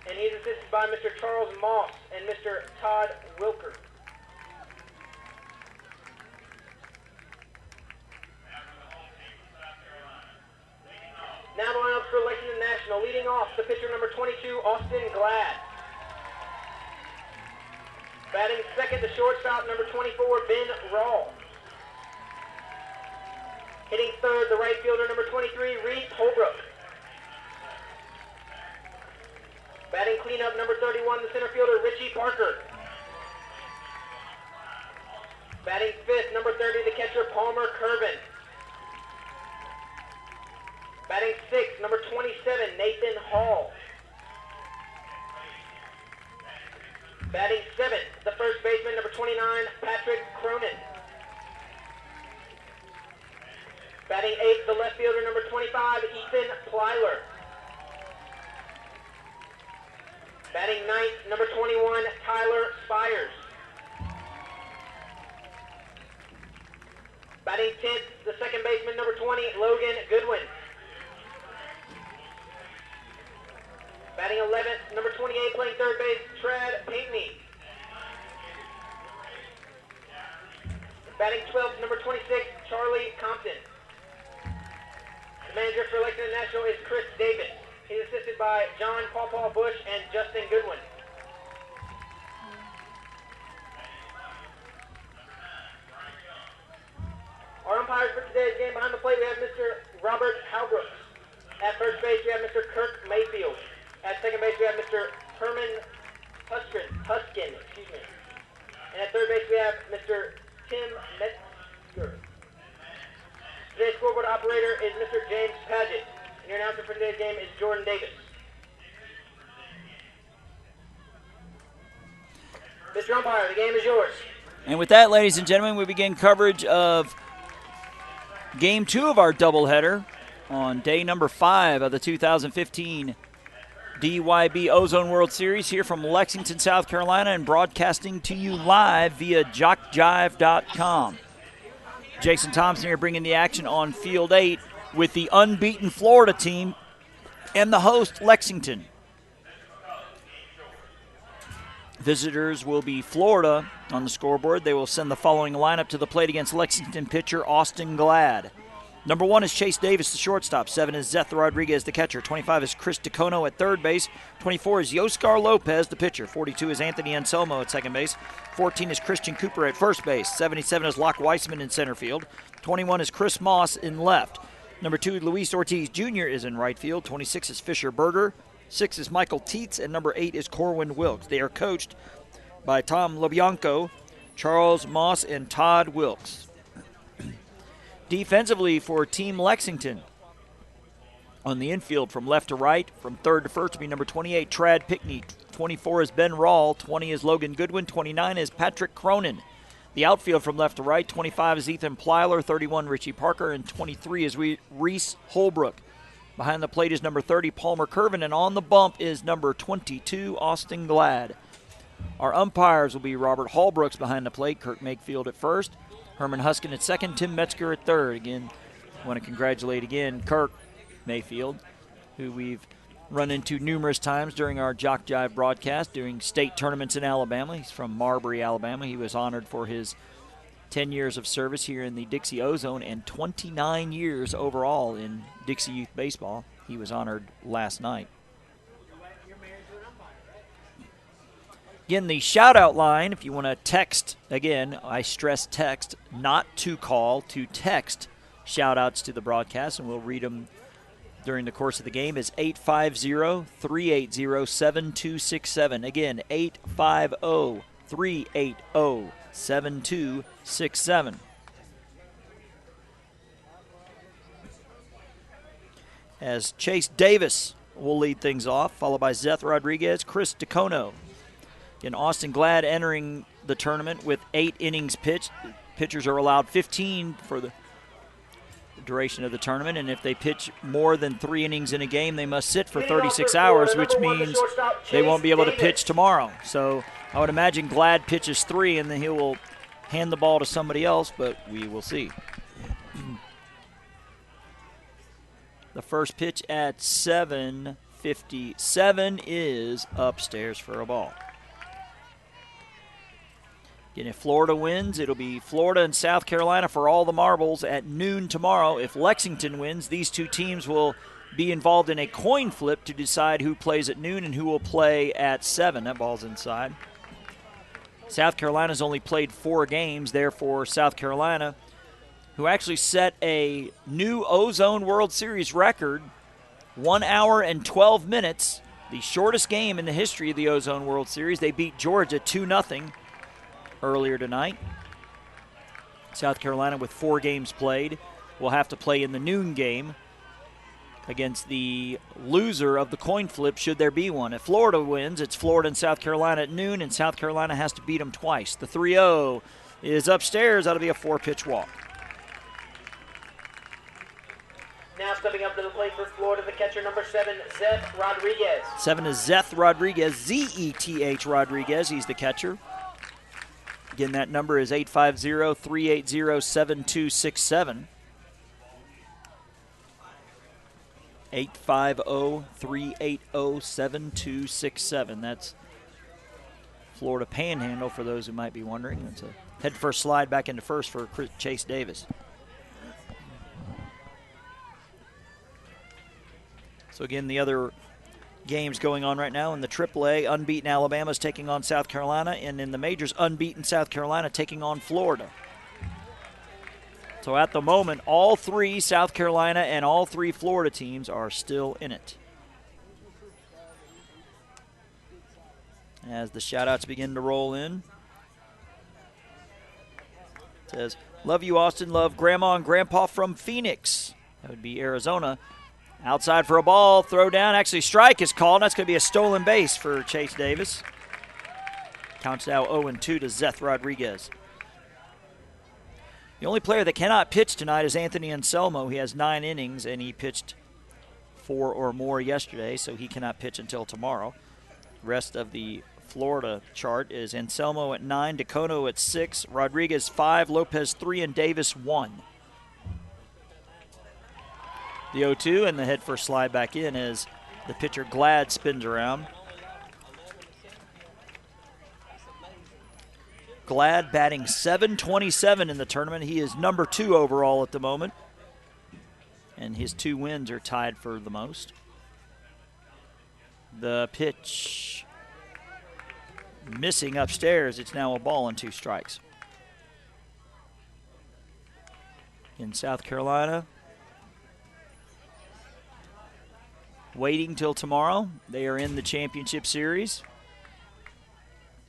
And he's assisted by Mr. Charles Moss and Mr. Todd Wilker. Now the lineups for Lexington National. Leading off, the pitcher number 22, Austin Glad. Batting second, the shortstop, number 24, Ben Rawl. Hitting third, the right fielder, number 23, Reed Holbrook. Batting cleanup, number 31, the center fielder, Richie Parker. Batting fifth, number 30, the catcher, Palmer Curvin. Batting sixth, number 27, Nathan Hall. Batting seventh, the first baseman, number 29, Patrick Cronin. Batting eighth, the left fielder, number 25, Ethan Plyler. Batting ninth, number 21, Tyler Spires. Batting 10th, the second baseman, number 20, Logan Goodwin. Batting 11th, number 28, playing third base, Trad Pinkney. Batting 12th, number 26, Charlie Compton. The manager for Lexington National is Chris Davis. He's assisted by John Paw Bush and Justin Goodwin. Our umpires for today's game, behind the plate we have Mr. Robert Halbrooks. At first base we have Mr. Kirk Mayfield. At second base we have Mr. Herman Huskin. And at third base we have Mr. Tim Metzger. Today's scoreboard operator is Mr. James Paget. And your announcer for today's game is Jordan Davis. Mr. Umpire, the game is yours. And with that, ladies and gentlemen, we begin coverage of Game 2 of our doubleheader on day number 5 of the 2015 DYB Ozone World Series here from Lexington, South Carolina, and broadcasting to you live via JockJive.com. Jason Thompson here bringing the action on Field 8 with the unbeaten Florida team and the host, Lexington. Visitors will be Florida on the scoreboard. They will send the following lineup to the plate against Lexington pitcher Austin Glad. Number 1 is Chase Davis, the shortstop. 7 is Zeth Rodriguez, the catcher. 25 is Chris DeCono at third base. 24 is Yoscar Lopez, the pitcher. 42 is Anthony Anselmo at second base. 14 is Christian Cooper at first base. 77 is Locke Weissman in center field. 21 is Chris Moss in left. Number 2, Luis Ortiz Jr. is in right field. 26 is Fisher Berger. 6 is Michael Tietz, and number 8 is Corwin Wilkes. They are coached by Tom LeBianco, Charles Moss, and Todd Wilkes. Defensively for Team Lexington, on the infield from left to right, from third to first, to be number 28, Trad Pickney. 24 is Ben Rawl. 20 is Logan Goodwin. 29 is Patrick Cronin. The outfield from left to right, 25 is Ethan Plyler. 31, Richie Parker. And 23 is Reese Holbrook. Behind the plate is number 30, Palmer Curvin. And on the bump is number 22, Austin Glad. Our umpires will be Robert Hallbrooks behind the plate, Kirk Makefield at first, Herman Huskin at second, Tim Metzger at third. Again, I want to congratulate again Kirk Mayfield, who we've run into numerous times during our JockJive broadcast during state tournaments in Alabama. He's from Marbury, Alabama. He was honored for his 10 years of service here in the Dixie Ozone and 29 years overall in Dixie Youth Baseball. He was honored last night. Again, the shout-out line, if you want to text, again, I stress text, not to call, to text shout-outs to the broadcast, and we'll read them during the course of the game, is 850-380-7267. Again, 850-380-7267. As Chase Davis will lead things off, followed by Zeth Rodriguez, Chris DeCono. Again, Austin Glad entering the tournament with 8 innings pitched. Pitchers are allowed 15 for the duration of the tournament, and if they pitch more than 3 innings in a game, they must sit for 36 hours, which means they won't be able to pitch tomorrow. So I would imagine Glad pitches 3, and then he will hand the ball to somebody else, but we will see. The first pitch at 7:30 57 is upstairs for a ball. Again, if Florida wins, it'll be Florida and South Carolina for all the marbles at noon tomorrow. If Lexington wins, these two teams will be involved in a coin flip to decide who plays at noon and who will play at 7. That ball's inside. South Carolina's only played 4 games, therefore South Carolina, who actually set a new Ozone World Series record, 1 hour and 12 minutes, the shortest game in the history of the Ozone World Series. They beat Georgia 2-0 earlier tonight. South Carolina, with 4 games played, will have to play in the noon game against the loser of the coin flip, should there be one. If Florida wins, it's Florida and South Carolina at noon, and South Carolina has to beat them twice. The 3-0 is upstairs. That'll be a 4-pitch walk. Now stepping up to the plate for Florida, the catcher, number 7, Zeth Rodriguez. 7 is Zeth Rodriguez, Z-E-T-H Rodriguez. He's the catcher. Again, that number is 850-380-7267. 850-380-7267. That's Florida Panhandle, for those who might be wondering. That's a head-first slide back into first for Chase Davis. So again, the other games going on right now in the AAA, unbeaten Alabama's taking on South Carolina, and in the majors, unbeaten South Carolina taking on Florida. So at the moment, all 3 South Carolina and all 3 Florida teams are still in it. As the shout-outs begin to roll in. It says, love you, Austin. Love Grandma and Grandpa from Phoenix. That would be Arizona. Outside for a ball, throw down. Actually, strike is called. That's going to be a stolen base for Chase Davis. Counts now 0-2 to Zeth Rodriguez. The only player that cannot pitch tonight is Anthony Anselmo. He has 9 innings, and he pitched 4 or more yesterday, so he cannot pitch until tomorrow. Rest of the Florida chart is Anselmo at 9, DeCono at 6, Rodriguez 5, Lopez 3, and Davis 1. The 0-2 and the head first slide back in as the pitcher Glad spins around. Glad batting .727 in the tournament. He is number 2 overall at the moment. And his 2 wins are tied for the most. The pitch missing upstairs. It's now a ball and 2 strikes. In South Carolina, waiting till tomorrow. They are in the championship series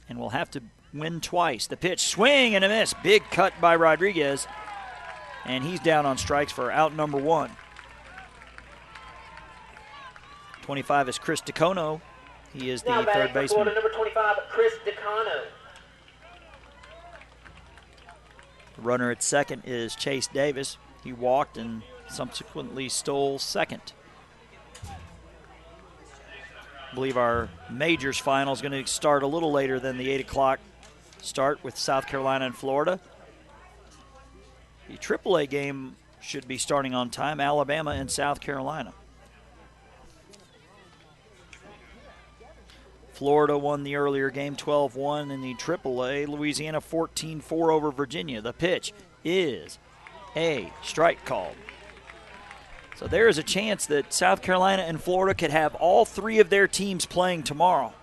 and will have to win twice. The pitch, swing and a miss. Big cut by Rodriguez, and he's down on strikes for out number 1. 25 is Chris DeCono. He is the third baseman. Florida, number 25, Chris DeCono. The runner at second is Chase Davis. He walked and subsequently stole second. I believe our majors final is going to start a little later than the 8 o'clock start with South Carolina and Florida. The AAA game should be starting on time, Alabama and South Carolina. Florida won the earlier game 12-1 in the AAA. Louisiana 14-4 over Virginia. The pitch is a strike called. So there is a chance that South Carolina and Florida could have all 3 of their teams playing tomorrow.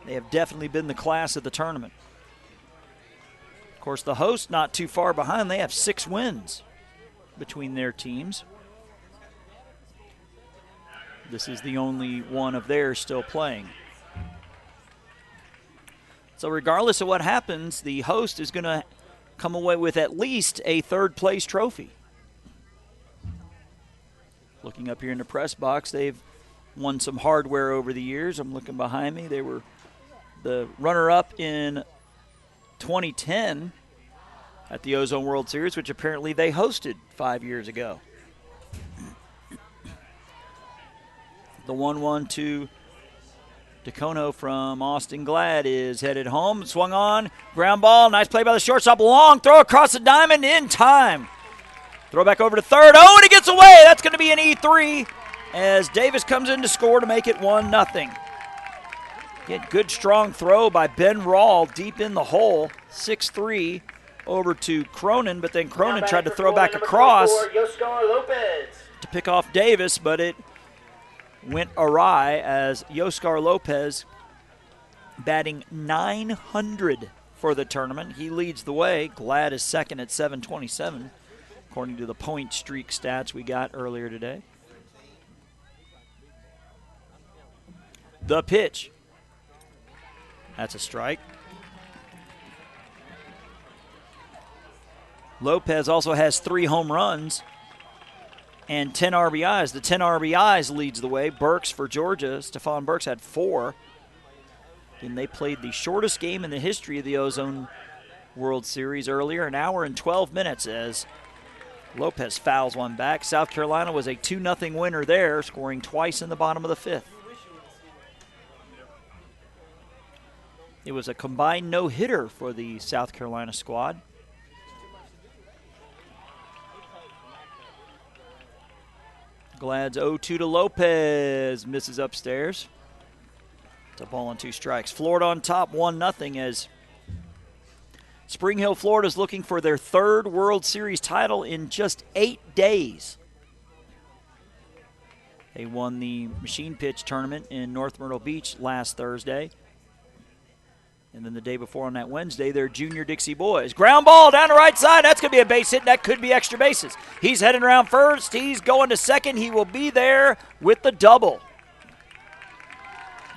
They have definitely been the class of the tournament. Of course, the host not too far behind. They have 6 wins between their teams. This is the only one of theirs still playing. So regardless of what happens, the host is going to come away with at least a third-place trophy. Looking up here in the press box, they've won some hardware over the years. I'm looking behind me. They were the runner-up in 2010 at the Ozone World Series, which apparently they hosted 5 years ago. The 1-1 to DeCono from Austin Glad is headed home. Swung on, ground ball, nice play by the shortstop. Long throw across the diamond in time. Throw back over to third. Oh, and he gets away. That's going to be an E3. as Davis comes in to score to make it 1-0. Get good strong throw by Ben Rawl deep in the hole, 6'3", over to Cronin, but then Cronin tried to throw back across to pick off Davis, but it went awry as Yoskar Lopez, batting .900 for the tournament. He leads the way. Glad is second at .727, according to the point streak stats we got earlier today. The pitch. That's a strike. Lopez also has 3 home runs and 10 RBIs. The 10 RBIs leads the way. Burks for Georgia. Stephon Burks had 4. And they played the shortest game in the history of the Ozone World Series earlier, an hour and 12 minutes as Lopez fouls one back. South Carolina was a 2-0 winner there, scoring twice in the bottom of the 5th. It was a combined no-hitter for the South Carolina squad. Glad's 0-2 to Lopez, misses upstairs. It's a ball on 2 strikes. Florida on top, 1-0 as Spring Hill, Florida is looking for their 3rd World Series title in just 8 days. They won the machine pitch tournament in North Myrtle Beach last Thursday. And then the day before on that Wednesday, they're Junior Dixie Boys. Ground ball down the right side. That's going to be a base hit. That could be extra bases. He's heading around first. He's going to second. He will be there with the double.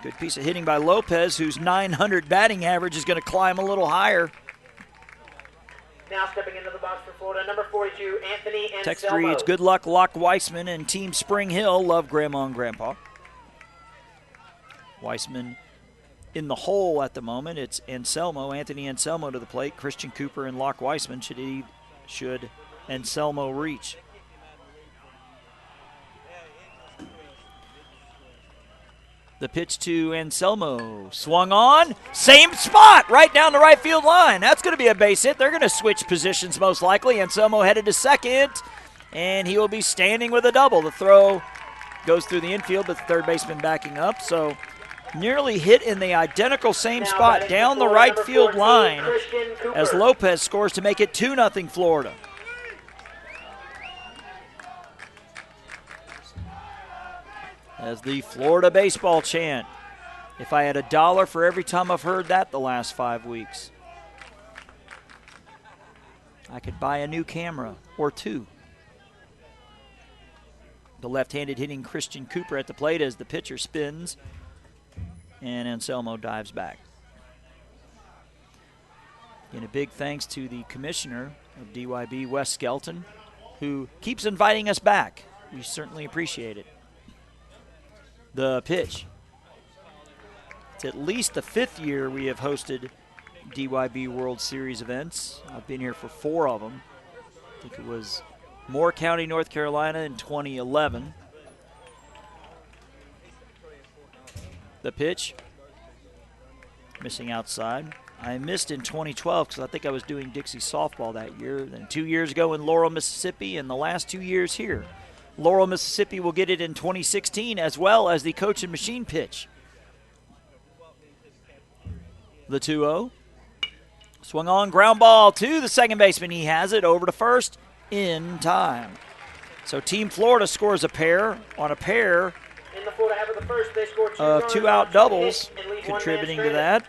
Good piece of hitting by Lopez, whose .900 batting average is going to climb a little higher. Now stepping into the box for Florida, number 42, Anthony Anselmo. Text reads, good luck, Locke Weissman and Team Spring Hill. Love Grandma and Grandpa. Weissman in the hole at the moment. It's Anselmo, Anthony Anselmo to the plate. Christian Cooper and Locke Weissman should Anselmo reach. The pitch to Anselmo, swung on, same spot, right down the right field line. That's going to be a base hit. They're going to switch positions most likely. Anselmo headed to second, and he will be standing with a double. The throw goes through the infield, but the third baseman backing up. So nearly hit in the identical same spot down the right field line as Lopez scores to make it 2-0 Florida. As the Florida baseball chant. If I had $1 for every time I've heard that the last 5 weeks, I could buy a new camera or 2. The left-handed hitting Christian Cooper at the plate as the pitcher spins and Anselmo dives back. And a big thanks to the commissioner of DYB, Wes Skelton, who keeps inviting us back. We certainly appreciate it. The pitch. It's at least the 5th year we have hosted DYB World Series events. I've been here for 4 of them. I think it was Moore County, North Carolina in 2011. The pitch. Missing outside. I missed in 2012 because I think I was doing Dixie softball that year. Then 2 years ago in Laurel, Mississippi, and the last 2 years here. Laurel, Mississippi will get it in 2016 as well as the coach and machine pitch. The 2-0. Swung on, ground ball to the second baseman. He has it over to first in time. So Team Florida scores a pair on a pair In the Florida half of the first, they scored 2 of runs 2-out on doubles, hit and leave contributing one to man that.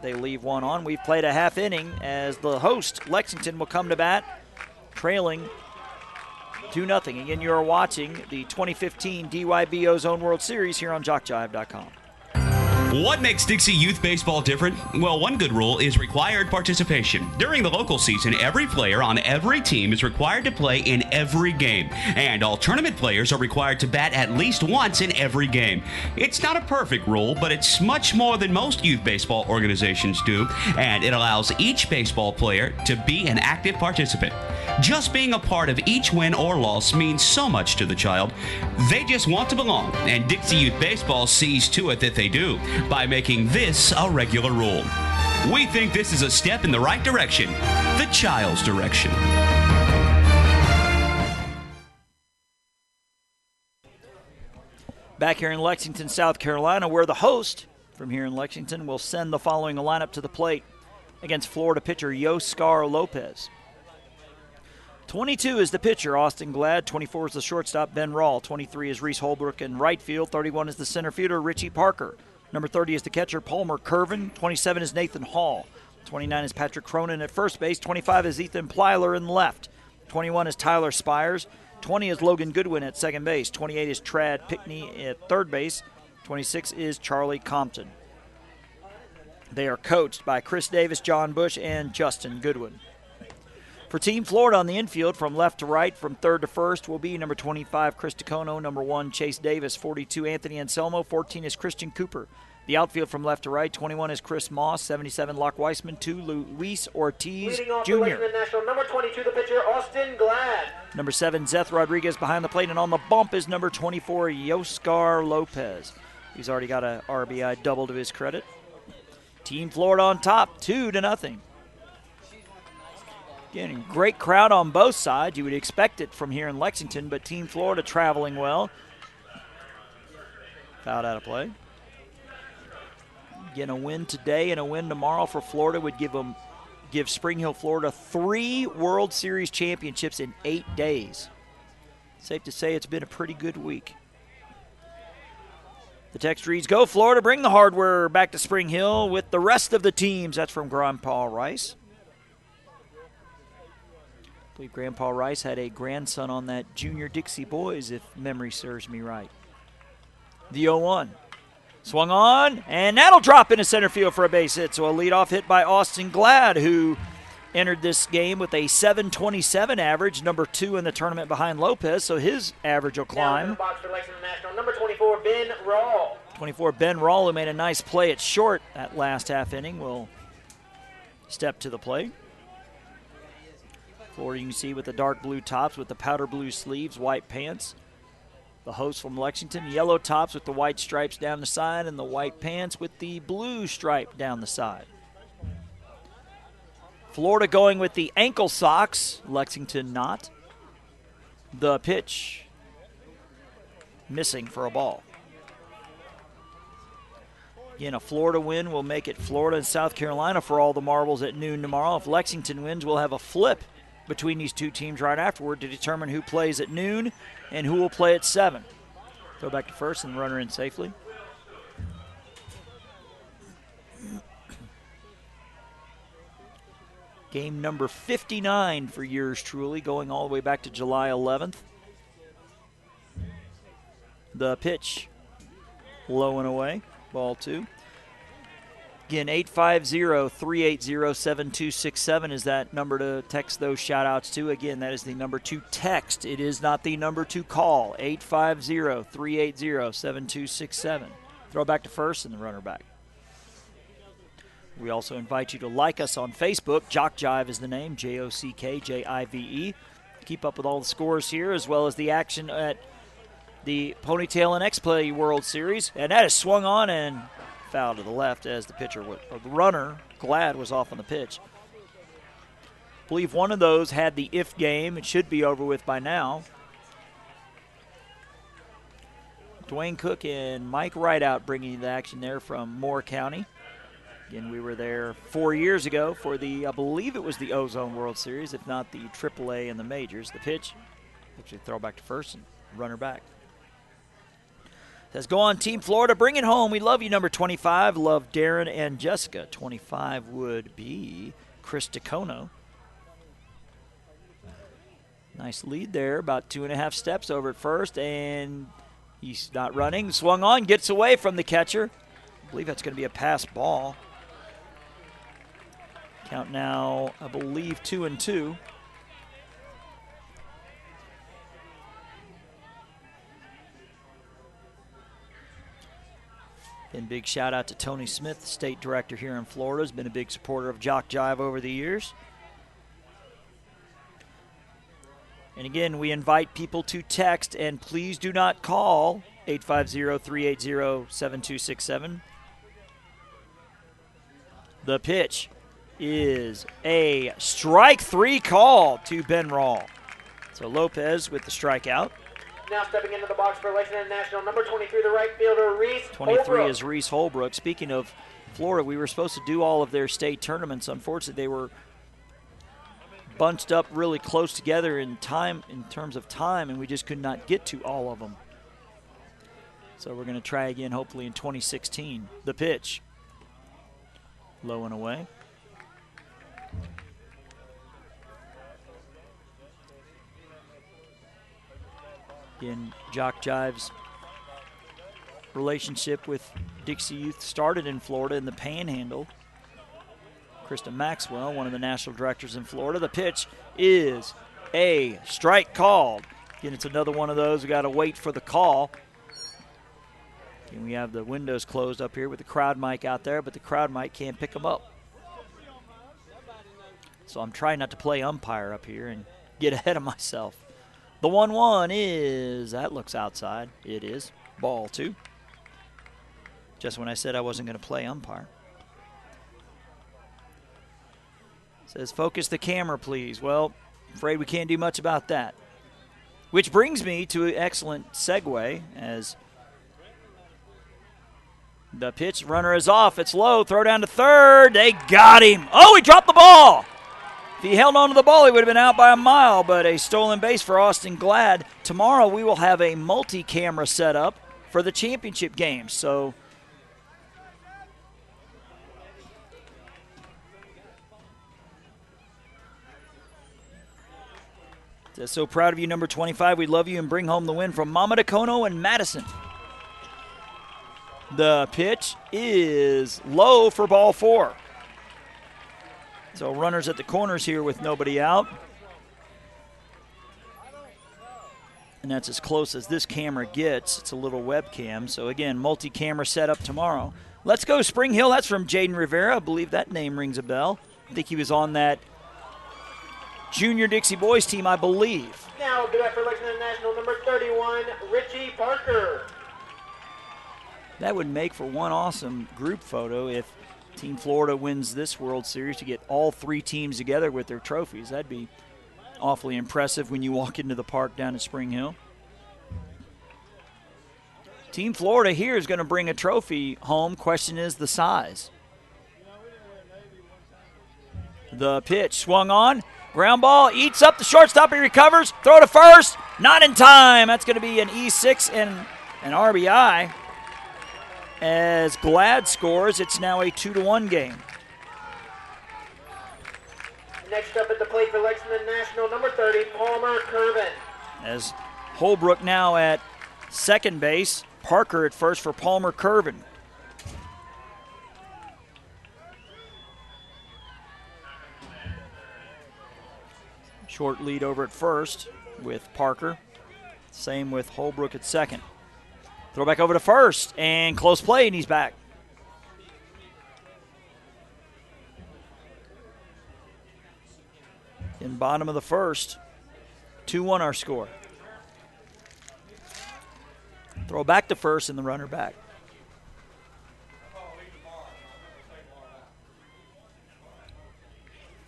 They leave one on. We've played a half inning as the host, Lexington, will come to bat, trailing 2-0. Again, you're watching the 2015 DYB Ozone World Series here on JockJive.com. What makes Dixie Youth Baseball different? Well, one good rule is required participation. During the local season, every player on every team is required to play in every game, and all tournament players are required to bat at least once in every game. It's not a perfect rule, but it's much more than most youth baseball organizations do, and it allows each baseball player to be an active participant. Just being a part of each win or loss means so much to the child. They just want to belong, and Dixie Youth Baseball sees to it that they do by making this a regular rule. We think this is a step in the right direction, the child's direction. Back here in Lexington, South Carolina, where the host from here in Lexington will send the following lineup to the plate against Florida pitcher Yoscar Lopez. 22 is the pitcher, Austin Glad. 24 is the shortstop, Ben Rawl. 23 is Reese Holbrook in right field. 31 is the center fielder, Richie Parker. Number 30 is the catcher, Palmer Curvin. 27 is Nathan Hall. 29 is Patrick Cronin at first base. 25 is Ethan Plyler in left. 21 is Tyler Spires. 20 is Logan Goodwin at second base. 28 is Trad Pickney at third base. 26 is Charlie Compton. They are coached by Chris Davis, John Bush, and Justin Goodwin. For Team Florida on the infield, from left to right, from third to first, will be number 25, Chris DeCono, number 1, Chase Davis, 42, Anthony Anselmo, 14 is Christian Cooper. The outfield from left to right, 21 is Chris Moss, 77, Locke Weissman, 2, Luis Ortiz Leading off Jr. the Lexington National, number 22, the pitcher, Austin Glad. Number 7, Zeth Rodriguez behind the plate, and on the bump is number 24, Yoscar Lopez. He's already got a RBI double to his credit. Team Florida on top, 2-0. Again, great crowd on both sides. You would expect it from here in Lexington, but Team Florida traveling well. Fouled out of play. Again, a win today and a win tomorrow for Florida would give Spring Hill, Florida 3 World Series championships in 8 days. Safe to say it's been a pretty good week. The text reads, "Go Florida, bring the hardware back to Spring Hill with the rest of the teams." That's from Grandpa Rice. I believe Grandpa Rice had a grandson on that Junior Dixie Boys, if memory serves me right. The 0-1. Swung on, and that'll drop into center field for a base hit. So a leadoff hit by Austin Glad, who entered this game with a .727 average, number 2 in the tournament behind Lopez, so his average will climb. Now in the box for Lexington National, number 24, Ben Rawl. 24, Ben Rawl, who made a nice play at short that last half inning, will step to the plate. Florida, you can see with the dark blue tops with the powder blue sleeves, white pants. The host from Lexington, yellow tops with the white stripes down the side and the white pants with the blue stripe down the side. Florida going with the ankle socks, Lexington not. The pitch missing for a ball. Again, a Florida win will make it Florida and South Carolina for all the marbles at noon tomorrow. If Lexington wins, we'll have a flip between these two teams right afterward to determine who plays at noon and who will play at 7. Throw back to first and runner in safely. Game number 59 for yours truly, going all the way back to July 11th. The pitch low and away, ball 2. Again, 850-380-7267 is that number to text those shout-outs to. Again, that is the number to text. It is not the number to call. 850-380-7267. Throw back to first and the runner back. We also invite you to like us on Facebook. JockJive is the name, JockJive. Keep up with all the scores here as well as the action at the Ponytail and X-Play World Series. And that is swung on and foul to the left as the pitcher, or the runner, Glad, was off on the pitch. I believe one of those had the if game. It should be over with by now. Dwayne Cook and Mike Rideout bringing you the action there from Moore County. Again, we were there 4 years ago for the, I believe it was the Ozone World Series, if not the AAA and the majors. The pitch, actually throw back to first and runner back. Says, go on, Team Florida, bring it home. We love you, number 25. Love Darren and Jessica. 25 would be Chris DeCono. Nice lead there, about 2.5 steps over at first, and he's not running. Swung on, gets away from the catcher. I believe that's going to be a pass ball. Count now, I believe, 2-2. And big shout out to Tony Smith, state director here in Florida. Has been a big supporter of JockJive over the years. And again, we invite people to text, and please do not call 850-380-7267. The pitch is a strike 3 call to Ben Rawl. So Lopez with the strikeout. Now stepping into the box for Lexington National, number 23, the right fielder, Reese 23 Holbrook. is Reese Holbrook. Speaking of Florida, we were supposed to do all of their state tournaments. Unfortunately, they were bunched up really close together in terms of time, and we just could not get to all of them. So we're going to try again, hopefully in 2016. The pitch, low and away. Again, JockJive's relationship with Dixie Youth started in Florida in the Panhandle. Krista Maxwell, one of the national directors in Florida. The pitch is a strike called. Again, it's another one of those. We got to wait for the call. And we have the windows closed up here with the crowd mic out there, but the crowd mic can't pick them up. So I'm trying not to play umpire up here and get ahead of myself. The 1-1 is, that looks outside. It is. Ball 2. Just when I said I wasn't going to play umpire. Says, focus the camera, please. Well, afraid we can't do much about that. Which brings me to an excellent segue as the pitch runner is off. It's low. Throw down to third. They got him. Oh, he dropped the ball. If he held on to the ball, he would have been out by a mile, but a stolen base for Austin Glad. Tomorrow we will have a multi-camera setup for the championship game. So so proud of you, number 25. We love you and bring home the win from Mama DeCono and Madison. The pitch is low for ball 4. So runners at the corners here with nobody out. And that's as close as this camera gets. It's a little webcam. So again, multi-camera setup tomorrow. Let's go Spring Hill. That's from Jaden Rivera. I believe that name rings a bell. I think he was on that junior Dixie boys team, I believe. Now do that for Lexington National, number 31, Richie Parker. That would make for one awesome group photo if Team Florida wins this World Series to get all 3 teams together with their trophies. That'd be awfully impressive when you walk into the park down at Spring Hill. Team Florida here is going to bring a trophy home. Question is the size. The pitch swung on. Ground ball, eats up the shortstop. He recovers. Throw to first. Not in time. That's going to be an E6 and an RBI. As Glad scores, it's now a 2-1 game. Next up at the plate for Lexington National, number 30, Palmer Curvin. As Holbrook now at second base, Parker at first for Palmer Curvin. Short lead over at first with Parker. Same with Holbrook at second. Throw back over to first, and close play, and he's back. In bottom of the first, 2-1 our score. Throw back to first, and the runner back.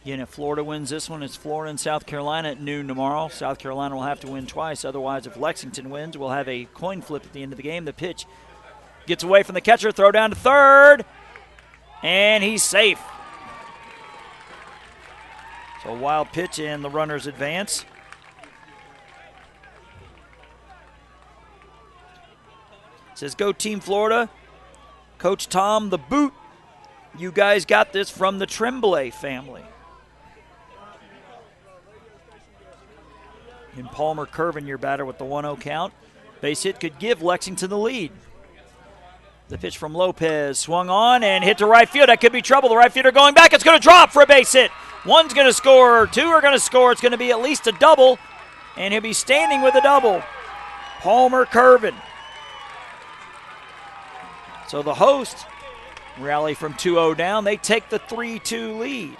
Again, if Florida wins this one, it's Florida and South Carolina at noon tomorrow. South Carolina will have to win twice. Otherwise, if Lexington wins, we'll have a coin flip at the end of the game. The pitch gets away from the catcher, throw down to third, and he's safe. So a wild pitch, and the runners advance. It says, go Team Florida. Coach Tom, the boot. You guys got this from the Tremblay family. And Palmer Curvin, your batter with the 1-0 count. Base hit could give Lexington the lead. The pitch from Lopez swung on and hit to right field. That could be trouble. The right fielder going back. It's going to drop for a base hit. One's going to score. 2 are going to score. It's going to be at least a double. And he'll be standing with a double. Palmer Curvin. So the host rally from 2-0 down. They take the 3-2 lead.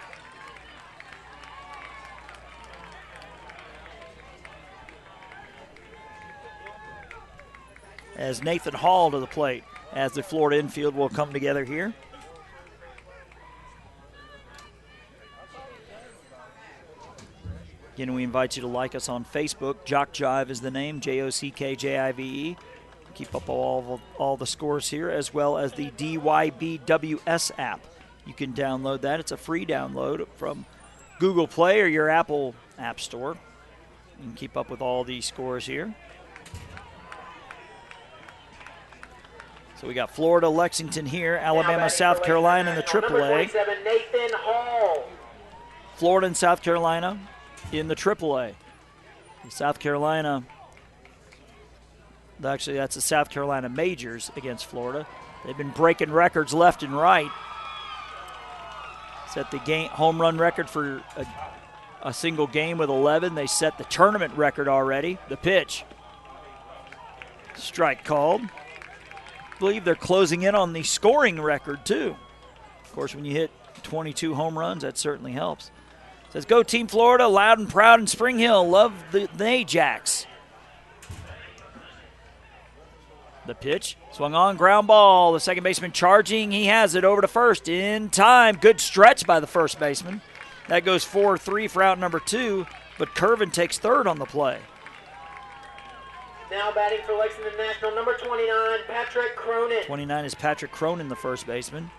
As Nathan Hall to the plate, as the Florida infield will come together here. Again, we invite you to like us on Facebook. JockJive is the name, JockJive. Keep up all the scores here, as well as the DYBWS app. You can download that. It's a free download from Google Play or your Apple App Store. You can keep up with all these scores here. So we got Florida, Lexington here, Alabama, South Carolina in the AAA. Nathan Hall. Florida and South Carolina in the AAA. South Carolina, actually that's the South Carolina Majors against Florida. They've been breaking records left and right. Set the home run record for a single game with 11. They set the tournament record already. The pitch. Strike called. I believe they're closing in on the scoring record too. Of course, when you hit 22 home runs, that certainly helps. Says, go Team Florida, loud and proud in Spring Hill. Love the Ajax. The pitch, swung on, ground ball. The second baseman charging. He has it over to first in time. Good stretch by the first baseman. That goes 4-3 for out number 2, but Curvin takes third on the play. Now batting for Lexington National, number 29, Patrick Cronin. 29 is Patrick Cronin, the first baseman.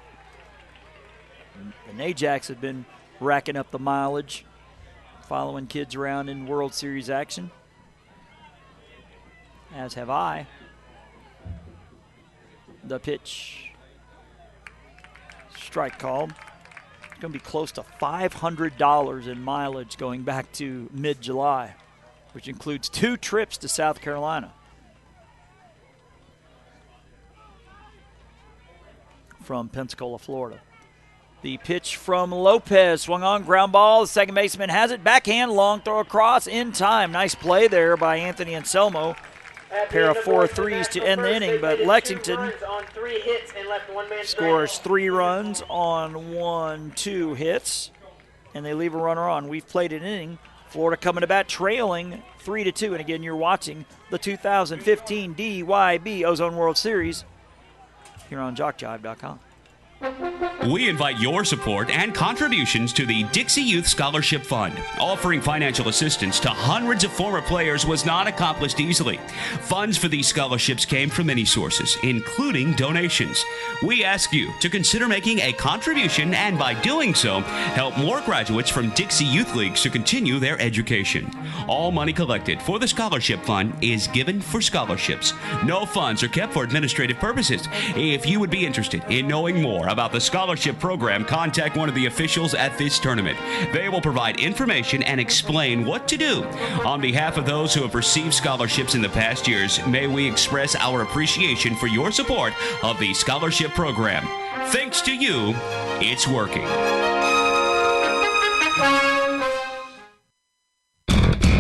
The Ajax have been racking up the mileage, following kids around in World Series action, as have I. The pitch, strike called. It's going to be close to $500 in mileage going back to mid-July, which includes 2 trips to South Carolina. From Pensacola, Florida. The pitch from Lopez, swung on, ground ball. The second baseman has it. Backhand, long throw across in time. Nice play there by Anthony Anselmo. Pair of 4-3s to end the inning, but Lexington scores 3 runs on 1-2 hits, and they leave a runner on. We've played an inning. Florida coming to bat trailing 3-2, and again, you're watching the 2015 DYB Ozone World Series here on JockJive.com. We invite your support and contributions to the Dixie Youth Scholarship Fund. Offering financial assistance to hundreds of former players was not accomplished easily. Funds for these scholarships came from many sources, including donations. We ask you to consider making a contribution and by doing so, help more graduates from Dixie Youth Leagues to continue their education. All money collected for the scholarship fund is given for scholarships. No funds are kept for administrative purposes. If you would be interested in knowing more about the scholarship program, contact one of the officials at this tournament. They will provide information and explain what to do. On behalf of those who have received scholarships in the past years, may we express our appreciation for your support of the scholarship program. Thanks to you, it's working.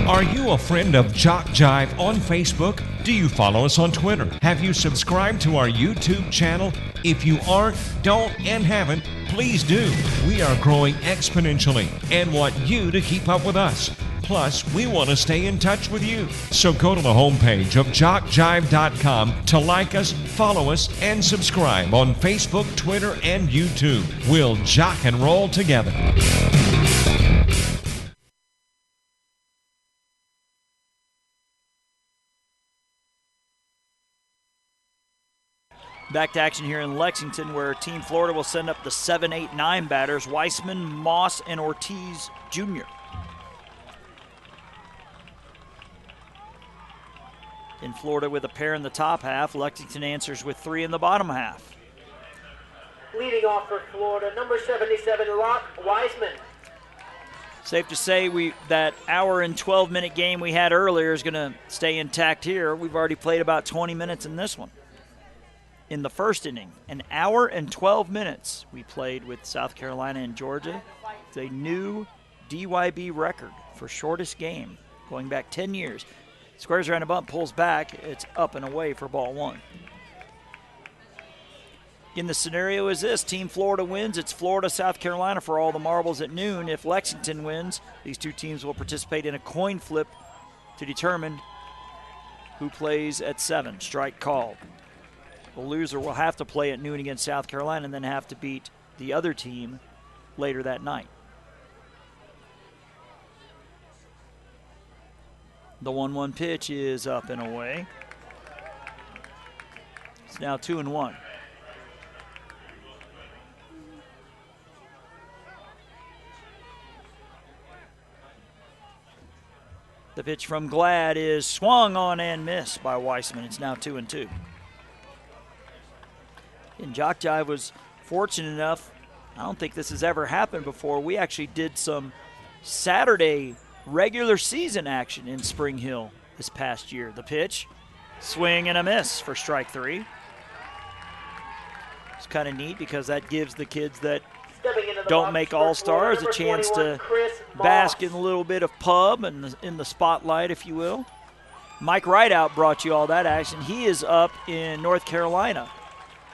Are you a friend of JockJive on Facebook? Do you follow us on Twitter? Have you subscribed to our YouTube channel? If you aren't, don't, and haven't, please do. We are growing exponentially and want you to keep up with us. Plus, we want to stay in touch with you. So go to the homepage of JockJive.com to like us, follow us, and subscribe on Facebook, Twitter, and YouTube. We'll jock and roll together. Back to action here in Lexington, where Team Florida will send up the 7, 8, 9 batters, Weissman, Moss, and Ortiz Jr. In Florida with a pair in the top half, Lexington answers with 3 in the bottom half. Leading off for Florida, number 77, Locke Weissman. Safe to say that hour and 12-minute game we had earlier is going to stay intact here. We've already played about 20 minutes in this one. In the first inning, an hour and 12 minutes we played with South Carolina and Georgia. It's a new DYB record for shortest game going back 10 years. Squares around a bunt, pulls back. It's up and away for ball 1. In the scenario is this: Team Florida wins. It's Florida, South Carolina for all the marbles at noon. If Lexington wins, these two teams will participate in a coin flip to determine who plays at 7. Strike called. The loser will have to play at noon against South Carolina and then have to beat the other team later that night. The 1-1 pitch is up and away. It's now 2-1. The pitch from Glad is swung on and missed by Weissman. It's now 2-2. And JockJive was fortunate enough, I don't think this has ever happened before. We actually did some Saturday regular season action in Spring Hill this past year. The pitch, swing and a miss for strike 3. It's kind of neat because that gives the kids that don't make All-Stars a chance to bask in a little bit of pub and in the spotlight, if you will. Mike Rideout brought you all that action. He is up in North Carolina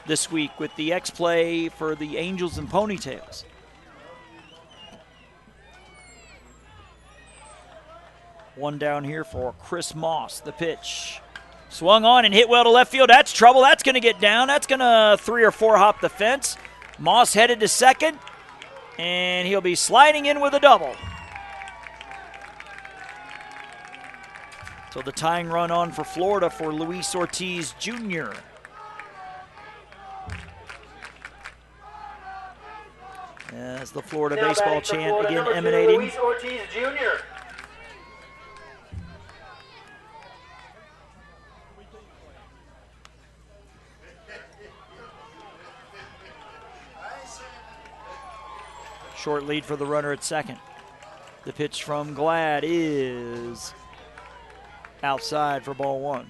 this week with the X-Play for the Angels and Ponytails. One down here for Chris Moss. The pitch swung on and hit well to left field. That's trouble. That's going to get down. That's going to 3 or 4 hop the fence. Moss headed to second, and he'll be sliding in with a double. So the tying run on for Florida for Luis Ortiz Jr. As the Florida Now baseball batting for chant Florida, again number 2, emanating. Luis Ortiz Jr. Short lead for the runner at second. The pitch from Glad is outside for ball 1.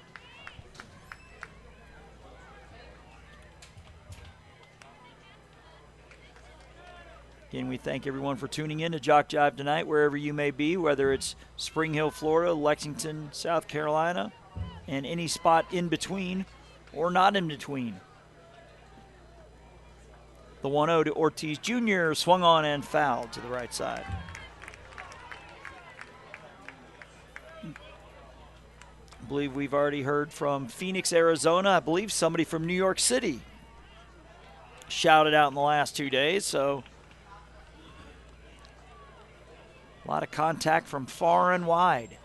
Again, we thank everyone for tuning in to JockJive tonight, wherever you may be, whether it's Spring Hill, Florida, Lexington, South Carolina, and any spot in between or not in between. The 1-0 to Ortiz Jr. swung on and fouled to the right side. I believe we've already heard from Phoenix, Arizona. I believe somebody from New York City shouted out in the last 2 days, so a lot of contact from far and wide.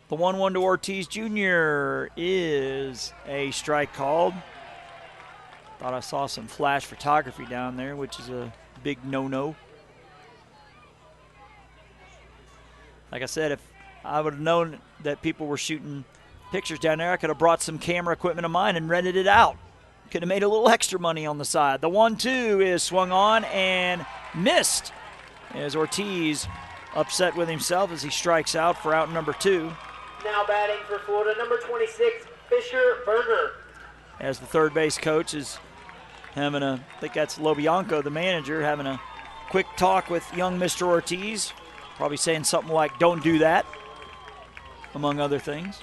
The 1-1 to Ortiz Jr. is a strike called. Thought I saw some flash photography down there, which is a big no-no. Like I said, if I would have known that people were shooting pictures down there, I could have brought some camera equipment of mine and rented it out. Could have made a little extra money on the side. The 1-2 is swung on and missed as Ortiz upset with himself as he strikes out for out number 2. Now batting for Florida, number 26, Fisher Berger. As the third base coach is having I think that's Lobianco, the manager, having a quick talk with young Mr. Ortiz. Probably saying something like, don't do that, among other things.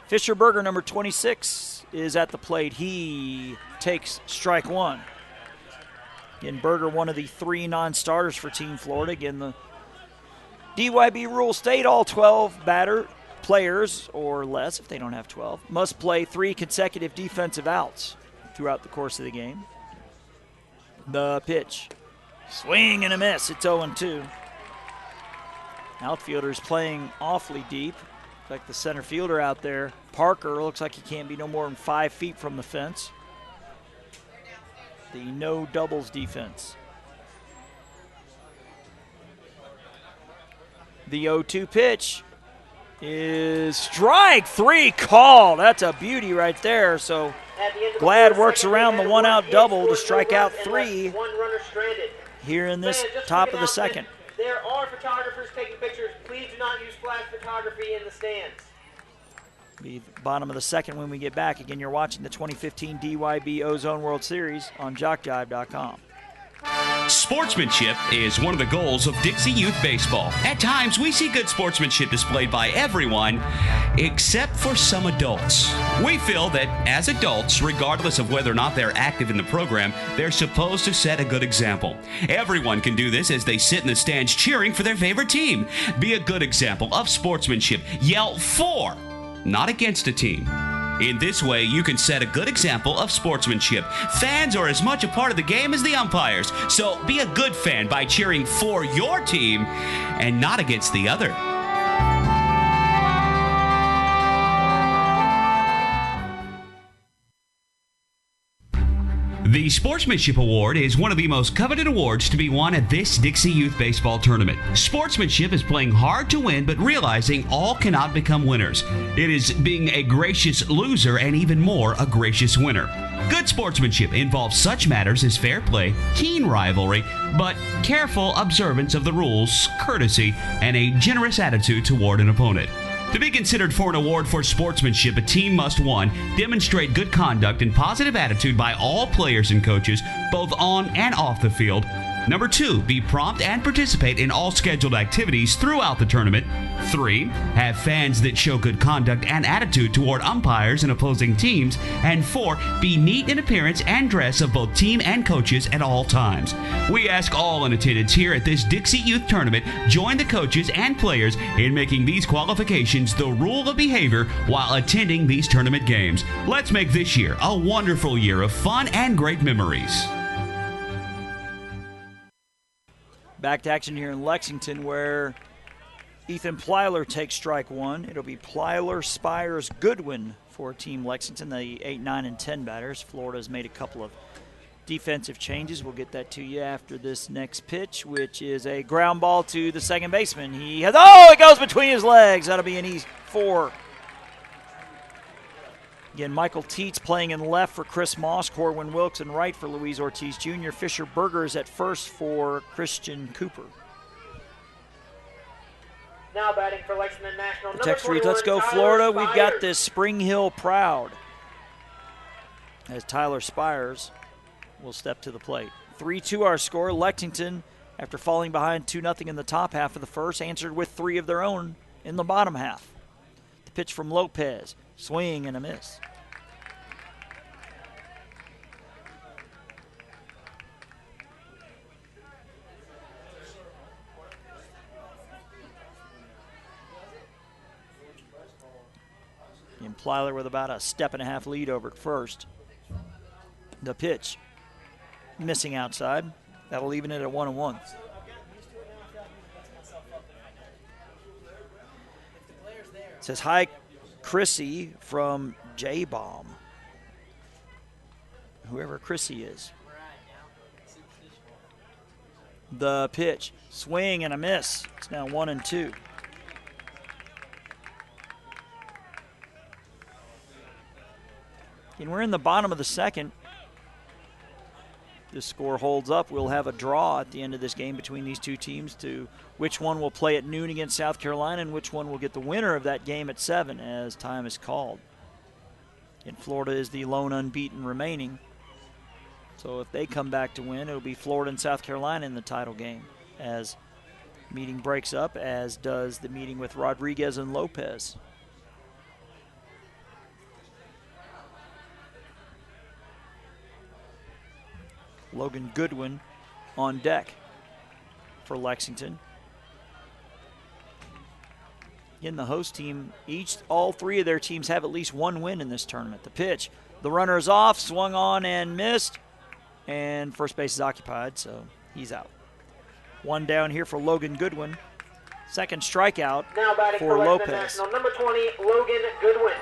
Fisher Berger, number 26, is at the plate. He takes strike 1. Again, Berger, one of the 3 non-starters for Team Florida. Again, the DYB rule state all 12 players or less, if they don't have 12, must play 3 consecutive defensive outs throughout the course of the game. The pitch. Swing and a miss. It's 0-2. Outfielder's playing awfully deep. Like the center fielder out there, Parker, looks like he can't be no more than 5 feet from the fence. The no doubles defense. The 0-2 pitch is strike 3 called. That's a beauty right there. So Glad works around the 1-out double to strike out 3 here in this top of the second. There are photographers taking pictures. Please do not use flash photography in the stands. Be the bottom of the second when we get back. Again, you're watching the 2015 DYB Ozone World Series on JockJive.com. Sportsmanship is one of the goals of Dixie Youth Baseball. At times, we see good sportsmanship displayed by everyone, except for some adults. We feel that as adults, regardless of whether or not they're active in the program, they're supposed to set a good example. Everyone can do this as they sit in the stands cheering for their favorite team. Be a good example of sportsmanship. Yell for, not against a team. In this way, you can set a good example of sportsmanship. Fans are as much a part of the game as the umpires, so be a good fan by cheering for your team and not against the other. The Sportsmanship Award is one of the most coveted awards to be won at this Dixie Youth Baseball Tournament. Sportsmanship is playing hard to win, but realizing all cannot become winners. It is being a gracious loser and even more a gracious winner. Good sportsmanship involves such matters as fair play, keen rivalry, but careful observance of the rules, courtesy, and a generous attitude toward an opponent. To be considered for an award for sportsmanship, a team must, 1, demonstrate good conduct and positive attitude by all players and coaches, both on and off the field. Number 2, be prompt and participate in all scheduled activities throughout the tournament. 3, have fans that show good conduct and attitude toward umpires and opposing teams. And 4, be neat in appearance and dress of both team and coaches at all times. We ask all in attendance here at this Dixie Youth Tournament join the coaches and players in making these qualifications the rule of behavior while attending these tournament games. Let's make this year a wonderful year of fun and great memories. Back to action here in Lexington, where Ethan Plyler takes strike one. It'll be Plyler, Spires, Goodwin for Team Lexington, the 8, 9, and 10 batters. Florida's made a couple of defensive changes. We'll get that to you after this next pitch, which is a ground ball to the second baseman. It goes between his legs. That'll be an easy 4. Again, Michael Teets playing in left for Chris Moss, Corwin Wilkes in right for Luis Ortiz Jr., Fisher Burgers at first for Christian Cooper. Now batting for Lexington National. The text reads, let's go Florida. We've got this Spring Hill proud. As Tyler Spires will step to the plate. 3-2 our score. Lexington, after falling behind 2-0 in the top half of the first, answered with 3 of their own in the bottom half. The pitch from Lopez. Swing and a miss. And Plyler with about a 1.5 lead over at first. The pitch missing outside. That'll even it at 1-1. It says, hi, Chrissy from J-Bomb. Whoever Chrissy is. The pitch. Swing and a miss. It's now 1-2. And we're in the bottom of the second. This score holds up. We'll have a draw at the end of this game between these two teams to which one will play at noon against South Carolina and which one will get the winner of that game at 7 as time is called. And Florida is the lone unbeaten remaining. So if they come back to win, it'll be Florida and South Carolina in the title game as meeting breaks up, as does the meeting with Rodriguez and Lopez. Logan Goodwin on deck for Lexington. In the host team, all 3 of their teams have at least 1 win in this tournament. The pitch, the runner is off, swung on and missed, and first base is occupied, so he's out. 1 down here for Logan Goodwin. Second strikeout now batting for Lopez. National, number 20, Logan Goodwin.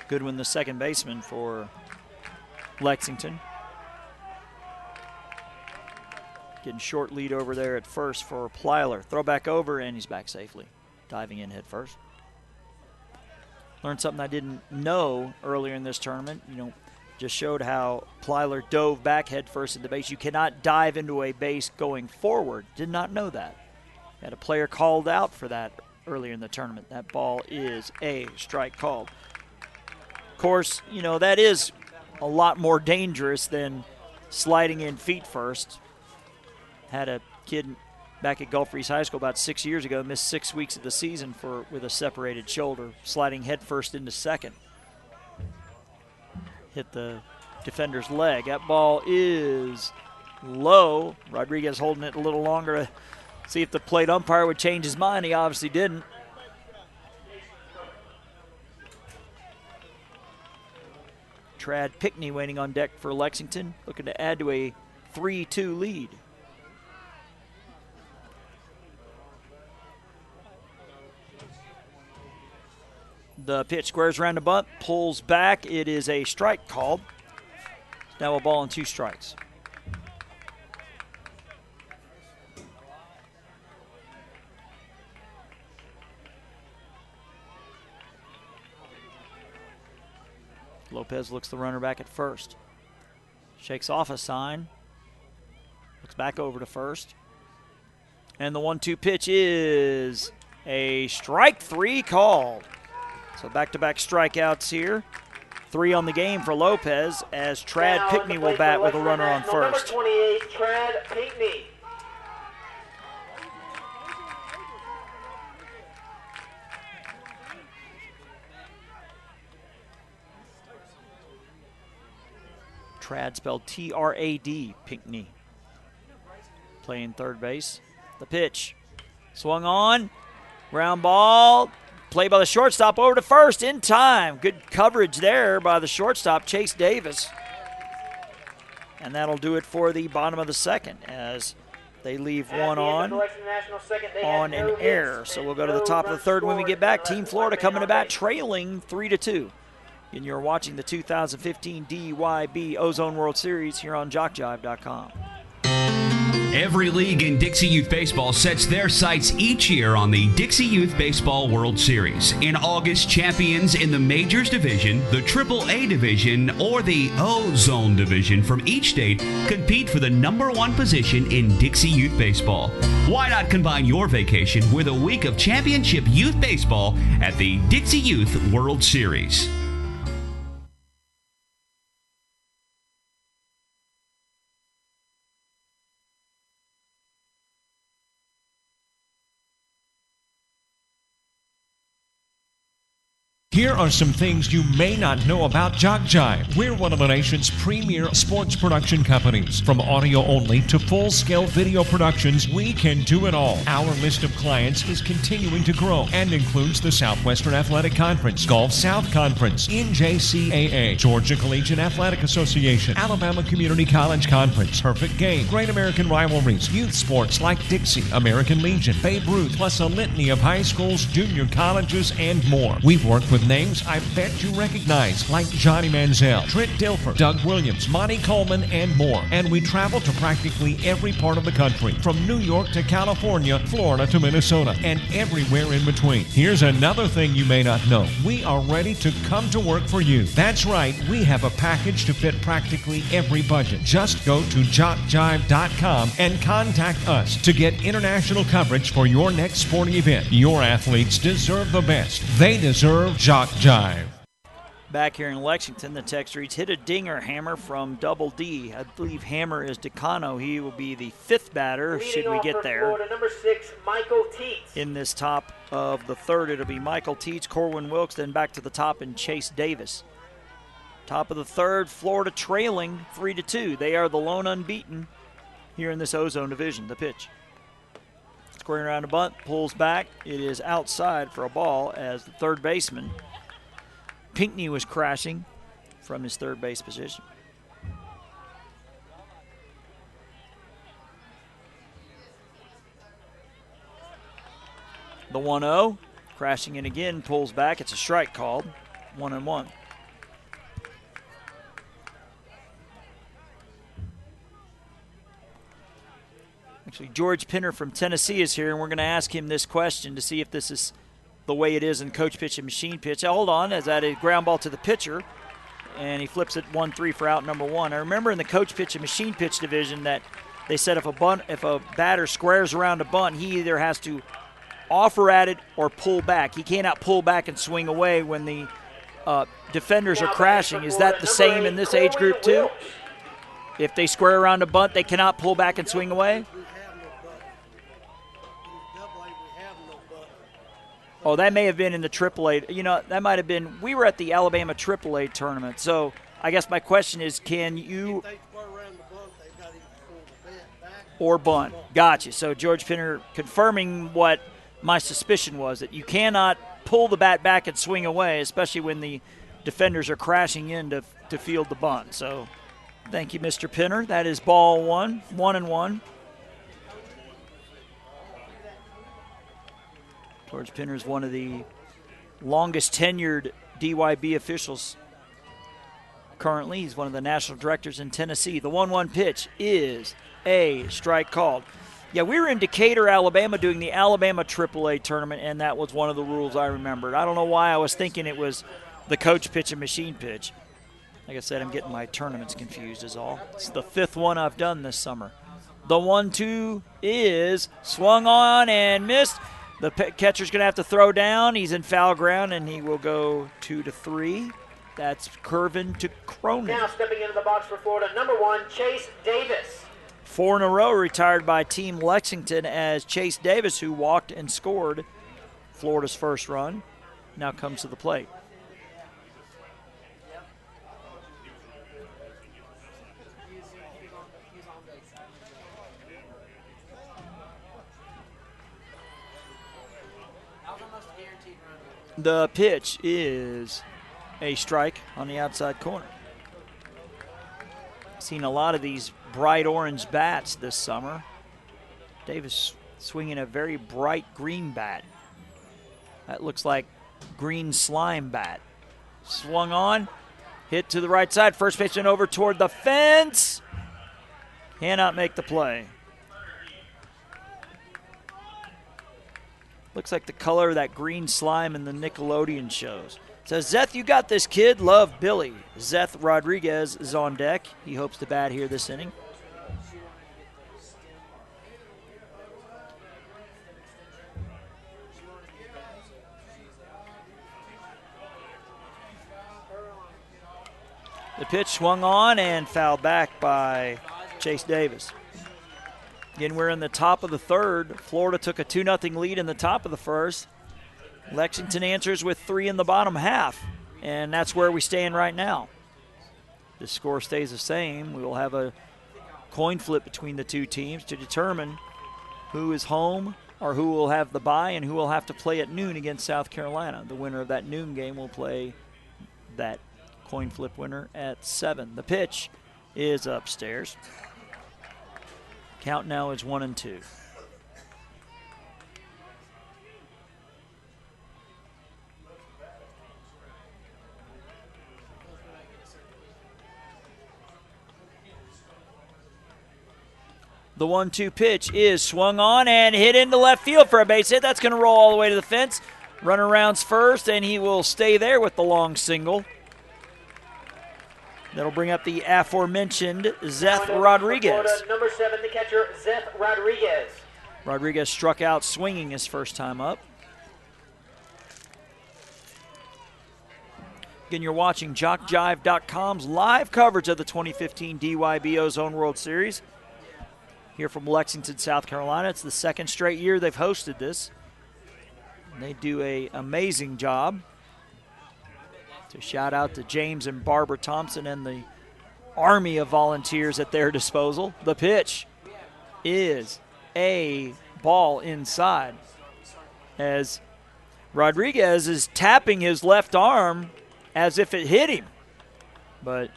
Goodwin, the second baseman for Lexington. Getting short lead over there at first for Plyler. Throw back over, and he's back safely. Diving in head first. Learned something I didn't know earlier in this tournament. Just showed how Plyler dove back head first at the base. You cannot dive into a base going forward. Did not know that. Had a player called out for that earlier in the tournament. That ball is a strike called. Of course, that is a lot more dangerous than sliding in feet first. Had a kid back at Gulf Breeze High School about 6 years ago, missed 6 weeks of the season with a separated shoulder, sliding head first into second. Hit the defender's leg. That ball is low. Rodriguez holding it a little longer to see if the plate umpire would change his mind. He obviously didn't. Trad Pickney waiting on deck for Lexington, looking to add to a 3-2 lead. The pitch squares around the bunt, pulls back. It is a strike called. Now a ball and 2 strikes. Lopez looks the runner back at first. Shakes off a sign. Looks back over to first. And the 1-2 pitch is a strike 3 called. So back-to-back strikeouts here. 3 on the game for Lopez as Trad Pickney will bat with a runner on first. Number 28, Trad Pickney. Trad spelled T-R-A-D, Pickney. Playing third base. The pitch. Swung on. Ground ball. Play by the shortstop over to first in time. Good coverage there by the shortstop, Chase Davis. And that'll do it for the bottom of the second as they leave one on an error. So we'll go to the top of the third when we get back. Team Florida coming to bat, trailing 3-2. And you're watching the 2015 DYB Ozone World Series here on JockJive.com. Every league in Dixie Youth Baseball sets their sights each year on the Dixie Youth Baseball World Series. In August, champions in the Majors Division, the AAA Division, or the Ozone Division from each state compete for the #1 position in Dixie Youth Baseball. Why not combine your vacation with a week of championship youth baseball at the Dixie Youth World Series? Here are some things you may not know about JockJive. We're one of the nation's premier sports production companies. From audio only to full-scale video productions, we can do it all. Our list of clients is continuing to grow and includes the Southwestern Athletic Conference, Gulf South Conference, NJCAA, Georgia Collegiate Athletic Association, Alabama Community College Conference, Perfect Game, Great American Rivalries, youth sports like Dixie, American Legion, Babe Ruth, plus a litany of high schools, junior colleges, and more. We've worked with names I bet you recognize, like Johnny Manziel, Trent Dilfer, Doug Williams, Monty Coleman, and more. And we travel to practically every part of the country, from New York to California, Florida to Minnesota, and everywhere in between. Here's another thing you may not know. We are ready to come to work for you. That's right, we have a package to fit practically every budget. Just go to JockJive.com and contact us to get international coverage for your next sporting event. Your athletes deserve the best. They deserve JockJive. Back here in Lexington, the text reads, hit a dinger hammer from Double D. I believe Hammer is Decano. He will be the 5th batter, should we get there. Florida, number 6, Michael Teets. In this top of the third, it'll be Michael Teets, Corwin Wilkes, then back to the top and Chase Davis. Top of the third, Florida trailing 3-2. They are the lone unbeaten here in this Ozone division. The pitch. Squaring around a bunt, pulls back. It is outside for a ball as the third baseman, Pinkney, was crashing from his third base position. The 1-0, crashing in again, pulls back. It's a strike called, 1-1. Actually, George Pinner from Tennessee is here, and we're going to ask him this question to see if this is the way it is in coach pitch and machine pitch. Hold on, as that is ground ball to the pitcher, and he flips it 1-3 for out number 1. I remember in the coach pitch and machine pitch division that they said if a batter squares around a bunt, he either has to offer at it or pull back. He cannot pull back and swing away when the defenders are crashing. Is that the same in this age group too? If they square around a bunt, they cannot pull back and swing away? Oh, that may have been in the AAA. You know, that might have been. We were at the Alabama AAA tournament. So I guess my question is, can you? or bunt. Gotcha. So George Pinner confirming what my suspicion was, that you cannot pull the bat back and swing away, especially when the defenders are crashing in to field the bunt. So thank you, Mr. Pinner. That is ball 1, 1-1. George Pinner is one of the longest tenured DYB officials currently. He's one of the national directors in Tennessee. The 1-1 pitch is a strike called. Yeah, we were in Decatur, Alabama doing the Alabama AAA tournament, and that was one of the rules I remembered. I don't know why I was thinking it was the coach pitch and machine pitch. Like I said, I'm getting my tournaments confused is all. It's the 5th one I've done this summer. The 1-2 is swung on and missed. The catcher's going to have to throw down. He's in foul ground, and he will go 2-3. That's Curvin to Cronin. Now stepping into the box for Florida, number 1, Chase Davis. 4 in a row retired by Team Lexington, as Chase Davis, who walked and scored Florida's first run, now comes to the plate. The pitch is a strike on the outside corner. Seen a lot of these bright orange bats this summer. Davis swinging a very bright green bat. That looks like green slime bat. Swung on, hit to the right side. First baseman over toward the fence. Cannot make the play. Looks like the color of that green slime in the Nickelodeon shows. Says, Zeth, you got this, kid. Love, Billy. Zeth Rodriguez is on deck. He hopes to bat here this inning. The pitch swung on and fouled back by Chase Davis. Again, we're in the top of the third. Florida took a 2-0 lead in the top of the first. Lexington answers with 3 in the bottom half, and that's where we stand right now. The score stays the same. We will have a coin flip between the two teams to determine who is home or who will have the bye and who will have to play at noon against South Carolina. The winner of that noon game will play that coin flip winner at 7. The pitch is upstairs. Count now is 1-2. The 1-2 pitch is swung on and hit into left field for a base hit. That's going to roll all the way to the fence. Runner rounds first, and he will stay there with the long single. That'll bring up the aforementioned Zeth Rodriguez. Florida, number 7, the catcher, Zeth Rodriguez. Rodriguez struck out swinging his first time up. Again, you're watching JockJive.com's live coverage of the 2015 DYB Ozone World Series. Here from Lexington, South Carolina. It's the second straight year they've hosted this. And they do an amazing job. So shout out to James and Barbara Thompson and the army of volunteers at their disposal. The pitch is a ball inside as Rodriguez is tapping his left arm as if it hit him. But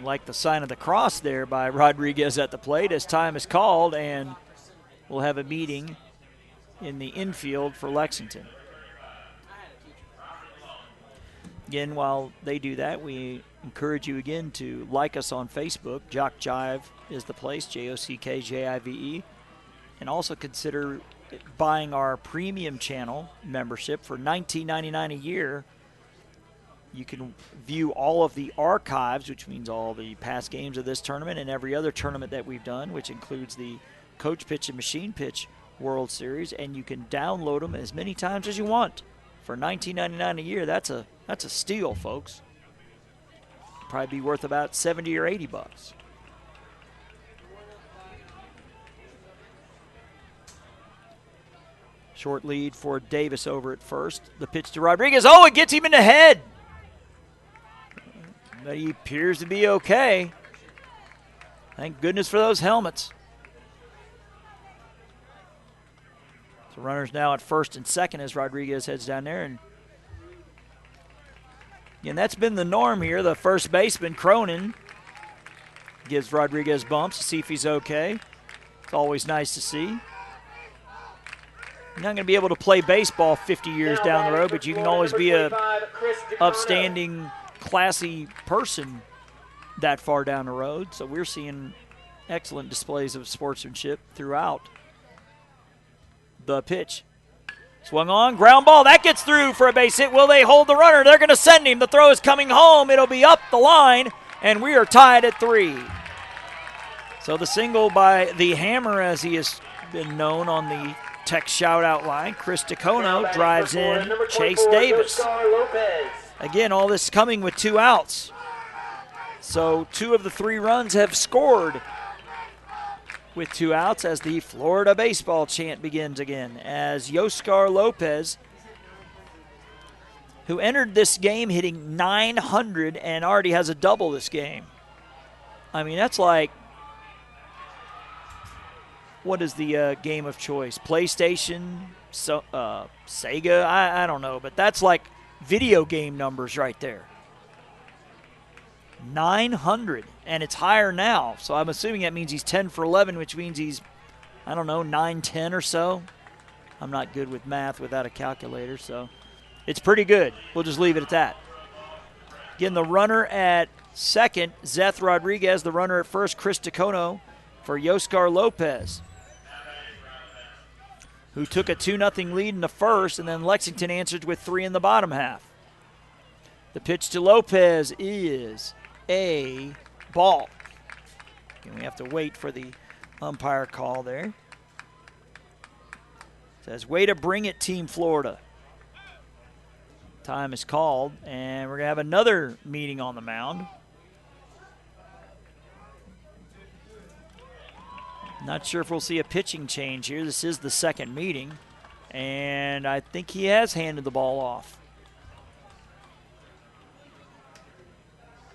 like the sign of the cross there by Rodriguez at the plate as time is called, and we'll have a meeting in the infield for Lexington. Again, while they do that, we encourage you again to like us on Facebook. JockJive is the place, JockJive, and also consider buying our premium channel membership for $19.99 a year. You can view all of the archives, which means all the past games of this tournament and every other tournament that we've done, which includes the Coach Pitch and Machine Pitch World Series, and you can download them as many times as you want for $19.99 a year. That's a steal, folks. Probably be worth about $70 or $80. Short lead for Davis over at first. The pitch to Rodriguez. It gets him in the head. But he appears to be okay. Thank goodness for those helmets. So runners now at first and second as Rodriguez heads down there. And that's been the norm here. The first baseman, Cronin, gives Rodriguez bumps to see if he's okay. It's always nice to see. You're not going to be able to play baseball 50 years down the road, but you can always be a upstanding, classy person that far down the road. So we're seeing excellent displays of sportsmanship throughout. The pitch. Swung on, ground ball. That gets through for a base hit. Will they hold the runner? They're going to send him. The throw is coming home. It'll be up the line, and we are tied at 3. So the single by the Hammer, as he has been known on the text shout-out line, Chris DeCono drives in Chase Davis. Again, all this coming with 2 outs. So 2 of the 3 runs have scored with 2 outs as the Florida baseball chant begins again, as Yoskar Lopez, who entered this game hitting .900 and already has a double this game. I mean, that's like, what is the game of choice? PlayStation, Sega, I don't know, but that's like video game numbers right there. 900, and it's higher now. So I'm assuming that means he's 10 for 11, which means he's, I don't know, 9-10 or so. I'm not good with math without a calculator, so it's pretty good. We'll just leave it at that. Again, the runner at second, Zeth Rodriguez. The runner at first, Chris DeCono for Yoskar Lopez, who took a 2-0 lead in the first, and then Lexington answered with 3 in the bottom half. The pitch to Lopez is a ball. And we have to wait for the umpire call there. Says, way to bring it, Team Florida. Time is called, and we're going to have another meeting on the mound. Not sure if we'll see a pitching change here. This is the second meeting, and I think he has handed the ball off.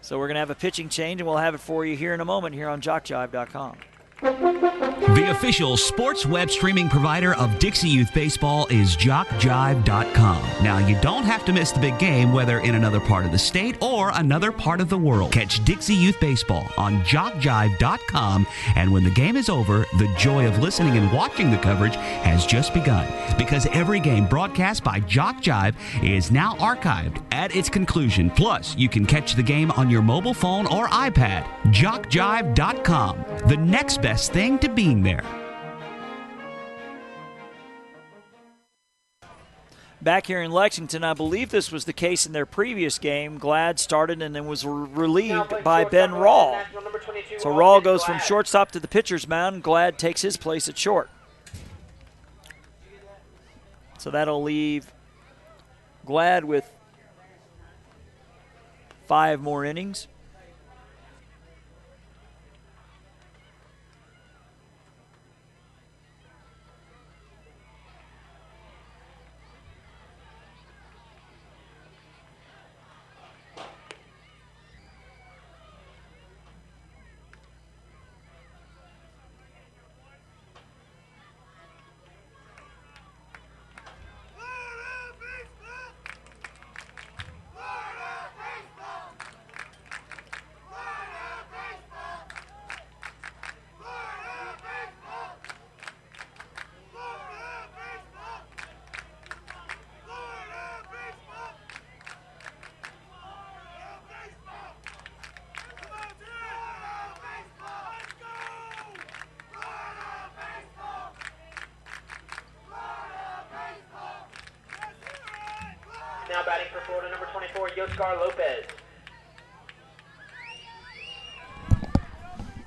So we're going to have a pitching change, and we'll have it for you here in a moment here on JockJive.com. The official sports web streaming provider of Dixie Youth Baseball is JockJive.com. Now, you don't have to miss the big game, whether in another part of the state or another part of the world. Catch Dixie Youth Baseball on JockJive.com, and when the game is over, the joy of listening and watching the coverage has just begun, because every game broadcast by JockJive is now archived at its conclusion. Plus, you can catch the game on your mobile phone or iPad. JockJive.com, the next best thing to being there. Back here in Lexington, I believe this was the case in their previous game. Glad started and then was relieved by Ben Rawl. So Rawl goes from shortstop to the pitcher's mound. Glad takes his place at short. So that'll leave Glad with 5 more innings. Now batting for Florida, number 24, Yoskar Lopez.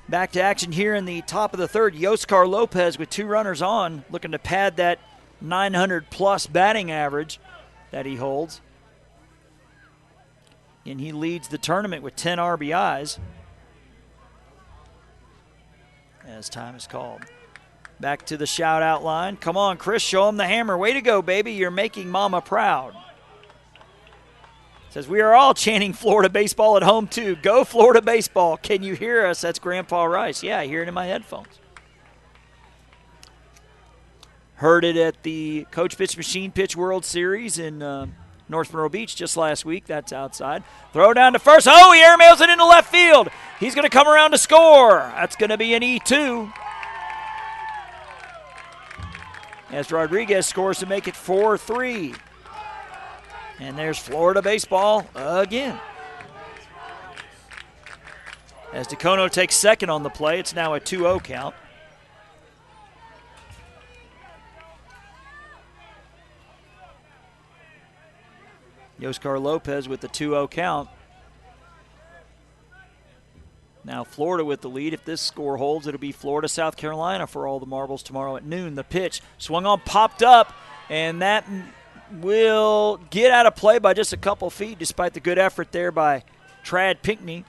Back to action here in the top of the third. Yoskar Lopez with 2 runners on, looking to pad that 900-plus batting average that he holds. And he leads the tournament with 10 RBIs as time is called. Back to the shout-out line. Come on, Chris, show him the hammer. Way to go, baby. You're making Mama proud. Says, we are all chanting Florida baseball at home, too. Go Florida baseball. Can you hear us? That's Grandpa Rice. Yeah, I hear it in my headphones. Heard it at the Coach Pitch Machine Pitch World Series in North Monroe Beach just last week. That's outside. Throw down to first. Oh, he airmails it into left field. He's going to come around to score. That's going to be an E2. As Rodriguez scores to make it 4-3. And there's Florida baseball again. As DeCono takes second on the play, it's now a 2-0 count. Yoskar Lopez with the 2-0 count. Now Florida with the lead. If this score holds, it'll be Florida, South Carolina for all the marbles tomorrow at noon. The pitch swung on, popped up, and that will get out of play by just a couple feet despite the good effort there by Trad Pinckney.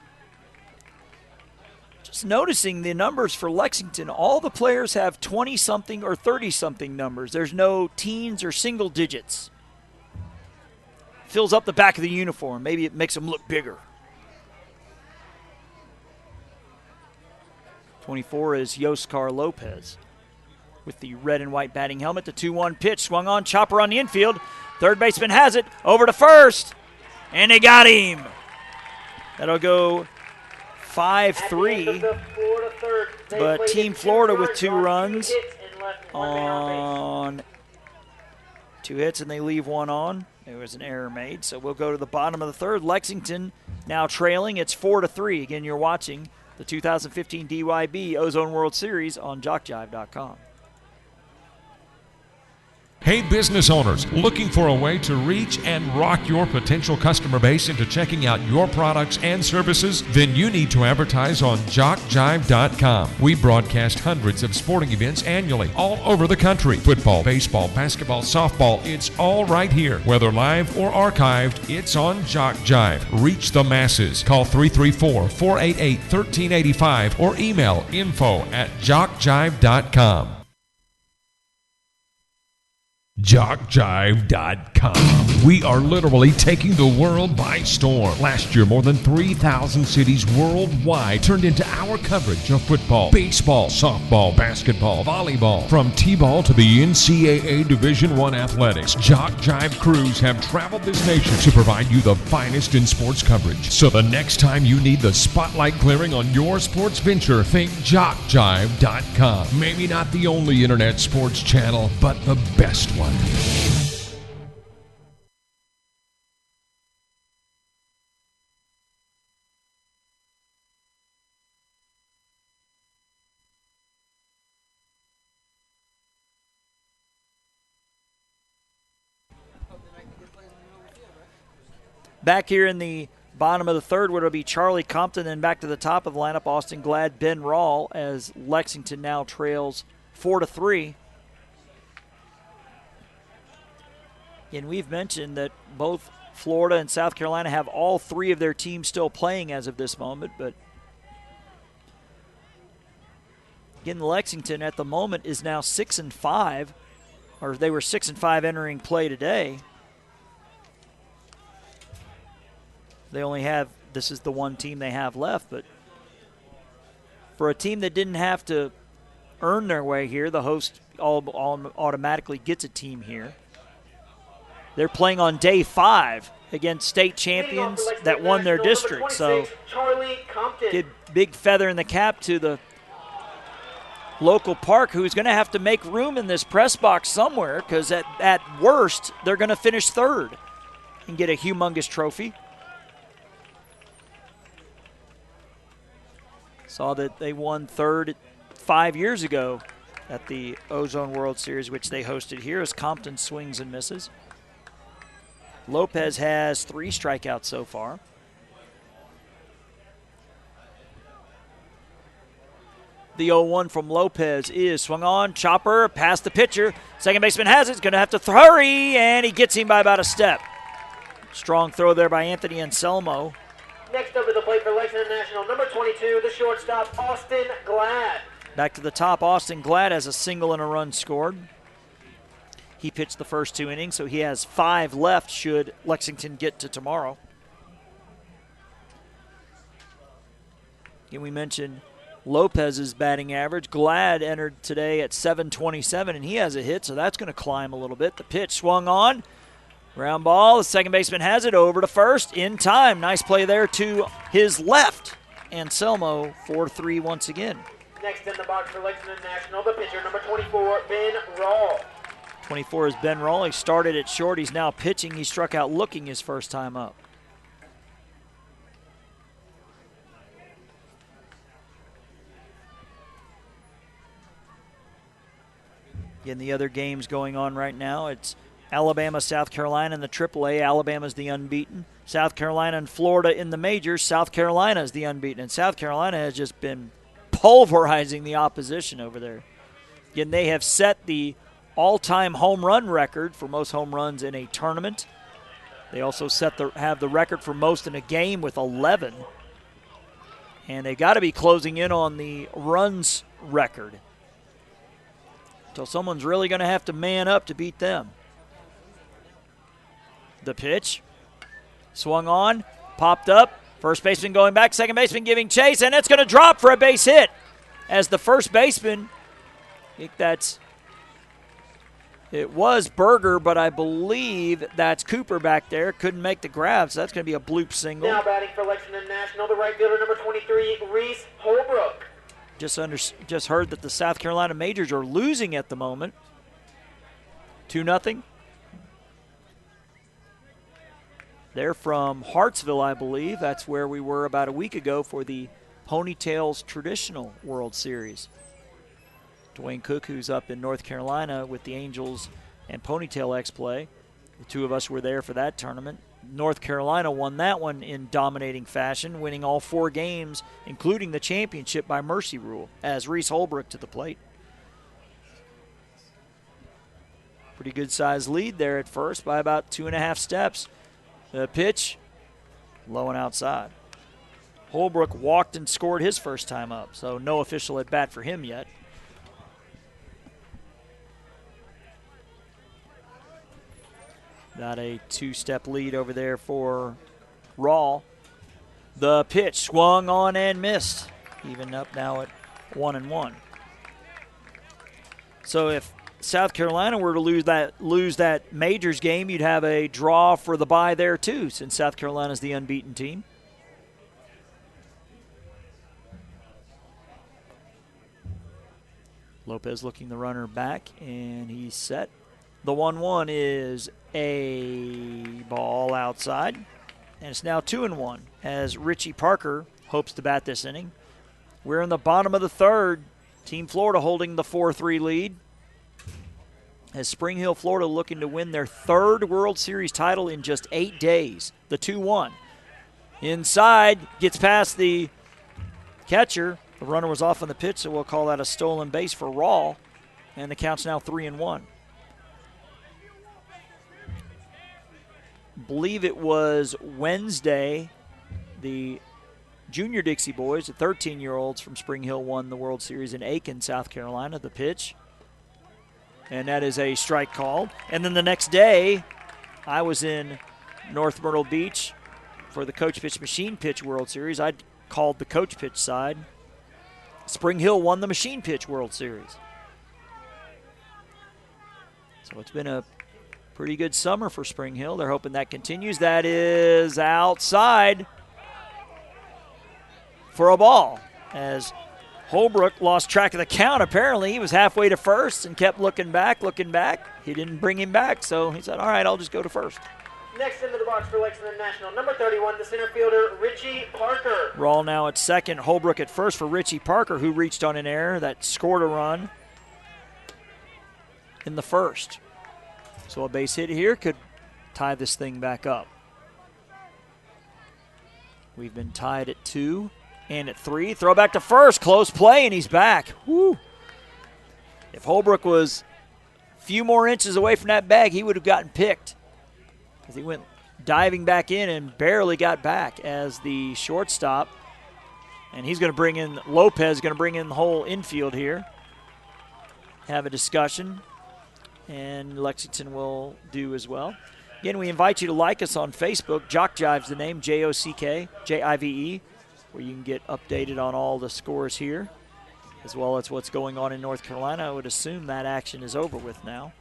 Just noticing the numbers for Lexington, all the players have 20-something or 30-something numbers. There's no teens or single digits. Fills up the back of the uniform. Maybe it makes them look bigger. 24 is Yoskar Lopez with the red and white batting helmet. The 2-1 pitch swung on, chopper on the infield. Third baseman has it, over to first, and they got him. That'll go 5-3, but Team Florida with 2 runs on 2 hits, and they leave 1 on. There was an error made, so we'll go to the bottom of the third. Lexington now trailing. It's 4-3. Again, you're watching the 2015 DYB Ozone World Series on JockJive.com. Hey, business owners, looking for a way to reach and rock your potential customer base into checking out your products and services? Then you need to advertise on JockJive.com. We broadcast hundreds of sporting events annually all over the country. Football, baseball, basketball, softball, it's all right here. Whether live or archived, it's on JockJive. Reach the masses. Call 334-488-1385 or email info@JockJive.com. JockJive.com. We are literally taking the world by storm. Last year, more than 3,000 cities worldwide turned into our coverage of football, baseball, softball, basketball, volleyball. From T-ball to the NCAA Division I athletics, JockJive crews have traveled this nation to provide you the finest in sports coverage. So the next time you need the spotlight glaring on your sports venture, think JockJive.com. Maybe not the only internet sports channel, but the best one. Back here in the bottom of the third, where it'll be Charlie Compton, and back to the top of the lineup, Austin Glad, Ben Rawl, as Lexington now trails 4-3. And we've mentioned that both Florida and South Carolina have all 3 of their teams still playing as of this moment. But again, Lexington at the moment is now 6-5, or they were 6-5 entering play today. They only have, this is the one team they have left, but for a team that didn't have to earn their way here, the host automatically gets a team here. They're playing on day 5 against state champions that won their district. So big feather in the cap to the local park, who's going to have to make room in this press box somewhere, because at worst, they're going to finish 3rd and get a humongous trophy. Saw that they won 3rd 5 years ago at the Ozone World Series, which they hosted here, as Compton swings and misses. Lopez has 3 strikeouts so far. The 0-1 from Lopez is swung on, chopper, past the pitcher. Second baseman has it, he's going to have to hurry, and he gets him by about a step. Strong throw there by Anthony Anselmo. Next up to the plate for Lexington National, number 22, the shortstop, Austin Glad. Back to the top, Austin Glad has a single and a run scored. He pitched the first 2 innings, so he has 5 left should Lexington get to tomorrow. And we mentioned Lopez's batting average. Glad entered today at 727, and he has a hit, so that's going to climb a little bit. The pitch swung on. Ground ball. The second baseman has it over to first in time. Nice play there to his left. Anselmo 4-3 once again. Next in the box for Lexington National, the pitcher, number 24, Ben Rawl. 24 is Ben Rawl. He started at short. He's now pitching. He struck out looking his first time up. In the other games going on right now, it's Alabama, South Carolina in the AAA. Alabama's the unbeaten. South Carolina and Florida in the majors. South Carolina is the unbeaten. And South Carolina has just been pulverizing the opposition over there. Again, they have set the all-time home run record for most home runs in a tournament. They also have the record for most in a game with 11. And they got to be closing in on the runs record. So someone's really going to have to man up to beat them. The pitch. Swung on. Popped up. First baseman going back. Second baseman giving chase. And it's going to drop for a base hit. As the first baseman, I think it was Berger, but I believe that's Cooper back there. Couldn't make the grab, so that's going to be a bloop single. Now batting for Lexington National, the right fielder, number 23, Reese Holbrook. Just heard that the South Carolina Majors are losing at the moment. 2-0. They're from Hartsville, I believe. That's where we were about a week ago for the Ponytails Traditional World Series. Dwayne Cook, who's up in North Carolina with the Angels and Ponytail X-Play. The two of us were there for that tournament. North Carolina won that one in dominating fashion, winning all 4 games, including the championship by mercy rule, as Reese Holbrook to the plate. Pretty good-sized lead there at first by about 2.5 steps. The pitch, low and outside. Holbrook walked and scored his first time up, so no official at bat for him yet. Got a 2-step lead over there for Rawl. The pitch swung on and missed. Even up now at 1-1. So if South Carolina were to lose that majors game, you'd have a draw for the bye there too, since South Carolina's the unbeaten team. Lopez looking the runner back, and he's set. The 1-1 is a ball outside, and it's now 2-1 as Richie Parker hopes to bat this inning. We're in the bottom of the third. Team Florida holding the 4-3 lead as Spring Hill, Florida looking to win their 3rd World Series title in just 8 days. The 2-1. Inside, gets past the catcher. The runner was off on the pitch, so we'll call that a stolen base for Rawl, and the count's now 3-1. Believe it was Wednesday, the Junior Dixie boys, the 13-year-olds from Spring Hill, won the World Series in Aiken, South Carolina. The pitch, and that is a strike called. And then the next day, I was in North Myrtle Beach for the Coach Pitch Machine Pitch World Series. I called the Coach Pitch side. Spring Hill won the Machine Pitch World Series. So it's been a pretty good summer for Spring Hill. They're hoping that continues. That is outside for a ball as Holbrook lost track of the count. Apparently he was halfway to first and kept looking back. He didn't bring him back, so he said, all right, I'll just go to first. Next into the box for Lexington National, number 31, the center fielder, Richie Parker. Rawl now at second, Holbrook at first for Richie Parker, who reached on an error that scored a run in the first. So a base hit here could tie this thing back up. We've been tied at 2 and at 3. Throw back to first, close play, and he's back. Woo. If Holbrook was a few more inches away from that bag, he would have gotten picked, because he went diving back in and barely got back as the shortstop. And he's going to bring in, Lopez going to bring in the whole infield here. Have a discussion, and Lexington will do as well. Again, we invite you to like us on Facebook. JockJive's the name, JockJive. where you can get updated on all the scores here, as well as what's going on in North Carolina. I would assume that action is over with now.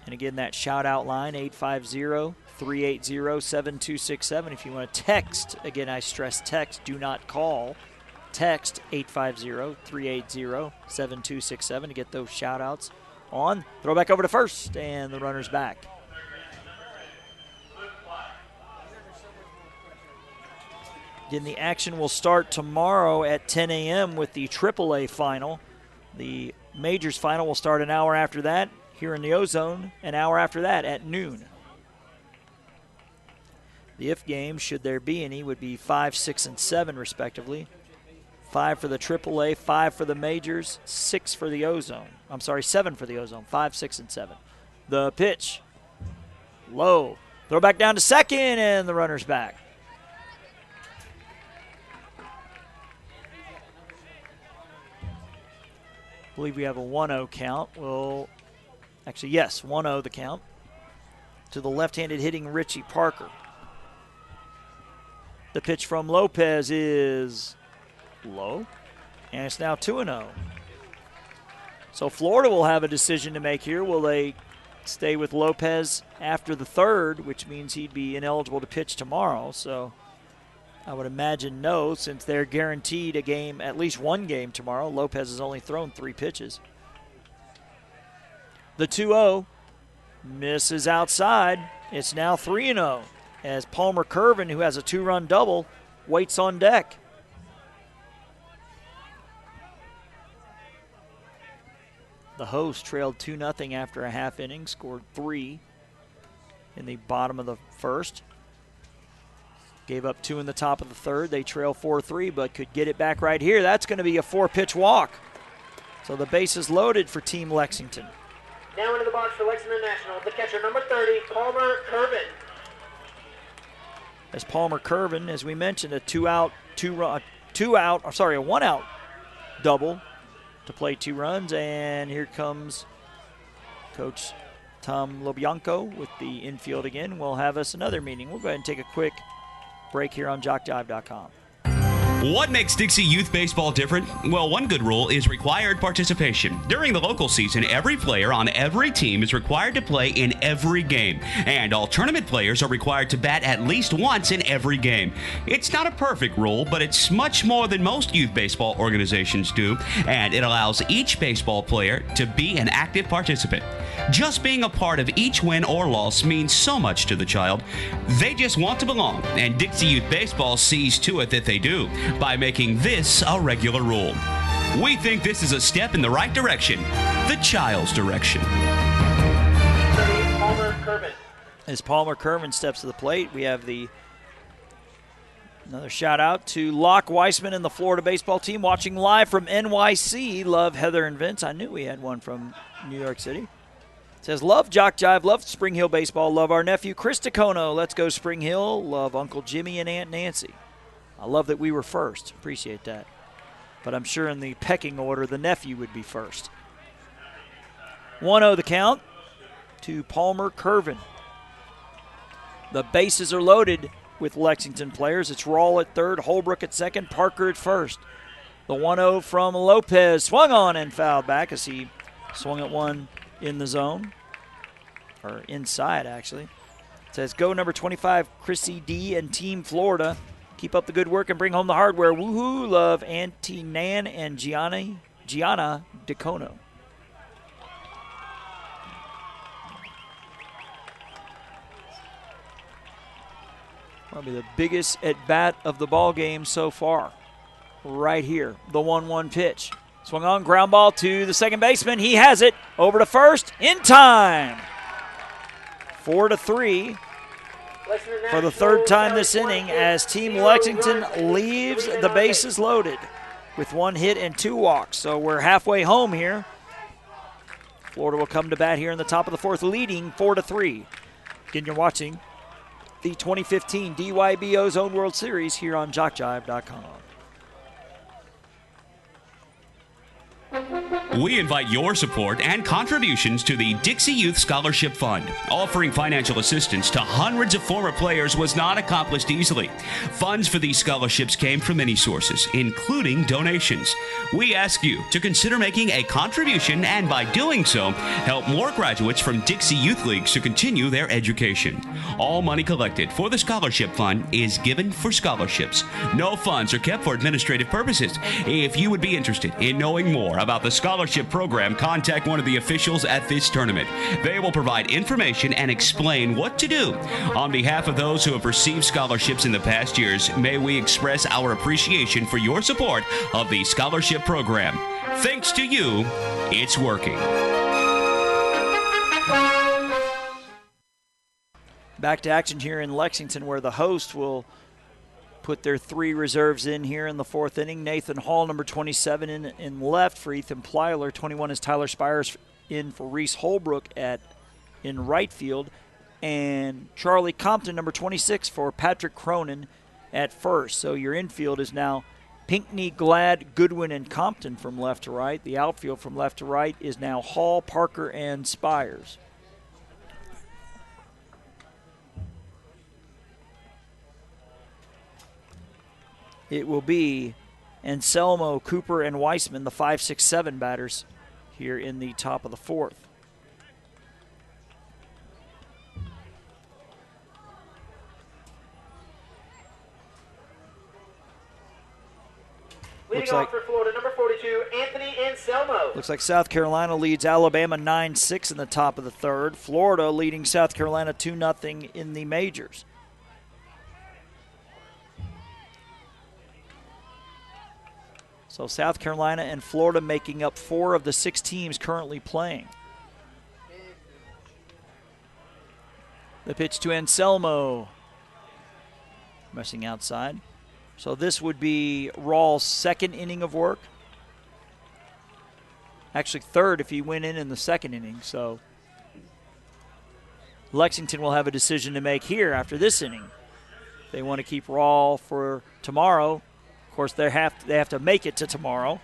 And again, that shout-out line, 850-380-7267. If you want to text, again, I stress text, do not call. Text 850-380-7267 to get those shout-outs on. Throw back over to first, and the runner's back. Again, the action will start tomorrow at 10 a.m. with the AAA final. The Majors final will start an hour after that here in the Ozone, an hour after that at noon. The if games, should there be any, would be 5, 6, and 7 respectively. 5 for the AAA, 5 for the Majors, 6 for the Ozone. I'm sorry, 7 for the Ozone, 5, 6, and 7. The pitch, low. Throw back down to second, and the runner's back. I believe we have a 1-0 count. Actually, yes, 1-0 the count to the left-handed hitting Richie Parker. The pitch from Lopez is low, and it's now 2-0. So Florida will have a decision to make here. Will they stay with Lopez after the third, which means he'd be ineligible to pitch tomorrow? So I would imagine no, since they're guaranteed a game, at least one game tomorrow. Lopez has only thrown 3 pitches. The 2-0 misses outside. It's now 3-0 as Palmer Curvin, who has a 2-run double, waits on deck. The host trailed 2-0 after a half inning, scored 3 in the bottom of the first. Gave up 2 in the top of the third. They trail 4-3, but could get it back right here. That's going to be a 4-pitch walk. So the base is loaded for Team Lexington. Now into the box for Lexington National, the catcher number 30, Palmer Curvin. As Palmer Curvin, as we mentioned, a 1-out double to play 2 runs. And here comes Coach Tom Lobianco with the infield again. We'll have us another meeting. We'll go ahead and take a quick break here on JockJive.com. What makes Dixie Youth Baseball different? Well, one good rule is required participation. During the local season, every player on every team is required to play in every game, and all tournament players are required to bat at least once in every game. It's not a perfect rule, but it's much more than most youth baseball organizations do, and it allows each baseball player to be an active participant. Just being a part of each win or loss means so much to the child. They just want to belong, and Dixie Youth Baseball sees to it that they do by making this a regular rule. We think this is a step in the right direction, the child's direction. Palmer Curvin. As Palmer Curvin steps to the plate, we have another shout out to Locke Weissman and the Florida baseball team watching live from NYC. Love Heather and Vince. I knew we had one from New York City. It says, love Jock Jive, love Spring Hill baseball, love our nephew Chris Tacono. Let's go Spring Hill. Love Uncle Jimmy and Aunt Nancy. I love that we were first. Appreciate that. But I'm sure in the pecking order, the nephew would be first. 1-0 the count to Palmer Curvin. The bases are loaded with Lexington players. It's Rawl at third, Holbrook at second, Parker at first. The 1-0 from Lopez swung on and fouled back as he swung at one in the zone, or inside actually. It says, go number 25, Chrissy D and Team Florida. Keep up the good work and bring home the hardware. Woohoo, love Auntie Nan and Gianna DeCono. Probably the biggest at-bat of the ball game so far. Right here, the 1-1 pitch. Swung on, ground ball to the second baseman. He has it. Over to first, in time. 4-3 for the third time this inning as Team Lexington leaves the bases loaded with 1 hit and 2 walks. So we're halfway home here. Florida will come to bat here in the top of the fourth, leading 4-3. Again, you're watching the 2015 DYB Ozone World Series here on JockJive.com. We invite your support and contributions to the Dixie Youth Scholarship Fund. Offering financial assistance to hundreds of former players was not accomplished easily. Funds for these scholarships came from many sources, including donations. We ask you to consider making a contribution and by doing so, help more graduates from Dixie Youth Leagues to continue their education. All money collected for the Scholarship Fund is given for scholarships. No funds are kept for administrative purposes. If you would be interested in knowing more about the scholarship program, contact one of the officials at this tournament. They will provide information and explain what to do. On behalf of those who have received scholarships in the past years, may we express our appreciation for your support of the scholarship program. Thanks to you, it's working. Back to action here in Lexington, where the host will put their 3 reserves in here in the 4th inning. Nathan Hall, number 27, in left for Ethan Plyler. 21 is Tyler Spires in for Reese Holbrook in right field. And Charlie Compton, number 26, for Patrick Cronin at first. So your infield is now Pinckney, Glad, Goodwin, and Compton from left to right. The outfield from left to right is now Hall, Parker, and Spires. It will be Anselmo, Cooper, and Weissman, the 5, 6, 7 batters here in the top of the 4th. Leading off for Florida, number 42, Anthony Anselmo. Looks like South Carolina leads Alabama 9-6 in the top of the 3rd. Florida leading South Carolina 2-0 in the majors. So South Carolina and Florida making up 4 of the 6 teams currently playing. The pitch to Anselmo. Messing outside. So this would be Rawls' 2nd inning of work. Actually 3rd if he went in the 2nd inning. So Lexington will have a decision to make here after this inning. They want to keep Rawls for tomorrow. Of course, they have to make it to tomorrow.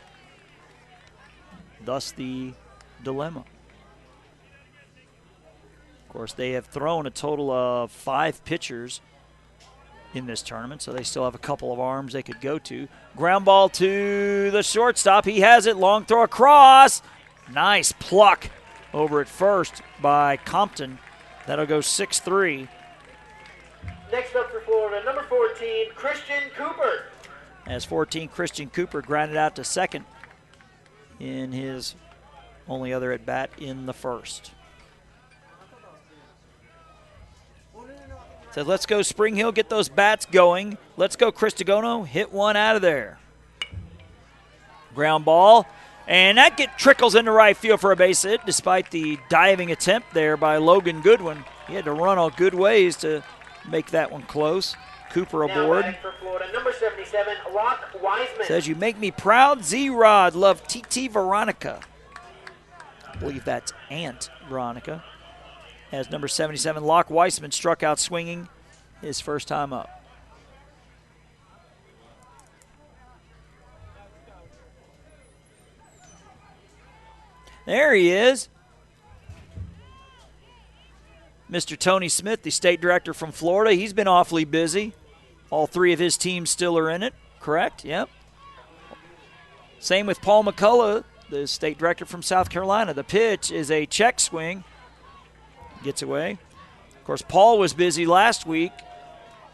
Thus the dilemma. Of course, they have thrown a total of 5 pitchers in this tournament, so they still have a couple of arms they could go to. Ground ball to the shortstop. He has it. Long throw across. Nice pluck over at first by Compton. That'll go 6-3. Next up for Florida, number 14, Christian Cooper. As 14, Christian Cooper grounded out to 2nd in his only other at-bat in the 1st. Said, let's go Spring Hill, get those bats going. Let's go Cristogono, hit one out of there. Ground ball, and that trickles into right field for a base hit despite the diving attempt there by Logan Goodwin. He had to run a good ways to make that one close. Cooper aboard. Now for Florida, number 77, Locke Wiseman. Says, you make me proud, Z-Rod. Love TT Veronica. I believe that's Aunt Veronica. As number 77, Locke Weissman struck out swinging his first time up. There he is. Mr. Tony Smith, the state director from Florida. He's been awfully busy. All 3 of his teams still are in it, correct? Yep. Same with Paul McCullough, the state director from South Carolina. The pitch is a check swing. Gets away. Of course, Paul was busy last week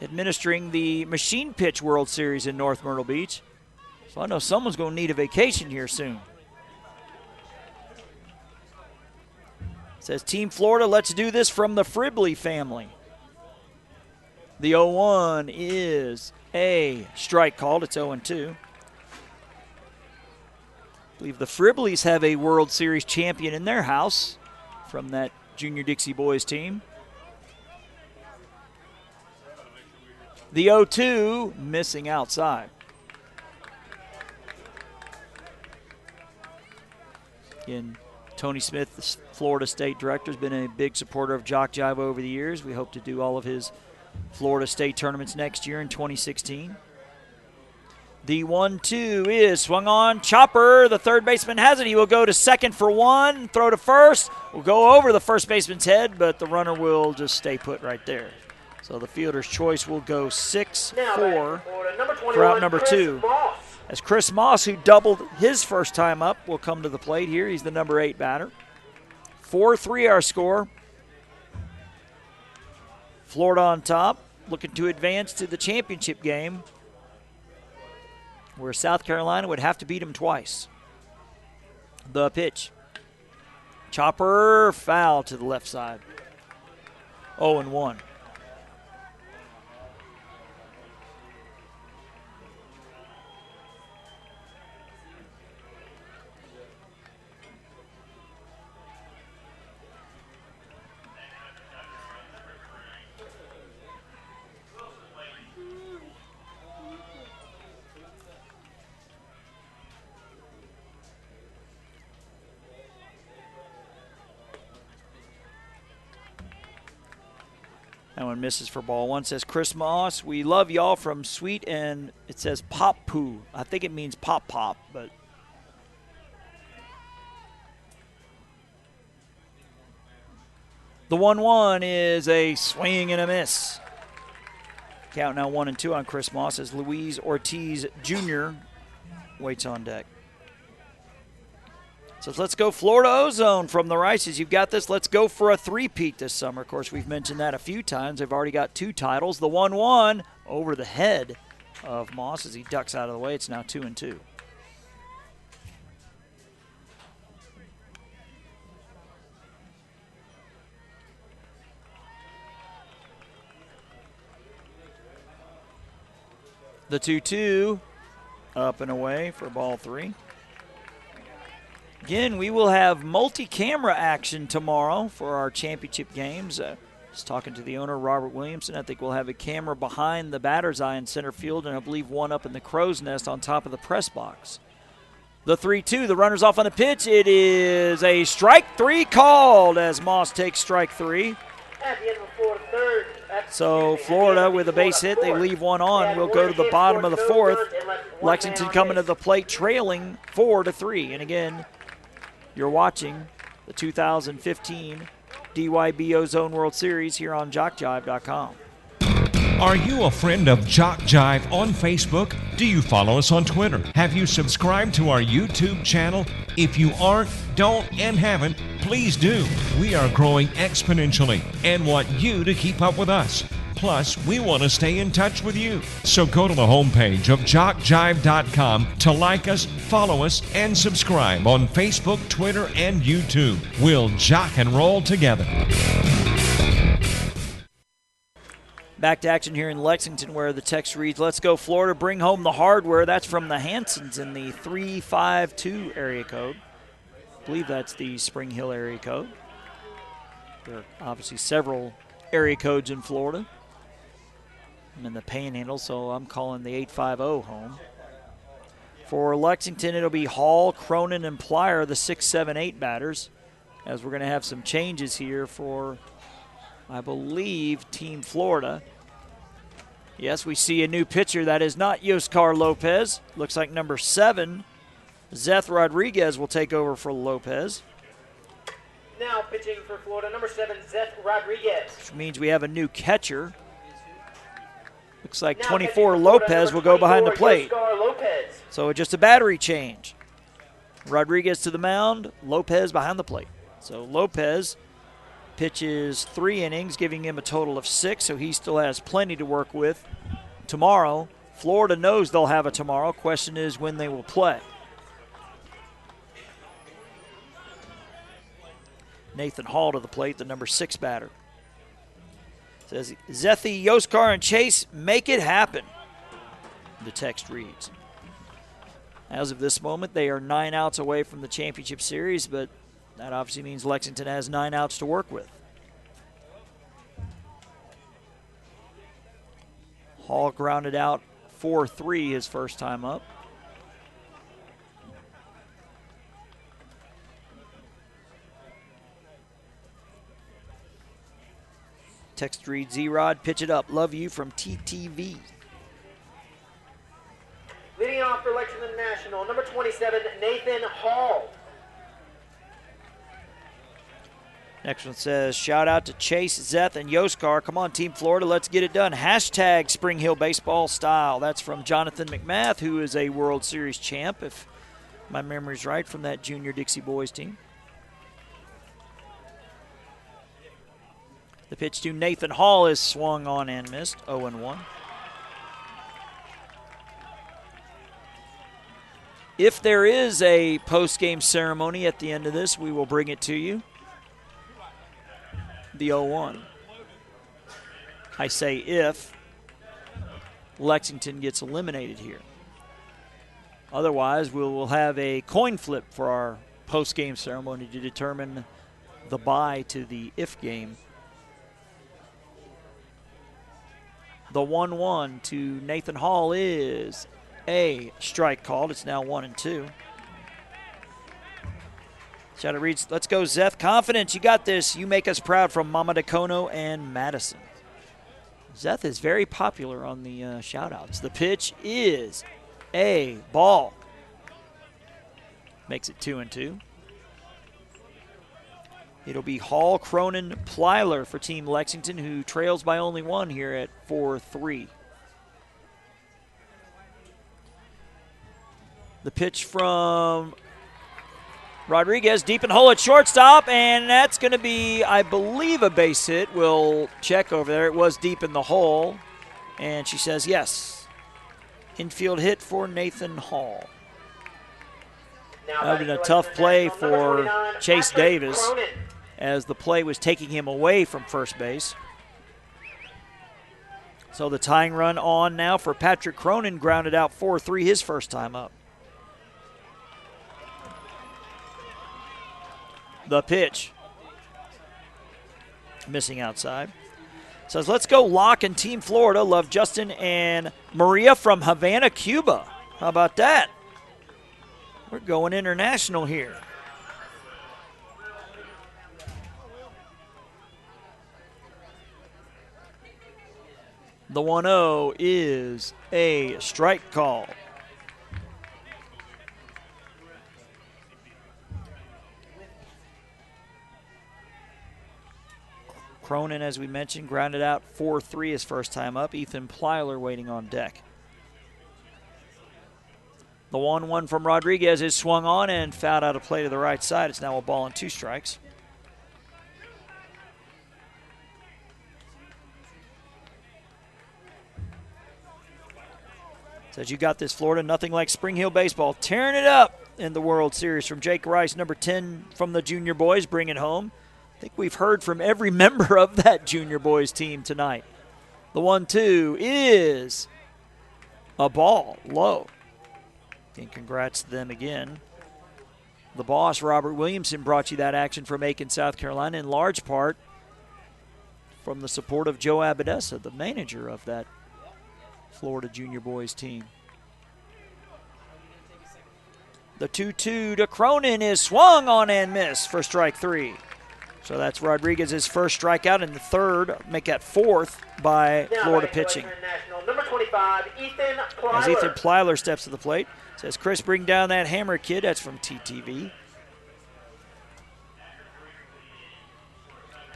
administering the Machine Pitch World Series in North Myrtle Beach. So I know someone's going to need a vacation here soon. Says, Team Florida, let's do this from the Fribley family. The 0-1 is a strike called. It's 0-2. I believe the Fribleys have a World Series champion in their house from that Junior Dixie Boys team. The 0-2 missing outside. Again, Tony Smith, the Florida State Director, has been a big supporter of JockJive over the years. We hope to do all of his Florida State tournaments next year in 2016. The 1-2 is swung on. Chopper, the third baseman has it. He will go to second for one. Throw to first. Will go over the first baseman's head, but the runner will just stay put right there. So the fielder's choice will go 6-4 for out number 2. As Chris Moss, who doubled his first time up, will come to the plate here. He's the number 8 batter. 4-3 our score. Florida on top, looking to advance to the championship game, where South Carolina would have to beat them twice. The pitch. Chopper, foul to the left side. 0-1. That one misses for ball one. Says Chris Moss, we love y'all from Sweet, and it says Pop Poo. I think it means Pop Pop, but the 1-1 is a swing and a miss. Count now 1-2 on Chris Moss as Luis Ortiz Jr. waits on deck. So let's go Florida Ozone from the Rices. You've got this. Let's go for a three-peat this summer. Of course, we've mentioned that a few times. They've already got 2 titles. The 1-1 over the head of Moss as he ducks out of the way. It's now 2-2. The 2-2 up and away for ball 3. Again, we will have multi-camera action tomorrow for our championship games. Just talking to the owner, Robert Williamson. I think we'll have a camera behind the batter's eye in center field, and I believe one up in the crow's nest on top of the press box. The 3-2, the runner's off on the pitch. It is a strike 3 called as Moss takes strike 3. At the end of the fourth, third. So Florida with a base hit, they leave one on. We'll go to the bottom of the 4th. Lexington coming to the plate trailing 4-3. And again, you're watching the 2015 DYB Ozone World Series here on JockJive.com. Are you a friend of JockJive on Facebook? Do you follow us on Twitter? Have you subscribed to our YouTube channel? If you aren't, don't, and haven't, please do. We are growing exponentially and want you to keep up with us. Plus, we want to stay in touch with you. So go to the homepage of JockJive.com to like us, follow us, and subscribe on Facebook, Twitter, and YouTube. We'll jock and roll together. Back to action here in Lexington where the text reads, let's go Florida, bring home the hardware. That's from the Hansons in the 352 area code. I believe that's the Spring Hill area code. There are obviously several area codes in Florida. I'm in the Panhandle, so I'm calling the 850 home. For Lexington, it'll be Hall, Cronin, and Plyer, the 6, 7, 8 batters, as we're going to have some changes here for, I believe, Team Florida. Yes, we see a new pitcher. That is not Yoscar Lopez. Looks like number 7, Zeth Rodriguez, will take over for Lopez. Now pitching for Florida, number 7, Zeth Rodriguez. Which means we have a new catcher. Looks like 24 Lopez will go behind the plate. So just a battery change. Rodriguez to the mound, Lopez behind the plate. So Lopez pitches 3 innings, giving him a total of 6, so he still has plenty to work with tomorrow. Florida knows they'll have a tomorrow. Question is when they will play. Nathan Hall to the plate, the number 6 batter. Says, Zethi, Yoscar, and Chase, make it happen, the text reads. As of this moment, they are 9 outs away from the championship series, but that obviously means Lexington has 9 outs to work with. Hall grounded out 4-3 his first time up. Text reads, Z-Rod, pitch it up. Love you from TTV. Leading off for Lexington National, number 27, Nathan Hall. Next one says, shout out to Chase, Zeth, and Yoskar. Come on, Team Florida, let's get it done. Hashtag Spring Hill Baseball Style. That's from Jonathan McMath, who is a World Series champ, if my memory's right, from that junior Dixie Boys team. The pitch to Nathan Hall is swung on and missed, 0-1. If there is a post-game ceremony at the end of this, we will bring it to you. The 0-1. I say if Lexington gets eliminated here. Otherwise, we will have a coin flip for our post-game ceremony to determine the bye to the if game. The 1-1 to Nathan Hall is a strike called. It's now 1-2. Shout out reads, let's go, Zeth. Confidence, you got this. You make us proud, from Mama DeCono and Madison. Zeth is very popular on the shout-outs. The pitch is a ball. Makes it 2-2. It'll be Hall, Cronin, Plyler for Team Lexington, who trails by only one here at 4-3. The pitch from Rodriguez, deep in the hole at shortstop, and that's going to be, I believe, a base hit. We'll check over there. It was deep in the hole, and she says yes. Infield hit for Nathan Hall. That would have been a tough play for Chase Davis, as the play was taking him away from first base. So the tying run on now for Patrick Cronin, grounded out 4-3 his first time up. The pitch. Missing outside. Says, let's go Lock and Team Florida. Love Justin and Maria from Havana, Cuba. How about that? We're going international here. The 1-0 is a strike call. Cronin, as we mentioned, grounded out 4-3 his first time up. Ethan Plyler waiting on deck. The 1-1 from Rodriguez is swung on and fouled out of play to the right side. It's now a ball and 2 strikes. Says, you got this, Florida. Nothing like Spring Hill baseball. Tearing it up in the World Series from Jake Rice, number 10 from the junior boys, bring it home. I think we've heard from every member of that junior boys team tonight. The 1-2 is a ball low. And congrats to them again. The boss, Robert Williamson, brought you that action from Aiken, South Carolina, in large part from the support of Joe Abadessa, the manager of that Florida junior boys team. The 2-2 to Cronin is swung on and missed for strike 3. So that's Rodriguez's first strikeout, and the third, make that 4th by Florida pitching. Number 25, Ethan Plyler. As Ethan Plyler steps to the plate, says, Chris, bring down that hammer, kid. That's from TTV.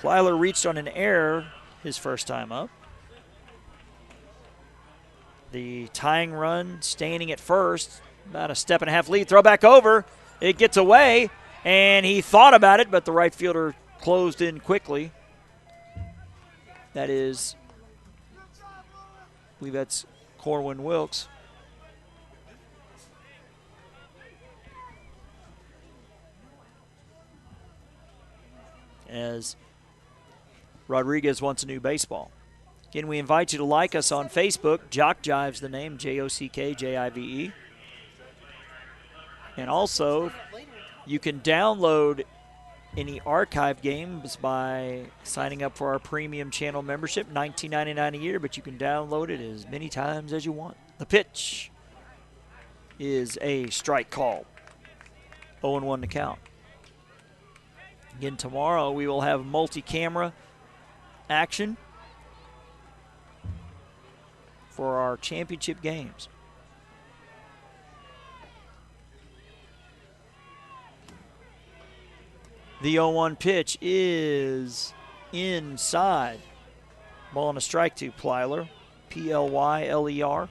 Plyler reached on an error his first time up. The tying run, standing at first, about a 1.5 lead. Throw back over. It gets away, and he thought about it, but the right fielder closed in quickly. That is, I believe that's Corwin Wilkes. As Rodriguez wants a new baseball. Again, we invite you to like us on Facebook. JockJive's the name, JockJive. And also, you can download any archive games by signing up for our premium channel membership, $19.99 a year, but you can download it as many times as you want. The pitch is a strike call. 0-1 to count. Again, tomorrow we will have multi-camera action for our championship games. The 0-1 pitch is inside. Ball and a strike to Plyler. Plyler.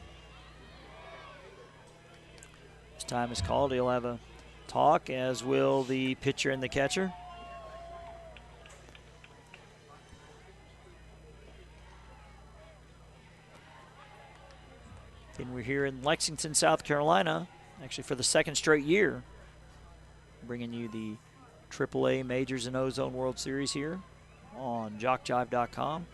His time is called. He'll have a talk, as will the pitcher and the catcher. And we're here in Lexington, South Carolina, actually for the second straight year, bringing you the AAA Majors and Ozone World Series here on JockJive.com.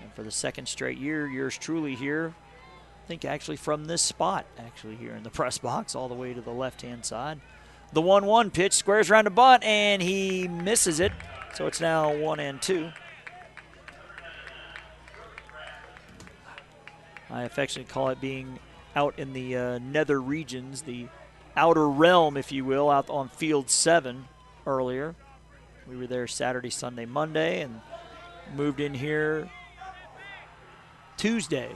And for the second straight year, yours truly here, I think actually from this spot, actually here in the press box, all the way to the left-hand side. The 1-1 pitch squares around a bunt, and he misses it, so it's now 1-2. I affectionately call it being out in the nether regions, the outer realm, if you will, out on Field 7 earlier. We were there Saturday, Sunday, Monday, and moved in here Tuesday.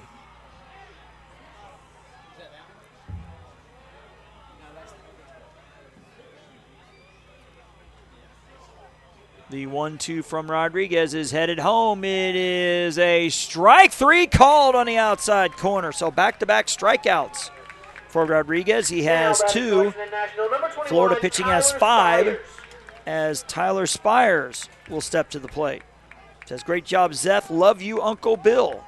The 1-2 from Rodriguez is headed home. It is a strike three called on the outside corner. So back-to-back strikeouts for Rodriguez. He has 2. Florida pitching has 5 as Tyler Spires will step to the plate. Says, great job, Zeth. Love you, Uncle Bill.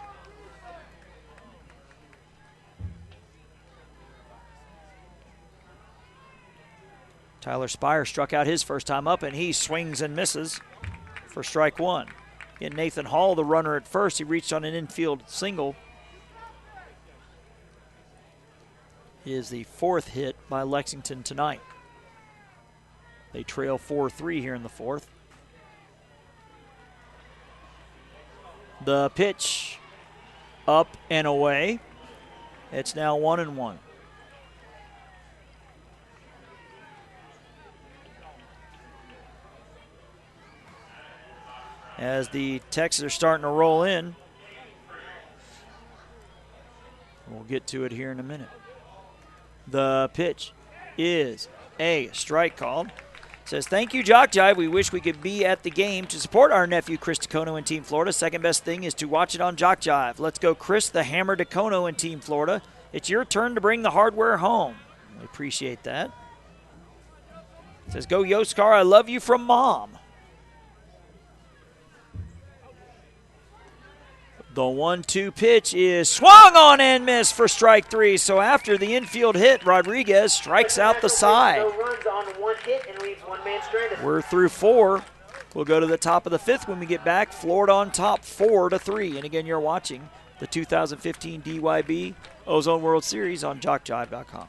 Tyler Spires struck out his first time up, and he swings and misses for strike 1. Again, Nathan Hall, the runner at first. He reached on an infield single. It is the 4th hit by Lexington tonight. They trail 4-3 here in the 4th. The pitch up and away. It's now 1-1. As the Texans are starting to roll in. We'll get to it here in a minute. The pitch is a strike called. Says, thank you, JockJive. We wish we could be at the game to support our nephew, Chris DeCono and Team Florida. Second best thing is to watch it on JockJive. Let's go, Chris the Hammer DeCono and Team Florida. It's your turn to bring the hardware home. We appreciate that. Says, go, Yoskar. I love you from Mom. The 1-2 pitch is swung on and missed for strike 3. So after the infield hit, Rodriguez strikes out the side. We're through 4. We'll go to the top of the 5th when we get back. Florida on top 4-3. And again, you're watching the 2015 DYB Ozone World Series on JockJive.com.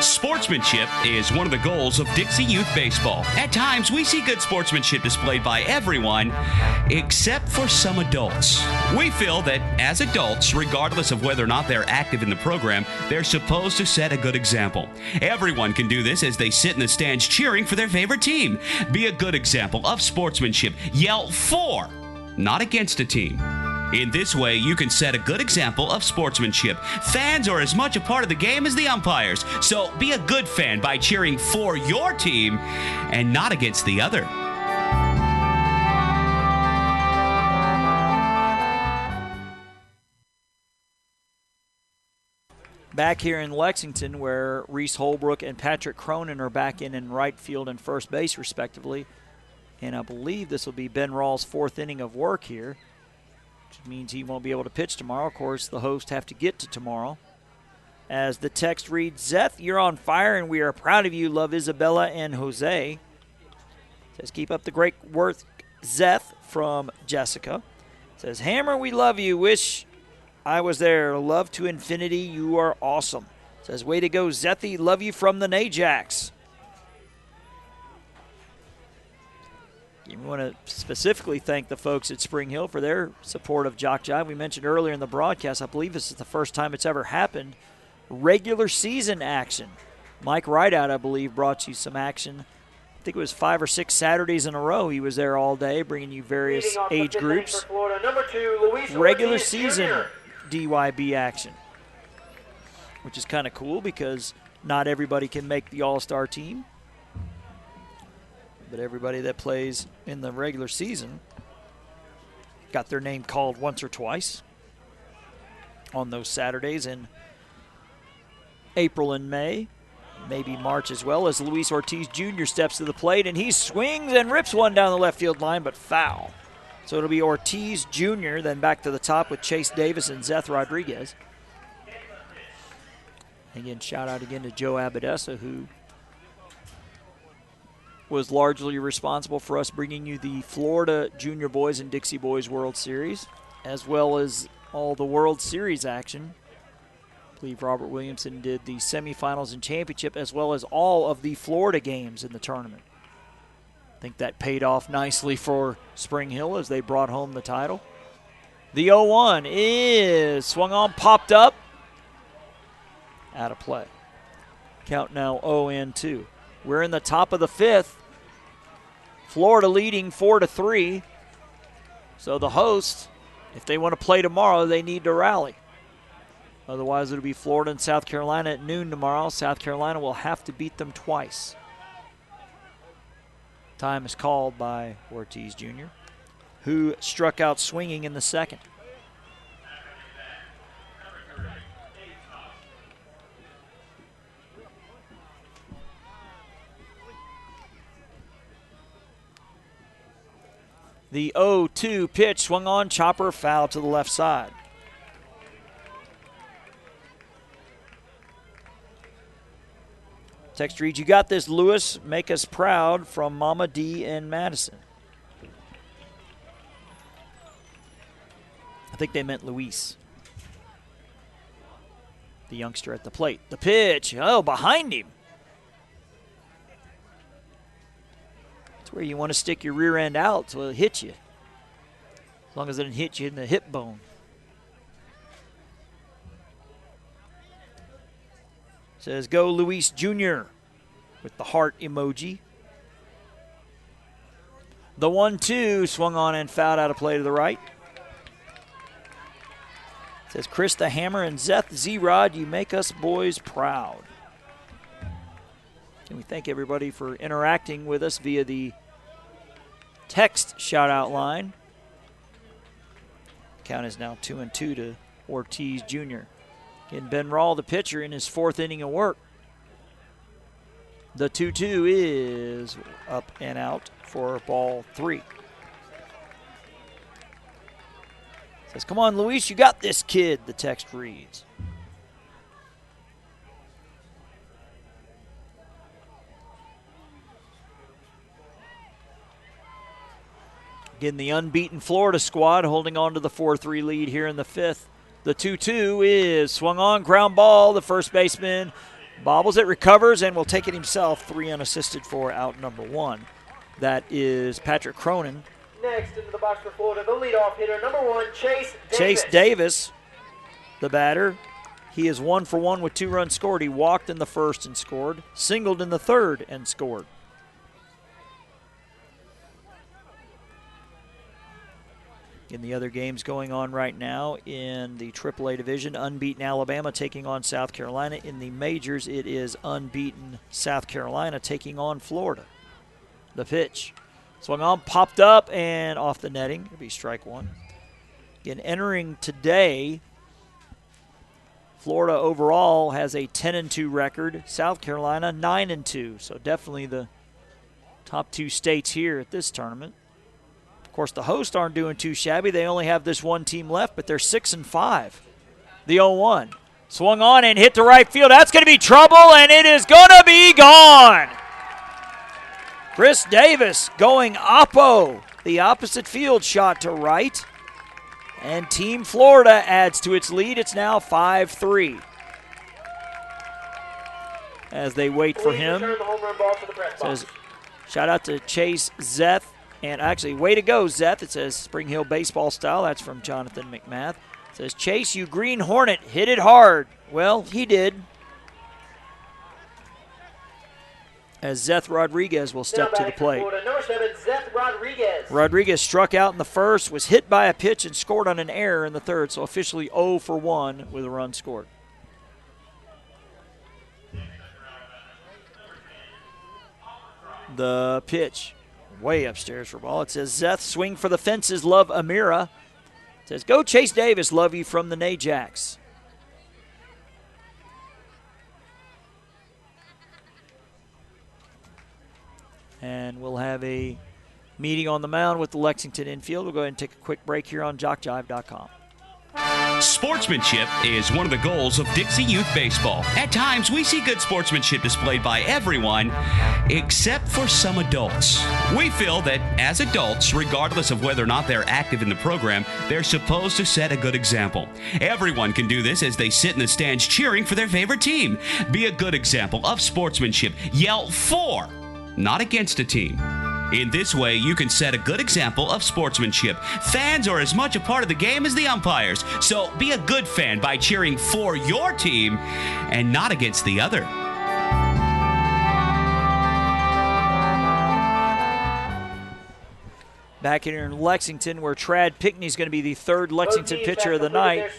Sportsmanship is one of the goals of Dixie Youth Baseball. At times, we see good sportsmanship displayed by everyone except for some adults. We feel that as adults, regardless of whether or not they're active in the program, they're supposed to set a good example. Everyone can do this as they sit in the stands cheering for their favorite team. Be a good example of sportsmanship. Yell for, not against a team. In this way, you can set a good example of sportsmanship. Fans are as much a part of the game as the umpires, so be a good fan by cheering for your team and not against the other. Back here in Lexington, where Reese Holbrook and Patrick Cronin are back in right field and first base, respectively. And I believe this will be Ben Rawls' 4th inning of work here, which means he won't be able to pitch tomorrow. Of course, the hosts have to get to tomorrow. As the text reads, Zeth, you're on fire, and we are proud of you. Love, Isabella and Jose. Says, keep up the great work, Zeth, from Jessica. Says, Hammer, we love you. Wish I was there. Love to infinity. You are awesome. Says, way to go, Zethy. Love you from the Najax. We want to specifically thank the folks at Spring Hill for their support of JockJive. We mentioned earlier in the broadcast, I believe this is the first time it's ever happened, regular season action. Mike Rideout, I believe, brought you some action. I think it was 5 or 6 Saturdays in a row. He was there all day, bringing you various age groups. Regular season DYB action, which is kind of cool because Not everybody can make the All-Star team, but everybody that plays in the regular season got their name called once or twice on those Saturdays in April and May, maybe March as well, as Luis Ortiz Jr. steps to the plate, and he swings and rips one down the left field line, but foul. So it'll be Ortiz Jr., then back to the top with Chase Davis and Zeth Rodriguez. Again, shout out again to Joe Abadessa, who was largely responsible for us bringing you the Florida Junior Boys and Dixie Boys World Series, as well as all the World Series action. I believe Robert Williamson did the semifinals and championship, as well as all of the Florida games in the tournament. I think that paid off nicely for Spring Hill as they brought home the title. The 0-1 is swung on, popped up, out of play. Count now 0-2. We're in the top of the fifth. Florida leading 4-3. So the hosts, if they want to play tomorrow, they need to rally. Otherwise, it'll be Florida and South Carolina at noon tomorrow. South Carolina will have to beat them twice. Time is called by Ortiz Jr., who struck out swinging in the second. The 0-2 pitch swung on, chopper foul to the left side. Text reads, "You got this, Lewis. Make us proud," from Mama D in Madison. I think they meant Luis, the youngster at the plate. The pitch, behind him. That's where you want to stick your rear end out so it'll hit you, as long as it doesn't hit you in the hip bone. Says, "Go Luis Jr." with the heart emoji. The 1-2 swung on and fouled out of play to the right. Says, "Chris the Hammer and Zeth Z-Rod, you make us boys proud." And we thank everybody for interacting with us via the text shout-out line. Count is now 2-2 to Ortiz Jr. Again, Ben Rawl, the pitcher, in his fourth inning of work. The 2-2 is up and out for ball 3. Says, "Come on, Luis, you got this, kid," the text reads. Again, the unbeaten Florida squad holding on to the 4-3 lead here in the fifth. The 2-2 is swung on, ground ball. The first baseman bobbles it, recovers, and will take it himself. 3 unassisted for out number 1. That is Patrick Cronin. Next into the box for Florida, the leadoff hitter, number 1, Chase Davis. Chase Davis, the batter. He is 1 for 1 with 2 runs scored. He walked in the first and scored, singled in the third and scored. In the other games going on right now in the AAA division, unbeaten Alabama taking on South Carolina. In the majors, it is unbeaten South Carolina taking on Florida. The pitch swung on, popped up, and off the netting. It'll be strike 1. Again, entering today, Florida overall has a 10-2 record. South Carolina 9-2. So definitely the top 2 states here at this tournament. Of course, the hosts aren't doing too shabby. They only have this one team left, but they're 6-5. The 0-1 swung on and hit to right field. That's going to be trouble, and it is going to be gone. Chris Davis going oppo, the opposite field shot to right. And Team Florida adds to its lead. It's now 5-3. As they wait for him. Says, shout out to Chase Zeth. And actually, way to go, Zeth. It says Spring Hill baseball style. That's from Jonathan McMath. It says, "Chase, you Green Hornet, hit it hard." Well, he did. As Zeth Rodriguez will step to the plate. Number 7, Zeth Rodriguez. Rodriguez struck out in the first, was hit by a pitch, and scored on an error in the third. So officially 0 for 1 with a run scored. The pitch way upstairs for ball. It says, Zeth, swing for the fences, love Amira. It says, go Chase Davis, love you from the Najaks. And we'll have a meeting on the mound with the Lexington infield. We'll go ahead and take a quick break here on JockJive.com. Sportsmanship is one of the goals of Dixie Youth Baseball. At times, we see good sportsmanship displayed by everyone except for some adults. We feel that as adults, regardless of whether or not they're active in the program, they're supposed to set a good example. Everyone can do this as they sit in the stands cheering for their favorite team. Be a good example of sportsmanship. Yell for, not against a team. In this way, you can set a good example of sportsmanship. Fans are as much a part of the game as the umpires, so be a good fan by cheering for your team and not against the other. Back here in Lexington, where Trad Pickney's going to be the third Lexington pitcher of the night.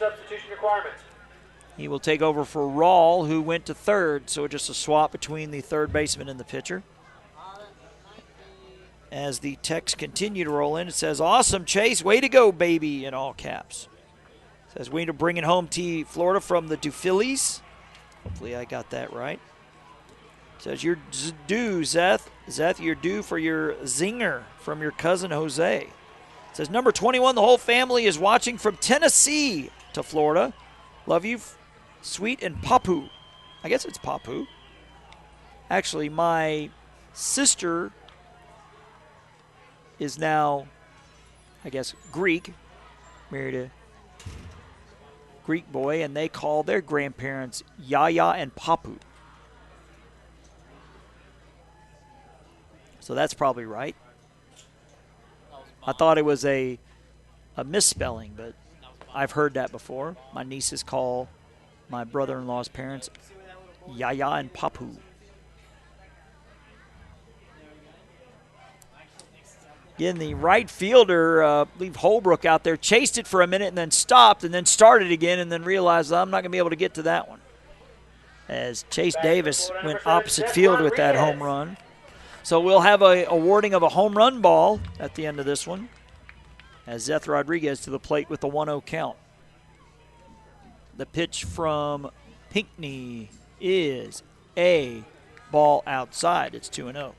He will take over for Rawl, who went to third, so just a swap between the third baseman and the pitcher. As the texts continue to roll in, it says, awesome, Chase, way to go, baby, in all caps. It says, we need to bring it home to Florida from the Phillies. Hopefully I got that right. It says, you're due, Zeth. Zeth, you're due for your zinger from your cousin Jose. It says, number 21, the whole family is watching from Tennessee to Florida. Love you, Sweet and Papu. I guess it's Papu. Actually, my sister is now, I guess, Greek, married a Greek boy, and they call their grandparents Yaya and Papu. So that's probably right. I thought it was a misspelling, but I've heard that before. My nieces call my brother-in-law's parents Yaya and Papu. Again, the right fielder, I believe Holbrook out there, chased it for a minute and then stopped and then started again and then realized I'm not going to be able to get to that one. As Chase Davis went opposite field with that home run. So we'll have a awarding of a home run ball at the end of this one as Zeth Rodriguez to the plate with the 1-0 count. The pitch from Pinckney is a ball outside. It's 2-0.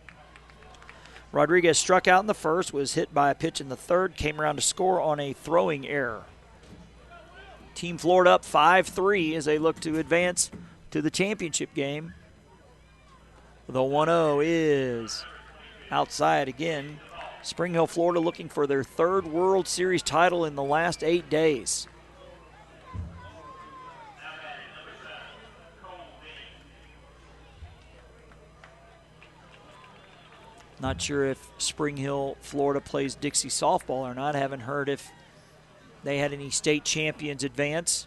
Rodriguez struck out in the first, was hit by a pitch in the third, came around to score on a throwing error. Team Florida up 5-3 as they look to advance to the championship game. The 1-0 is outside again. Spring Hill, Florida looking for their third World Series title in the last 8 days. Not sure if Spring Hill, Florida plays Dixie softball or not. I haven't heard if they had any state champions advance.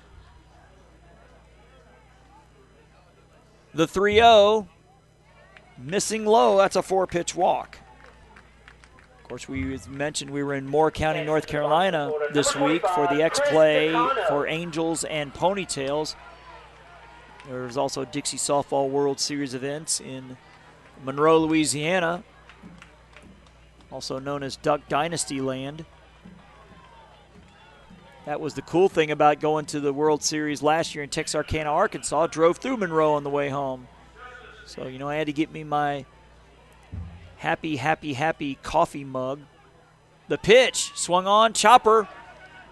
The 3-0, missing low. That's a 4-pitch walk. Of course, we mentioned we were in Moore County, North Carolina this week for the X-Play for Angels and Ponytails. There's also Dixie Softball World Series events in Monroe, Louisiana, also known as Duck Dynasty Land. That was the cool thing about going to the World Series last year in Texarkana, Arkansas. Drove through Monroe on the way home. So, you know, I had to get me my happy, happy, happy coffee mug. The pitch, swung on, chopper.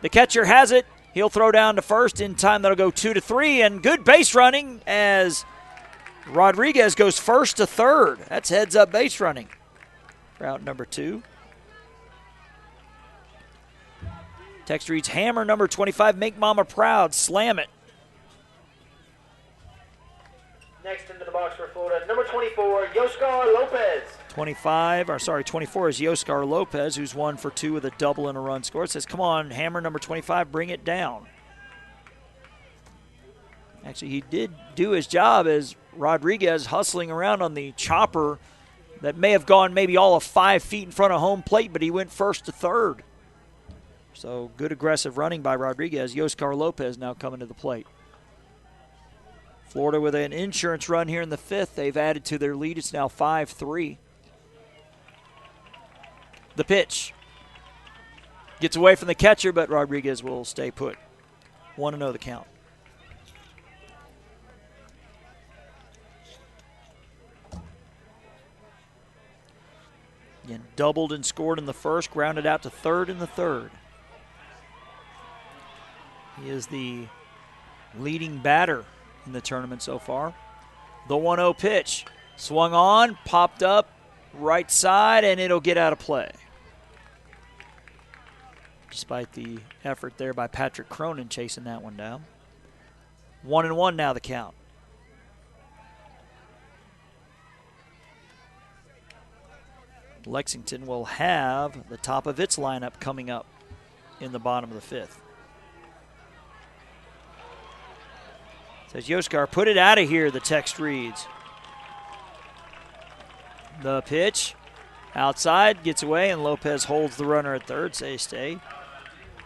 The catcher has it. He'll throw down to first in time. That'll go 2-3, and good base running as Rodriguez goes first to third. That's heads-up base running. Route number 2. Text reads, hammer number 25, make mama proud, slam it. Next into the box for Florida, number 24, Yoskar Lopez. 24 is Yoskar Lopez, who's 1 for 2 with a double and a run score. It says, come on, hammer number 25, bring it down. Actually, he did do his job as Rodriguez hustling around on the chopper that may have gone maybe all of 5 feet in front of home plate, but he went first to third. So good aggressive running by Rodriguez. Yoskar Lopez now coming to the plate. Florida with an insurance run here in the 5th. They've added to their lead. It's now 5-3. The pitch. Gets away from the catcher, but Rodriguez will stay put. 1-0 the count. Again, doubled and scored in the first, grounded out to third in the third. He is the leading batter in the tournament so far. The 1-0 pitch. Swung on, popped up, right side, and it'll get out of play. Despite the effort there by Patrick Cronin chasing that one down. 1-1 now the count. Lexington will have the top of its lineup coming up in the bottom of the fifth. Says Yoskar, put it out of here, the text reads. The pitch. Outside, gets away, and Lopez holds the runner at third. Stay.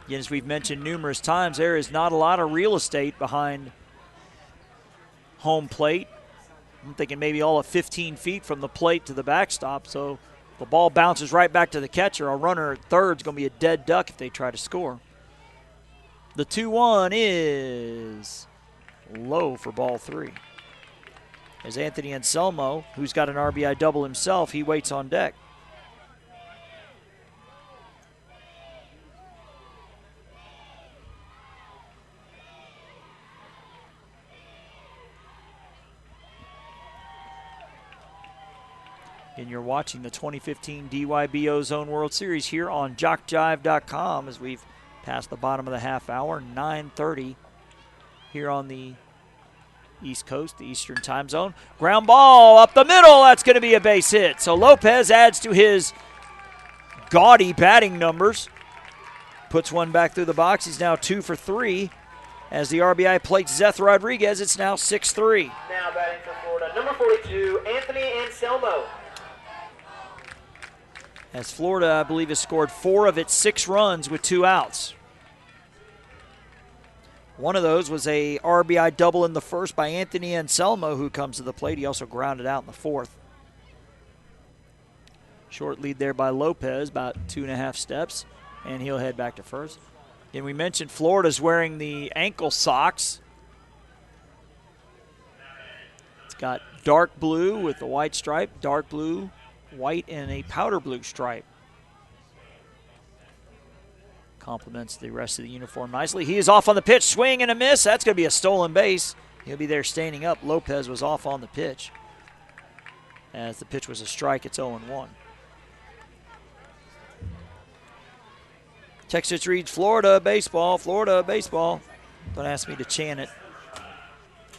Again, as we've mentioned numerous times, there is not a lot of real estate behind home plate. I'm thinking maybe all of 15 feet from the plate to the backstop, so the ball bounces right back to the catcher. A runner at third is going to be a dead duck if they try to score. The 2-1 is low for ball three. As Anthony Anselmo, who's got an RBI double himself, he waits on deck. And you're watching the 2015 DYB Ozone World Series here on JockJive.com as we've passed the bottom of the half hour, 9:30 here on the East Coast, the Eastern time zone. Ground ball up the middle. That's going to be a base hit. So Lopez adds to his gaudy batting numbers. Puts one back through the box. He's now 2 for 3. As the RBI plates Seth Rodriguez, it's now 6-3. Now batting for Florida, number 42, Anthony Anselmo. As Florida, I believe, has scored 4 of its 6 runs with 2 outs. One of those was a RBI double in the first by Anthony Anselmo, who comes to the plate. He also grounded out in the fourth. Short lead there by Lopez, about 2.5 steps, and he'll head back to first. And we mentioned Florida's wearing the ankle socks. It's got dark blue with the white stripe, dark blue, white, and a powder blue stripe. Complements the rest of the uniform nicely. He is off on the pitch, swing and a miss. That's going to be a stolen base. He'll be there standing up. Lopez was off on the pitch. As the pitch was a strike, it's 0-1. Texas reads Florida baseball, Florida baseball. Don't ask me to chant it.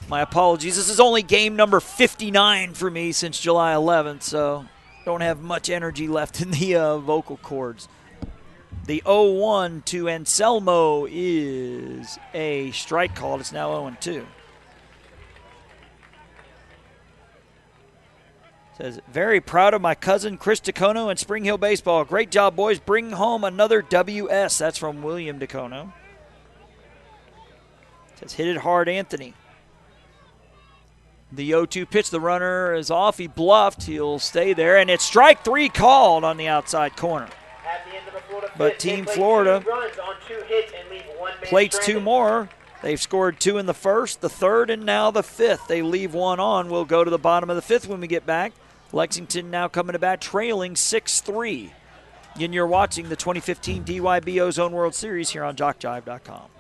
My apologies. This is only game number 59 for me since July 11th, so don't have much energy left in the vocal cords. The 0-1 to Anselmo is a strike called. It's now 0-2. Says, very proud of my cousin Chris DeCono and Spring Hill Baseball. Great job, boys. Bring home another WS. That's from William DeCono. Says, hit it hard, Anthony. The 0-2 pitch, the runner is off. He bluffed. He'll stay there. And it's strike 3 called on the outside corner. At the end of the Florida But fifth, Team they play Florida 2 runs on 2 hits and leave 1 man plates 2 stranded. more. They've scored 2 in the first, the third, and now the fifth. They leave 1 on. We'll go to the bottom of the fifth when we get back. Lexington now coming to bat, trailing 6-3. And you're watching the 2015 DYB Ozone World Series here on JockJive.com.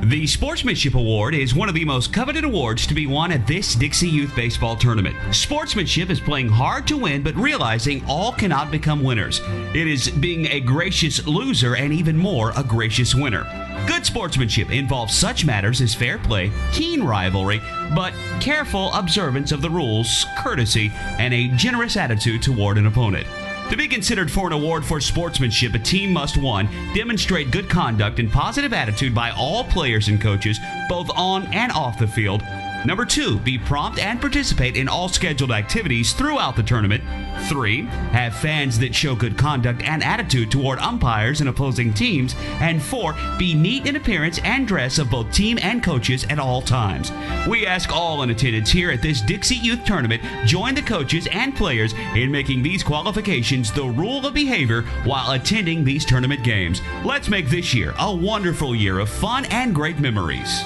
The Sportsmanship Award is one of the most coveted awards to be won at this Dixie Youth Baseball Tournament. Sportsmanship is playing hard to win, but realizing all cannot become winners. It is being a gracious loser and even more a gracious winner. Good sportsmanship involves such matters as fair play, keen rivalry, but careful observance of the rules, courtesy, and a generous attitude toward an opponent. To be considered for an award for sportsmanship, a team must, 1, demonstrate good conduct and positive attitude by all players and coaches, both on and off the field. Number 2, be prompt and participate in all scheduled activities throughout the tournament. 3, have fans that show good conduct and attitude toward umpires and opposing teams. And 4, be neat in appearance and dress of both team and coaches at all times. We ask all in attendance here at this Dixie Youth Tournament join the coaches and players in making these qualifications the rule of behavior while attending these tournament games. Let's make this year a wonderful year of fun and great memories.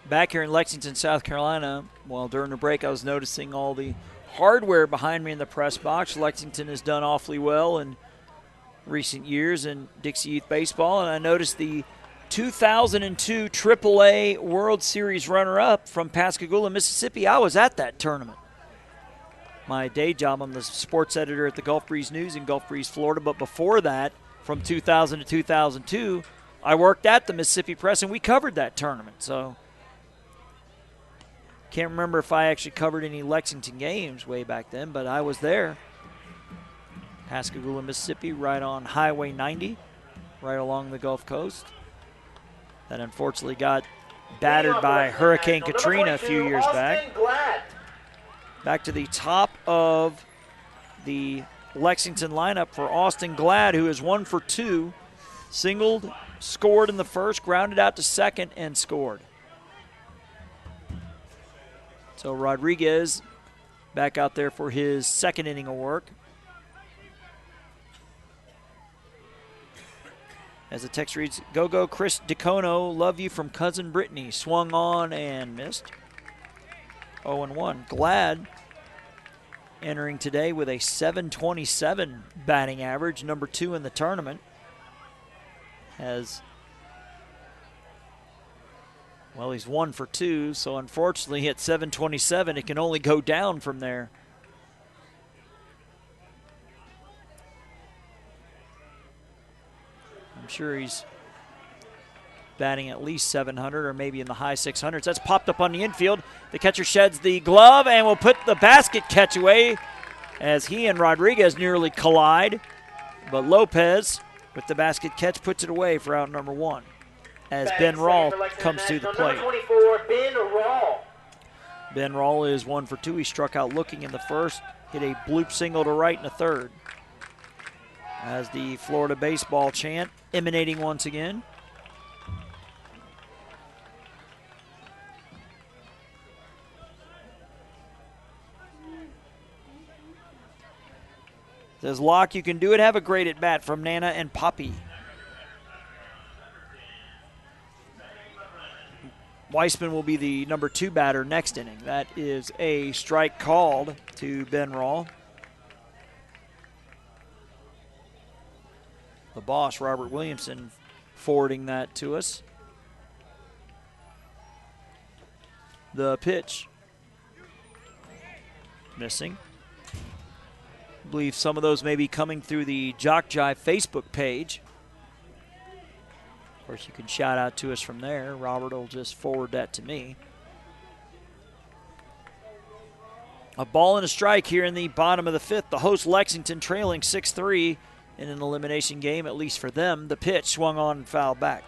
Back here in Lexington, South Carolina, well, during the break I was noticing all the hardware behind me in the press box. Lexington has done awfully well in recent years in Dixie Youth Baseball, and I noticed the 2002 AAA World Series runner-up from Pascagoula, Mississippi. I was at that tournament. My day job, I'm the sports editor at the Gulf Breeze News in Gulf Breeze, Florida, but before that, from 2000 to 2002, I worked at the Mississippi Press, and we covered that tournament, so can't remember if I actually covered any Lexington games way back then, but I was there. Pascagoula, Mississippi, right on Highway 90, right along the Gulf Coast. That unfortunately got battered by Hurricane Katrina a few years back. Back to the top of the Lexington lineup for Austin Glad, who is 1 for 2. Singled, scored in the first, grounded out to second, and scored. So Rodriguez back out there for his second inning of work. As the text reads, go Chris DeCono, love you from cousin Brittany. Swung on and missed. 0-1. Glad entering today with a .727 batting average, number 2 in the tournament. He's 1 for 2, so unfortunately at .727, it can only go down from there. I'm sure he's batting at least 700 or maybe in the high 600s. That's popped up on the infield. The catcher sheds the glove and will put the basket catch away as he and Rodriguez nearly collide. But Lopez, with the basket catch, puts it away for out number 1. As Ben Rawl comes to the plate. Number 24, Ben Rawl. Ben Rawl is 1 for 2. He struck out looking in the first, hit a bloop single to right in the third. As the Florida baseball chant emanating once again. Says Locke, you can do it. Have a great at bat from Nana and Poppy. Weissman will be the number 2 batter next inning. That is a strike called to Ben Rawl. The boss, Robert Williamson, forwarding that to us. The pitch. Missing. I believe some of those may be coming through the JockJive Facebook page. Of course, you can shout out to us from there. Robert will just forward that to me. A ball and a strike here in the bottom of the 5th. The host Lexington trailing 6-3 in an elimination game, at least for them. The pitch swung on and fouled back.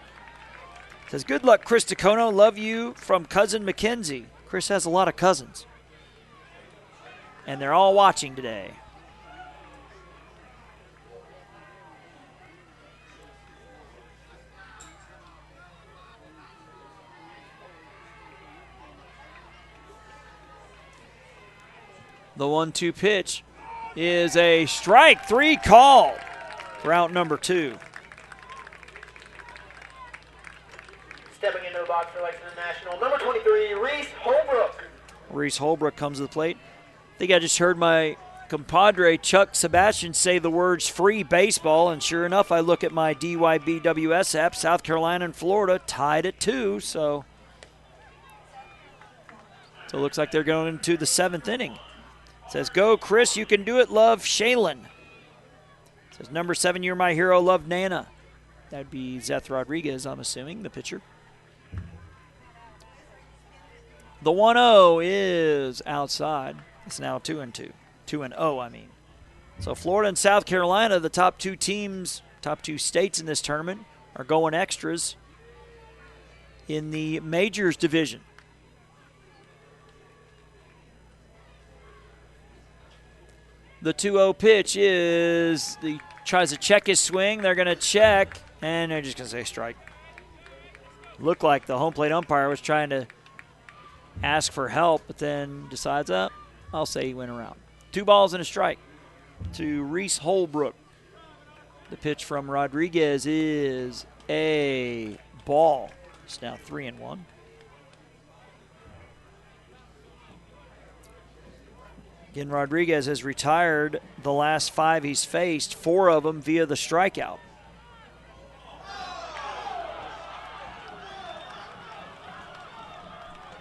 Says, good luck, Chris DeCono. Love you from cousin Mackenzie. Chris has a lot of cousins. And they're all watching today. The 1-2 pitch is a strike 3 call for out number 2. Stepping into the box for Lexington National, number 23, Reese Holbrook. Reese Holbrook comes to the plate. I think I just heard my compadre Chuck Sebastian say the words free baseball, and sure enough, I look at my DYBWS app, South Carolina and Florida tied at 2, so it looks like they're going into the 7th inning. Says, go, Chris, you can do it, love, Shaylin. Says, number 7, you're my hero, love, Nana. That'd be Zeth Rodriguez, I'm assuming, the pitcher. The 1-0 is outside. It's now 2-2. 2-0, I mean. So Florida and South Carolina, the top 2 teams, top 2 states in this tournament, are going extras in the Majors division. The 2-0 pitch he tries to check his swing. They're going to check, and they're just going to say strike. Looked like the home plate umpire was trying to ask for help, but then decides, I'll say he went around. 2 balls and a strike to Reese Holbrook. The pitch from Rodriguez is a ball. It's now 3-1. Again, Rodriguez has retired the last 5 he's faced, 4 of them via the strikeout.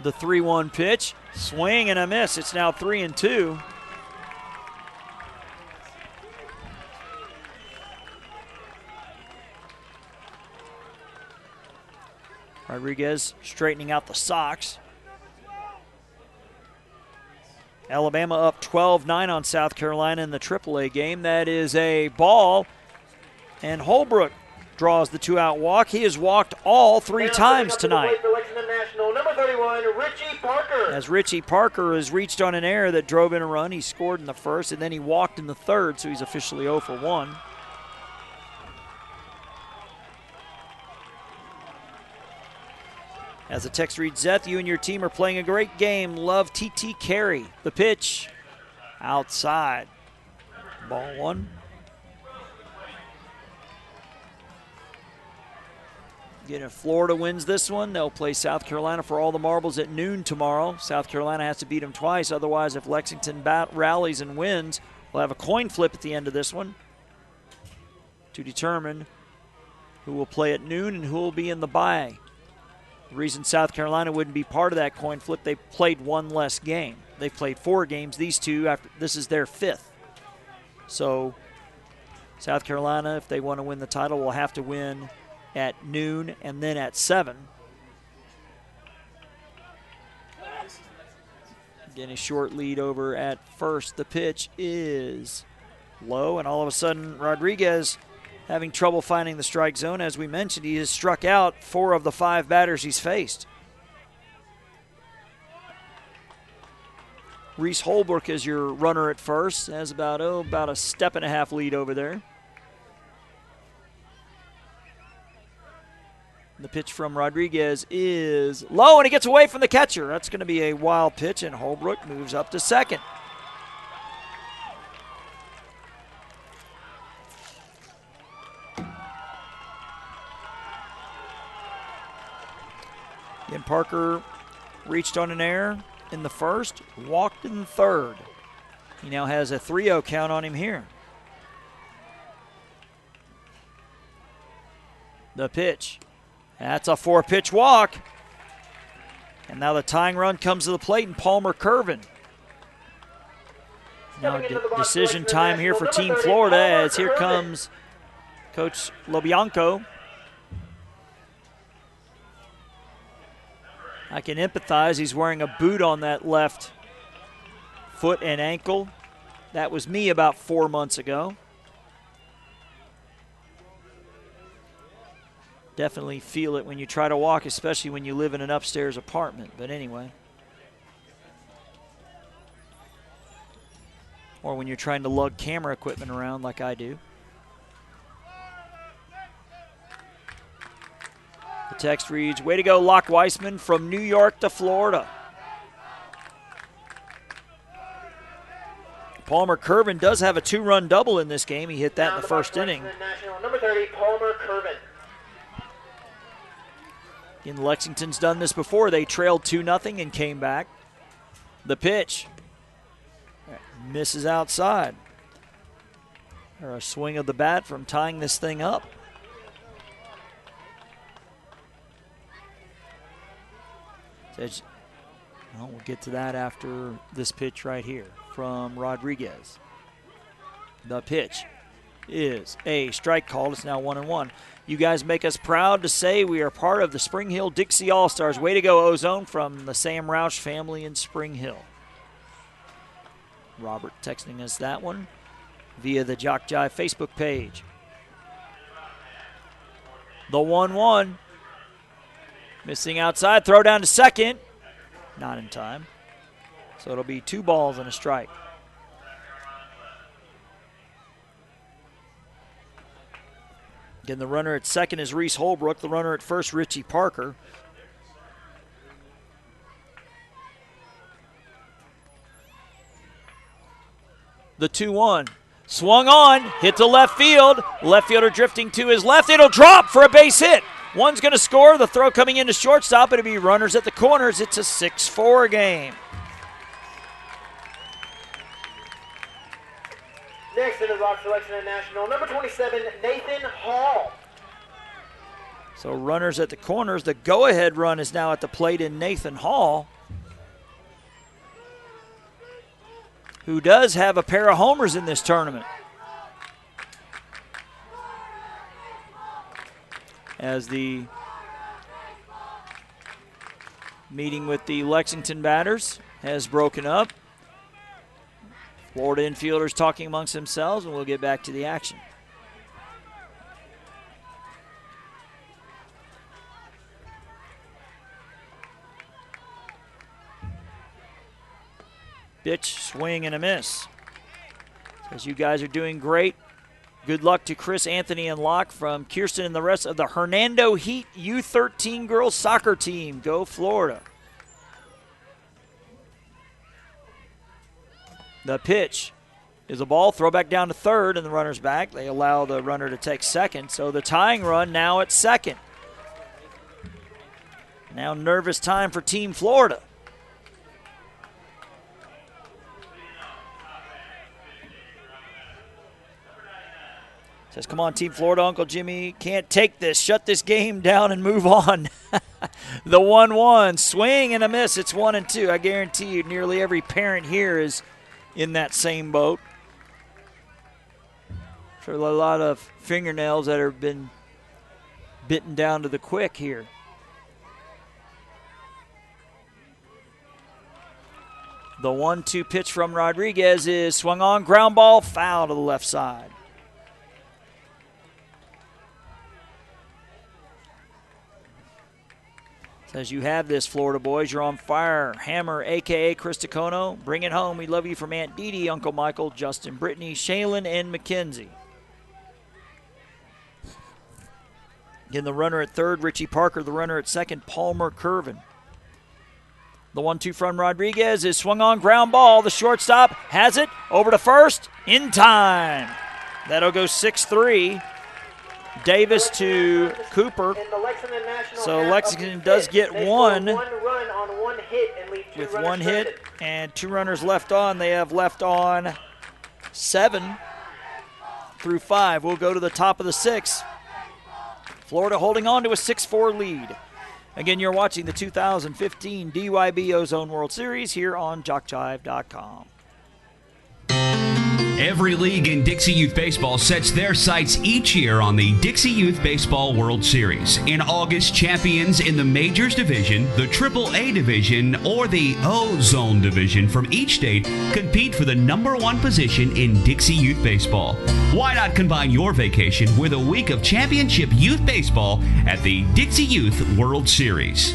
The 3-1 pitch, swing and a miss. It's now 3-2. Rodriguez straightening out the socks. Alabama up 12-9 on South Carolina in the AAA game. That is a ball, and Holbrook draws the 2-out walk. He has walked all 3 times tonight. Number 31, Richie Parker. As Richie Parker has reached on an error that drove in a run, he scored in the first, and then he walked in the third, so he's officially 0 for 1. As the text reads, Zeth, you and your team are playing a great game. Love TT Carey. The pitch outside. Ball 1. Again, if Florida wins this one, they'll play South Carolina for all the marbles at noon tomorrow. South Carolina has to beat them twice. Otherwise, if Lexington rallies and wins, we'll have a coin flip at the end of this one to determine who will play at noon and who will be in the bye. The reason South Carolina wouldn't be part of that coin flip, they played 1 less game. They've played 4 games. These 2, this is their 5th. So South Carolina, if they want to win the title, will have to win at noon and then at 7. Again, a short lead over at first. The pitch is low, and all of a sudden Rodriguez having trouble finding the strike zone. As we mentioned, he has struck out 4 of the 5 batters he's faced. Reese Holbrook is your runner at first. Has about a step and a half lead over there. The pitch from Rodriguez is low, and he gets away from the catcher. That's going to be a wild pitch, and Holbrook moves up to second. Again, Parker reached on an error in the first, walked in the third. He now has a 3-0 count on him here. The pitch. That's a 4-pitch walk. And now the tying run comes to the plate, and Palmer Curvin. Now decision time here for Team Florida, as here comes Coach LoBianco. I can empathize. He's wearing a boot on that left foot and ankle. That was me about 4 months ago. Definitely feel it when you try to walk, especially when you live in an upstairs apartment. But anyway. Or when you're trying to lug camera equipment around like I do. The text reads, way to go, Locke Weissman, from New York to Florida. Palmer Curvin does have a 2-run double in this game. He hit that in the first inning. Number 30, Palmer Curvin. Again, Lexington's done this before. They trailed 2-0 and came back. The pitch misses outside. Or a swing of the bat from tying this thing up. Well, we'll get to that after this pitch right here from Rodriguez. The pitch is a strike call. It's now 1-1. You guys make us proud to say we are part of the Spring Hill Dixie All-Stars. Way to go, Ozone, from the Sam Roush family in Spring Hill. Robert texting us that one via the JockJive Facebook page. The 1-1. Missing outside, throw down to second. Not in time. So it'll be 2 balls and a strike. Again, the runner at second is Reese Holbrook. The runner at first, Richie Parker. The 2-1. Swung on, hit to left field. Left fielder drifting to his left. It'll drop for a base hit. One's going to score. The throw coming into shortstop. It'll be runners at the corners. It's a 6-4 game. Next in the box selection at National, number 27, Nathan Hall. So runners at the corners. The go-ahead run is now at the plate in Nathan Hall, who does have a pair of homers in this tournament. As the meeting with the Lexington batters has broken up. Florida infielders talking amongst themselves, and we'll get back to the action. Pitch, swing, and a miss. As you guys are doing great. Good luck to Chris, Anthony, and Locke from Kirsten and the rest of the Hernando Heat U13 girls soccer team. Go Florida. The pitch is a ball, throw back down to third, and the runner's back. They allow the runner to take second, so the tying run now at second. Now nervous time for Team Florida. Says, come on, Team Florida, Uncle Jimmy. Can't take this. Shut this game down and move on. The 1-1. Swing and a miss. It's 1-2. I guarantee you nearly every parent here is in that same boat. For a lot of fingernails that have been bitten down to the quick here. The 1-2 pitch from Rodriguez is swung on, ground ball, foul to the left side. Says you have this, Florida boys. You're on fire. Hammer, a.k.a. Chris Tacono. Bring it home. We love you from Aunt Dee Dee, Uncle Michael, Justin, Brittany, Shaylin, and Mackenzie. Again, the runner at third, Richie Parker. The runner at second, Palmer Curvin. The 1-2 from Rodriguez is swung on, ground ball. The shortstop has it. Over to first. In time. That'll go 6-3. Davis to Cooper. So Lexington does get one run on one hit and leave 2 with runners one hit stranded. and 2 runners left on. They have left on 7 through 5. We'll go to the top of the 6th. Florida holding on to a 6-4 lead. Again, you're watching the 2015 DYB Ozone World Series here on JockJive.com. Every league in Dixie Youth Baseball sets their sights each year on the Dixie Youth Baseball World Series. In August, champions in the Majors Division, the AAA Division, or the Ozone Division from each state compete for the #1 position in Dixie Youth Baseball. Why not combine your vacation with a week of championship youth baseball at the Dixie Youth World Series?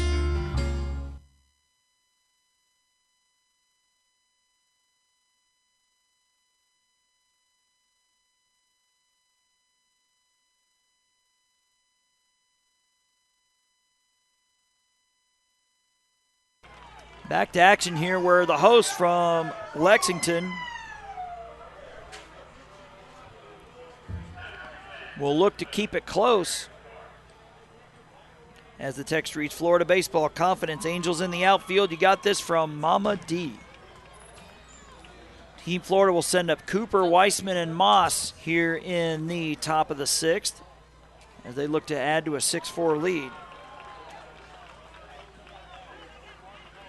Back to action here where the host from Lexington will look to keep it close. As the text reads, Florida baseball confidence, Angels in the outfield. You got this from Mama D. Team Florida will send up Cooper, Weissman, and Moss here in the top of the 6th as they look to add to a 6-4 lead.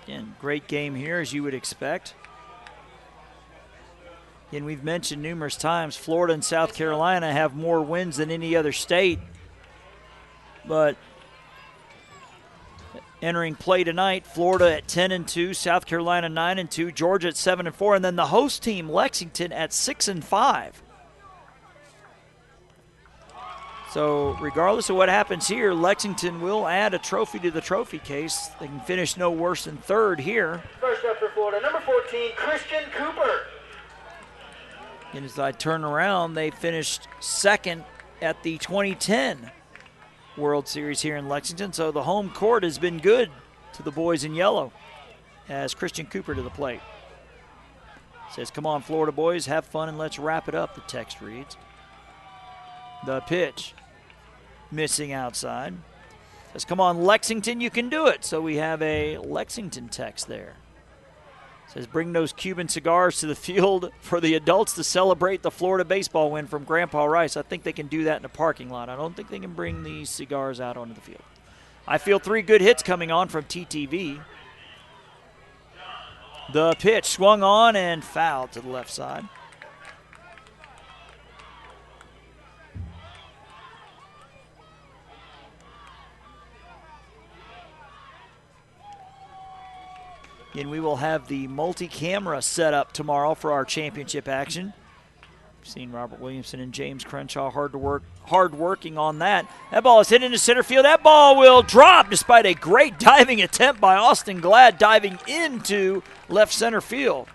Again, great game here, as you would expect. Again, we've mentioned numerous times, Florida and South Carolina have more wins than any other state. But entering play tonight, Florida at 10-2, South Carolina 9-2, Georgia at 7-4, and then the host team, Lexington, at 6-5. So regardless of what happens here, Lexington will add a trophy to the trophy case. They can finish no worse than third here. First up for Florida, number 14, Christian Cooper. And as I turn around, they finished second at the 2010 World Series here in Lexington. So the home court has been good to the boys in yellow as Christian Cooper to the plate. Says, come on, Florida boys, have fun and let's wrap it up, the text reads. The pitch, missing outside. Says, come on, Lexington, you can do it. So we have a Lexington text there. Says, bring those Cuban cigars to the field for the adults to celebrate the Florida baseball win from Grandpa Rice. I think they can do that in a parking lot. I don't think they can bring these cigars out onto the field. I feel 3 good hits coming on from TTV. The pitch swung on and fouled to the left side. And we will have the multi-camera set up tomorrow for our championship action. We've seen Robert Williamson and James Crenshaw hard working on that. That ball is hit into center field. That ball will drop despite a great diving attempt by Austin Glad diving into left center field.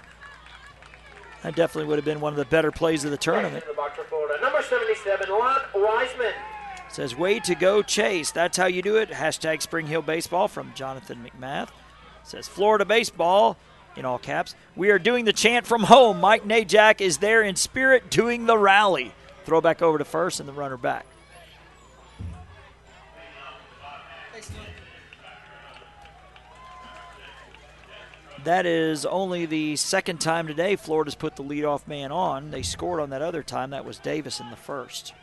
That definitely would have been one of the better plays of the tournament. Number 77, Lon Wiseman. Says, way to go, Chase. That's how you do it. Hashtag Spring Hill Baseball from Jonathan McMath. Says, Florida baseball, in all caps. We are doing the chant from home. Mike Najak is there in spirit doing the rally. Throw back over to first and the runner back. That is only the second time today Florida's put the leadoff man on. They scored on that other time. That was Davis in the first.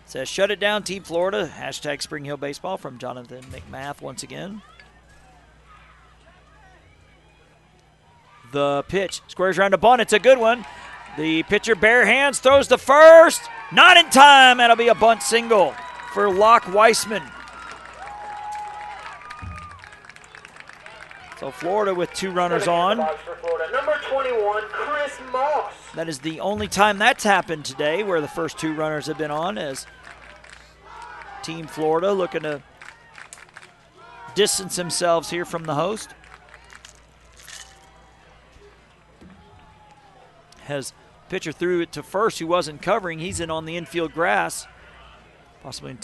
Says, shut it down, Team Florida. Hashtag Spring Hill Baseball from Jonathan McMath once again. The pitch squares around a bunt. It's a good one. The pitcher bare hands, throws to first. Not in time. That'll be a bunt single for Locke Weissman. So Florida with 2 runners on. Number 21, Chris Moss. That is the only time that's happened today where the first 2 runners have been on, as Team Florida looking to distance themselves here from the host. Has pitcher threw it to first who wasn't covering. He's in on the infield grass. Possibly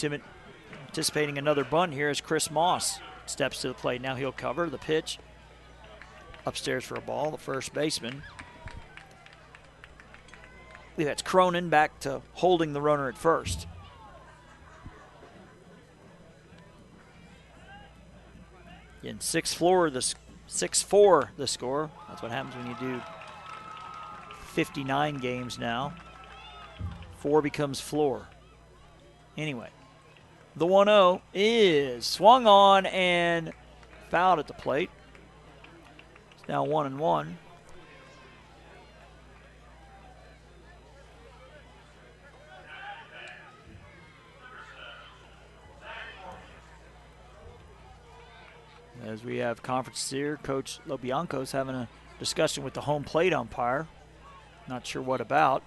anticipating another bunt here as Chris Moss steps to the plate. Now he'll cover the pitch. Upstairs for a ball, the first baseman. I believe that's Cronin back to holding the runner at first. In 6-4 the score. That's what happens when you do 59 games now. 4 becomes floor. Anyway, the 1-0 is swung on and fouled at the plate. It's now 1-1. As we have conferences here, Coach Lobianco's having a discussion with the home plate umpire. Not sure what about.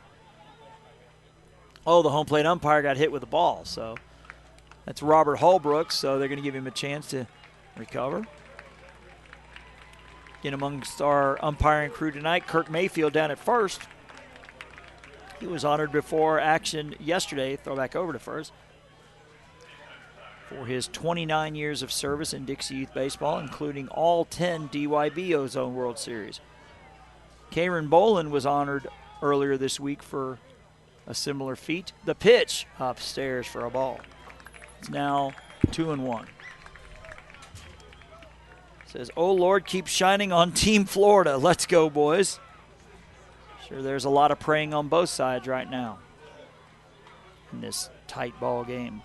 Oh, the home plate umpire got hit with the ball. So that's Robert Holbrook, so they're going to give him a chance to recover. In amongst our umpiring crew tonight, Kirk Mayfield down at first. He was honored before action yesterday, throw back over to first, for his 29 years of service in Dixie Youth Baseball, including all 10 DYB Ozone World Series. Karen Boland was honored earlier this week for a similar feat. The pitch upstairs for a ball. It's now 2-1. Says, oh Lord, keep shining on Team Florida. Let's go, boys. Sure, there's a lot of praying on both sides right now in this tight ball game.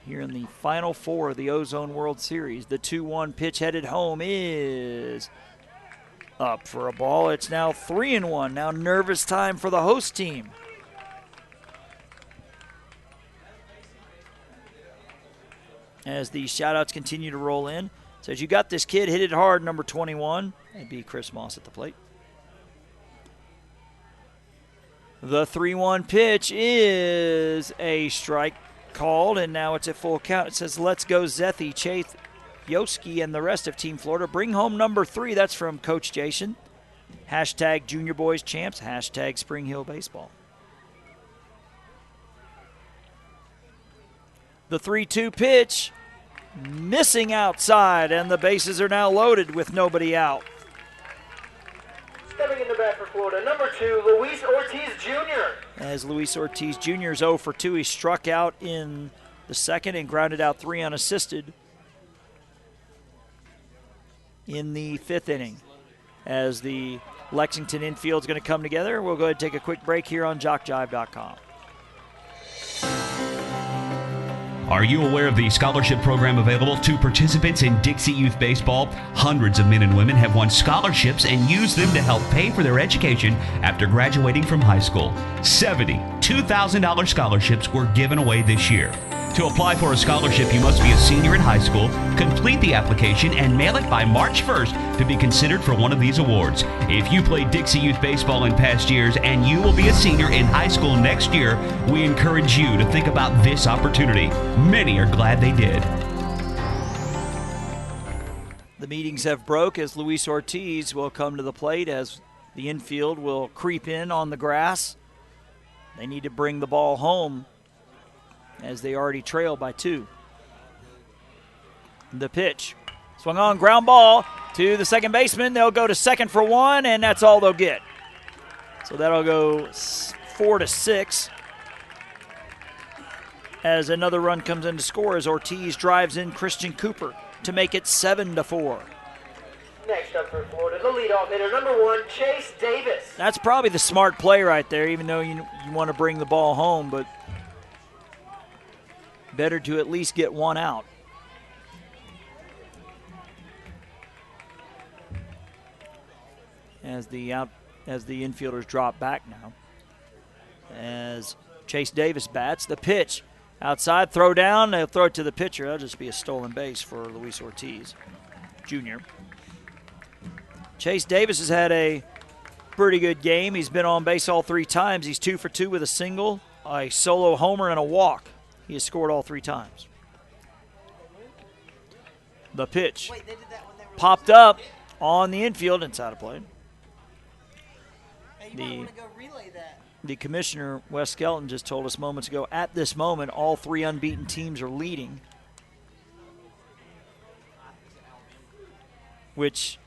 Here in the Final Four of the Ozone World Series, the 2-1 pitch headed home is up for a ball. It's now 3-1. Now nervous time for the host team. As the shout-outs continue to roll in. Says, you got this kid, hit it hard, number 21. That'd be Chris Moss at the plate. The 3-1 pitch is a strike called, and now it's at full count. It says, let's go Zethi, Chase, Yoski, and the rest of Team Florida. Bring home number 3. That's from Coach Jason. Hashtag Junior Boys Champs. Hashtag Spring Hill Baseball. The 3-2 pitch missing outside, and the bases are now loaded with nobody out. Stepping in the bat for Florida, number 2, Luis Ortiz Jr. As Luis Ortiz Jr. is 0 for 2, he struck out in the second and grounded out 3 unassisted in the 5th inning. As the Lexington infield is going to come together, we'll go ahead and take a quick break here on JockJive.com. Are you aware of the scholarship program available to participants in Dixie Youth Baseball? Hundreds of men and women have won scholarships and used them to help pay for their education after graduating from high school. 70 $2,000 scholarships were given away this year. To apply for a scholarship, you must be a senior in high school, complete the application, and mail it by March 1st to be considered for one of these awards. If you played Dixie Youth Baseball in past years and you will be a senior in high school next year, we encourage you to think about this opportunity. Many are glad they did. The meetings have broke as Luis Ortiz will come to the plate as the infield will creep in on the grass. They need to bring the ball home as they already trail by 2. The pitch. Swung on, ground ball to the second baseman. They'll go to second for 1, and that's all they'll get. So that'll go 4-6. As another run comes in to score as Ortiz drives in Christian Cooper to make it 7-4. Next up for Florida, the leadoff hitter, number 1, Chase Davis. That's probably the smart play right there, even though you want to bring the ball home, but better to at least get 1 out. As the infielders drop back now. As Chase Davis bats, the pitch outside, throw down, they'll throw it to the pitcher. That'll just be a stolen base for Luis Ortiz Jr. Chase Davis has had a pretty good game. He's been on base all 3 times. He's 2 for 2 with a single, a solo homer, and a walk. He has scored all 3 times. The pitch popped up on the infield, inside of play. The commissioner, Wes Skelton, just told us moments ago, at this moment, all 3 unbeaten teams are leading, which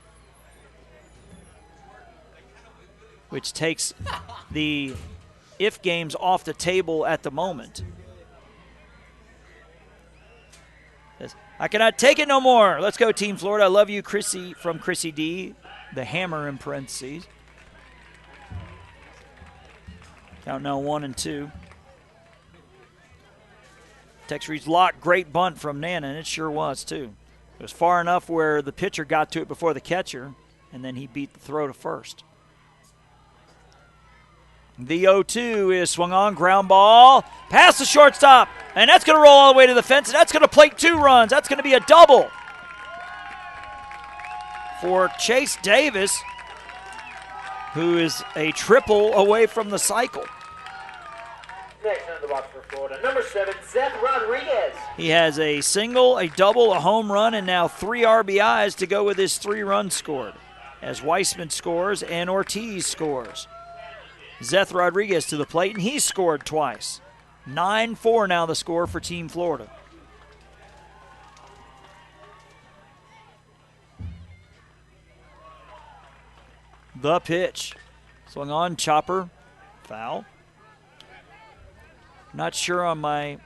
takes the if games off the table at the moment. I cannot take it no more. Let's go, Team Florida. I love you, Chrissy, from Chrissy D. The hammer in parentheses. Count now 1 and 2. Text reads, Lock, great bunt from Nana, and it sure was, too. It was far enough where the pitcher got to it before the catcher, and then he beat the throw to first. The 0-2 is swung on, ground ball, past the shortstop, and that's going to roll all the way to the fence, and that's going to plate 2 runs. That's going to be a double for Chase Davis, who is a triple away from the cycle. Next on the box for Florida, number 7, Seth Rodriguez. He has a single, a double, a home run, and now 3 RBIs to go with his 3 runs scored, as Weissman scores and Ortiz scores. Seth Rodriguez to the plate, and he's scored twice. 9-4 now the score for Team Florida. The pitch. Swung on, chopper, foul. Not sure on my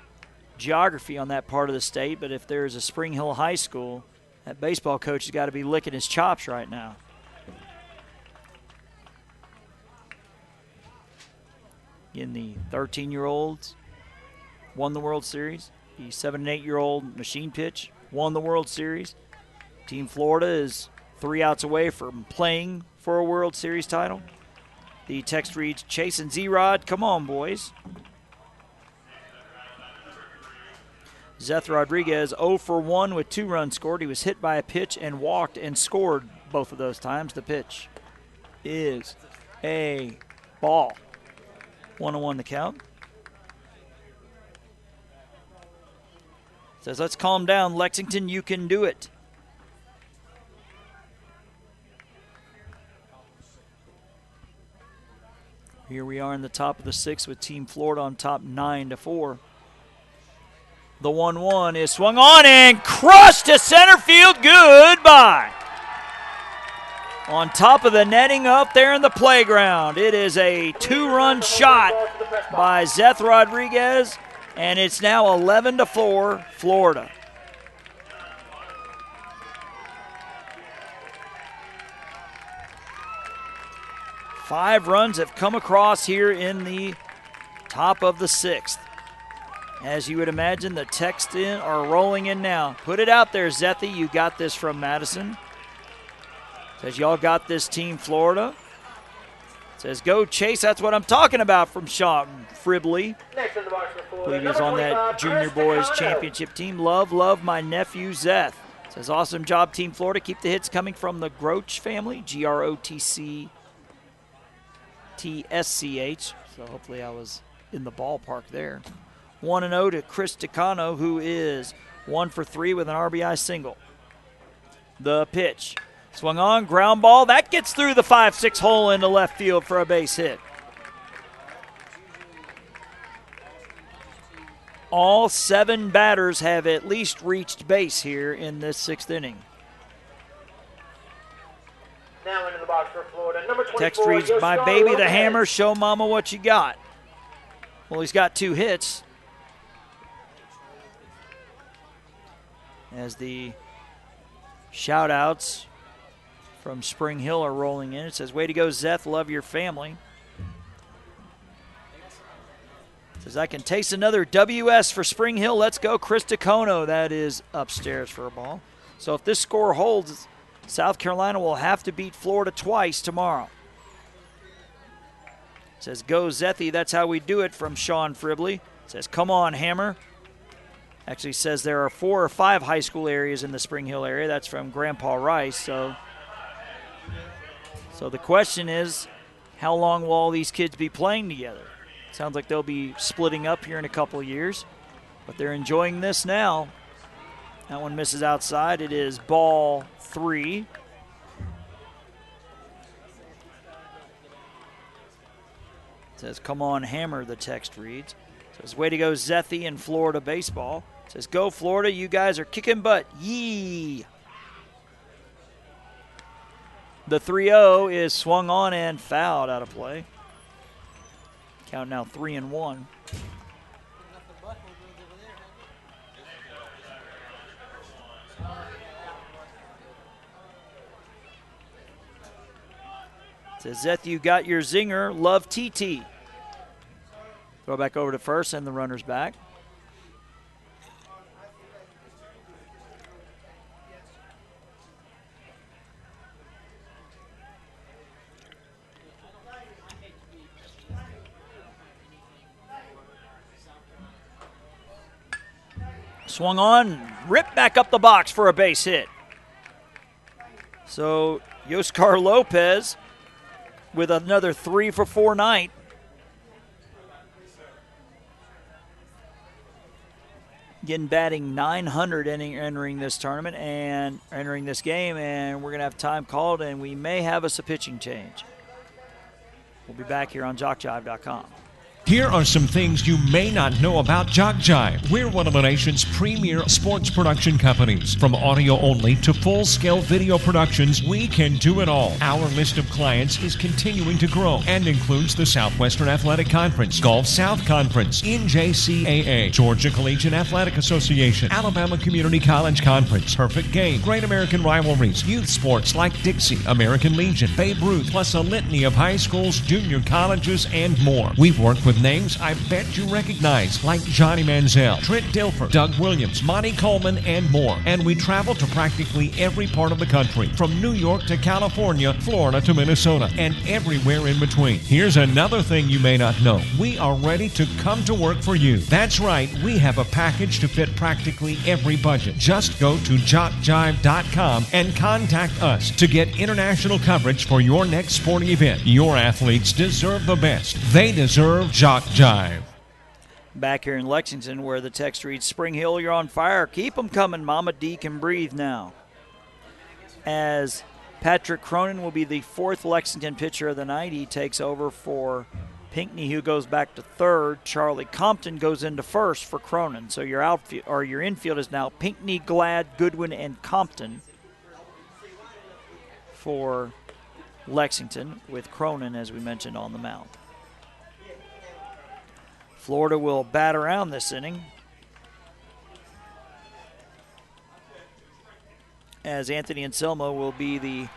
geography on that part of the state, but if there's a Spring Hill High School, that baseball coach has got to be licking his chops right now. In the 13-year-olds won the World Series. The 7 and 8-year-old machine pitch won the World Series. Team Florida is 3 outs away from playing for a World Series title. The text reads, Chase and Z-Rod, come on, boys. Seth Rodriguez 0 for 1 with 2 runs scored. He was hit by a pitch and walked and scored both of those times. The pitch is a ball. 1-1 the count. Says, let's calm down. Lexington, you can do it. Here we are in the top of the sixth with Team Florida on top 9-4. The 1-1 is swung on and crushed to center field. Goodbye. On top of the netting up there in the playground. It is a 2-run shot by Zeth Rodriguez, and it's now 11-4 Florida. Five runs have come across here in the top of the sixth. As you would imagine, the texts in are rolling in now. Put it out there, Zethy. You got this from Madison. Says, y'all got this, Team Florida. Says, go Chase. That's what I'm talking about from Sean Fribley. Next in the box for I Florida, believe he was on that Junior Boys Championship team. Love my nephew, Zeth. Says, awesome job, Team Florida. Keep the hits coming from the Groch family, GROTCTSCH. So hopefully I was in the ballpark there. 1-0 to Chris Ticano, who is 1 for 3 with an RBI single. The pitch. Swung on, ground ball. That gets through the 5-6 hole into left field for a base hit. All 7 batters have at least reached base here in this 6th inning. Now into the box for Florida. Number 24, Text reads, my baby the hammer, show mama what you got. Well, he's got 2 hits. As the shout-outs from Spring Hill are rolling in. It says, way to go, Zeth, love your family. It says, I can taste another WS for Spring Hill. Let's go, Chris Ticono. That is upstairs for a ball. So if this score holds, South Carolina will have to beat Florida twice tomorrow. It says, go, Zethy. That's how we do it from Sean Fribley. It says, come on, Hammer. Actually says there are 4 or 5 high school areas in the Spring Hill area. That's from Grandpa Rice. So the question is, how long will all these kids be playing together? Sounds like they'll be splitting up here in a couple of years, but they're enjoying this now. That one misses outside. It is ball 3. It says, come on, Hammer, the text reads. It says, way to go, Zethy in Florida baseball. It says, go, Florida, you guys are kicking butt. Yee! The 3-0 is swung on and fouled out of play. Count now 3-1. Says, Zeth, you got your zinger. Love TT. Throw back over to first and the runner's back. Swung on, ripped back up the box for a base hit. So Yoscar Lopez with another 3 for 4 night. Getting batting 900 entering this tournament and entering this game, and we're going to have time called, and we may have us a pitching change. We'll be back here on JockJive.com. Here are some things you may not know about JockJive. We're one of the nation's premier sports production companies. From audio only to full-scale video productions, we can do it all. Our list of clients is continuing to grow and includes the Southwestern Athletic Conference, Gulf South Conference, NJCAA, Georgia Collegiate Athletic Association, Alabama Community College Conference, Perfect Game, Great American Rivalries, youth sports like Dixie, American Legion, Babe Ruth, plus a litany of high schools, junior colleges, and more. We've worked with names I bet you recognize, like Johnny Manziel, Trent Dilfer, Doug Williams, Monty Coleman, and more. And we travel to practically every part of the country, from New York to California, Florida to Minnesota, and everywhere in between. Here's another thing you may not know. We are ready to come to work for you. That's right, we have a package to fit practically every budget. Just go to JockJive.com and contact us to get international coverage for your next sporting event. Your athletes deserve the best. They deserve JockJive. Jock Jive. Back here in Lexington, where the text reads, Spring Hill, you're on fire. Keep 'em coming. Mama D can breathe now. As Patrick Cronin will be the fourth Lexington pitcher of the night. He takes over for Pinckney, who goes back to third. Charlie Compton goes into first for Cronin. So your outfield or your infield is now Pinckney, Glad, Goodwin, and Compton for Lexington, with Cronin, as we mentioned, on the mound. Florida will bat around this inning, as Anthony Anselmo will be the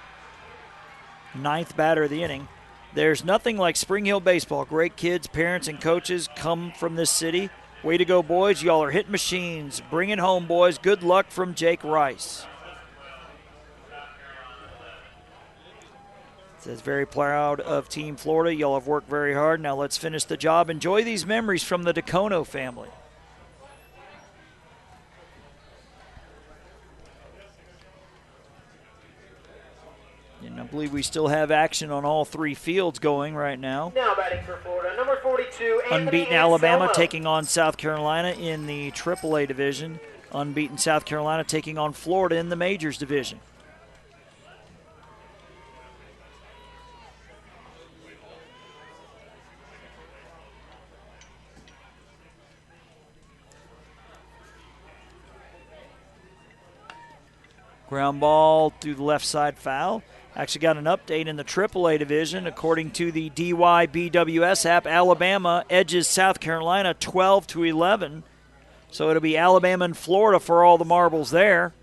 ninth batter of the inning. There's nothing like Spring Hill baseball. Great kids, parents, and coaches come from this city. Way to go, boys. Y'all are hitting machines. Bring it home, boys. Good luck from Jake Rice. Says, very proud of Team Florida. Y'all have worked very hard. Now let's finish the job. Enjoy these memories from the DeCono family. And I believe we still have action on all three fields going right now. Now batting for Florida, number 42, Anthony Unbeaten Alabama Anselmo. taking on South Carolina in the AAA division. Unbeaten South Carolina taking on Florida in the Majors division. Ground ball through the left side, foul. Actually got an update in the AAA division. According to the DYBWS app, Alabama edges South Carolina 12-11. So it'll be Alabama and Florida for all the marbles there.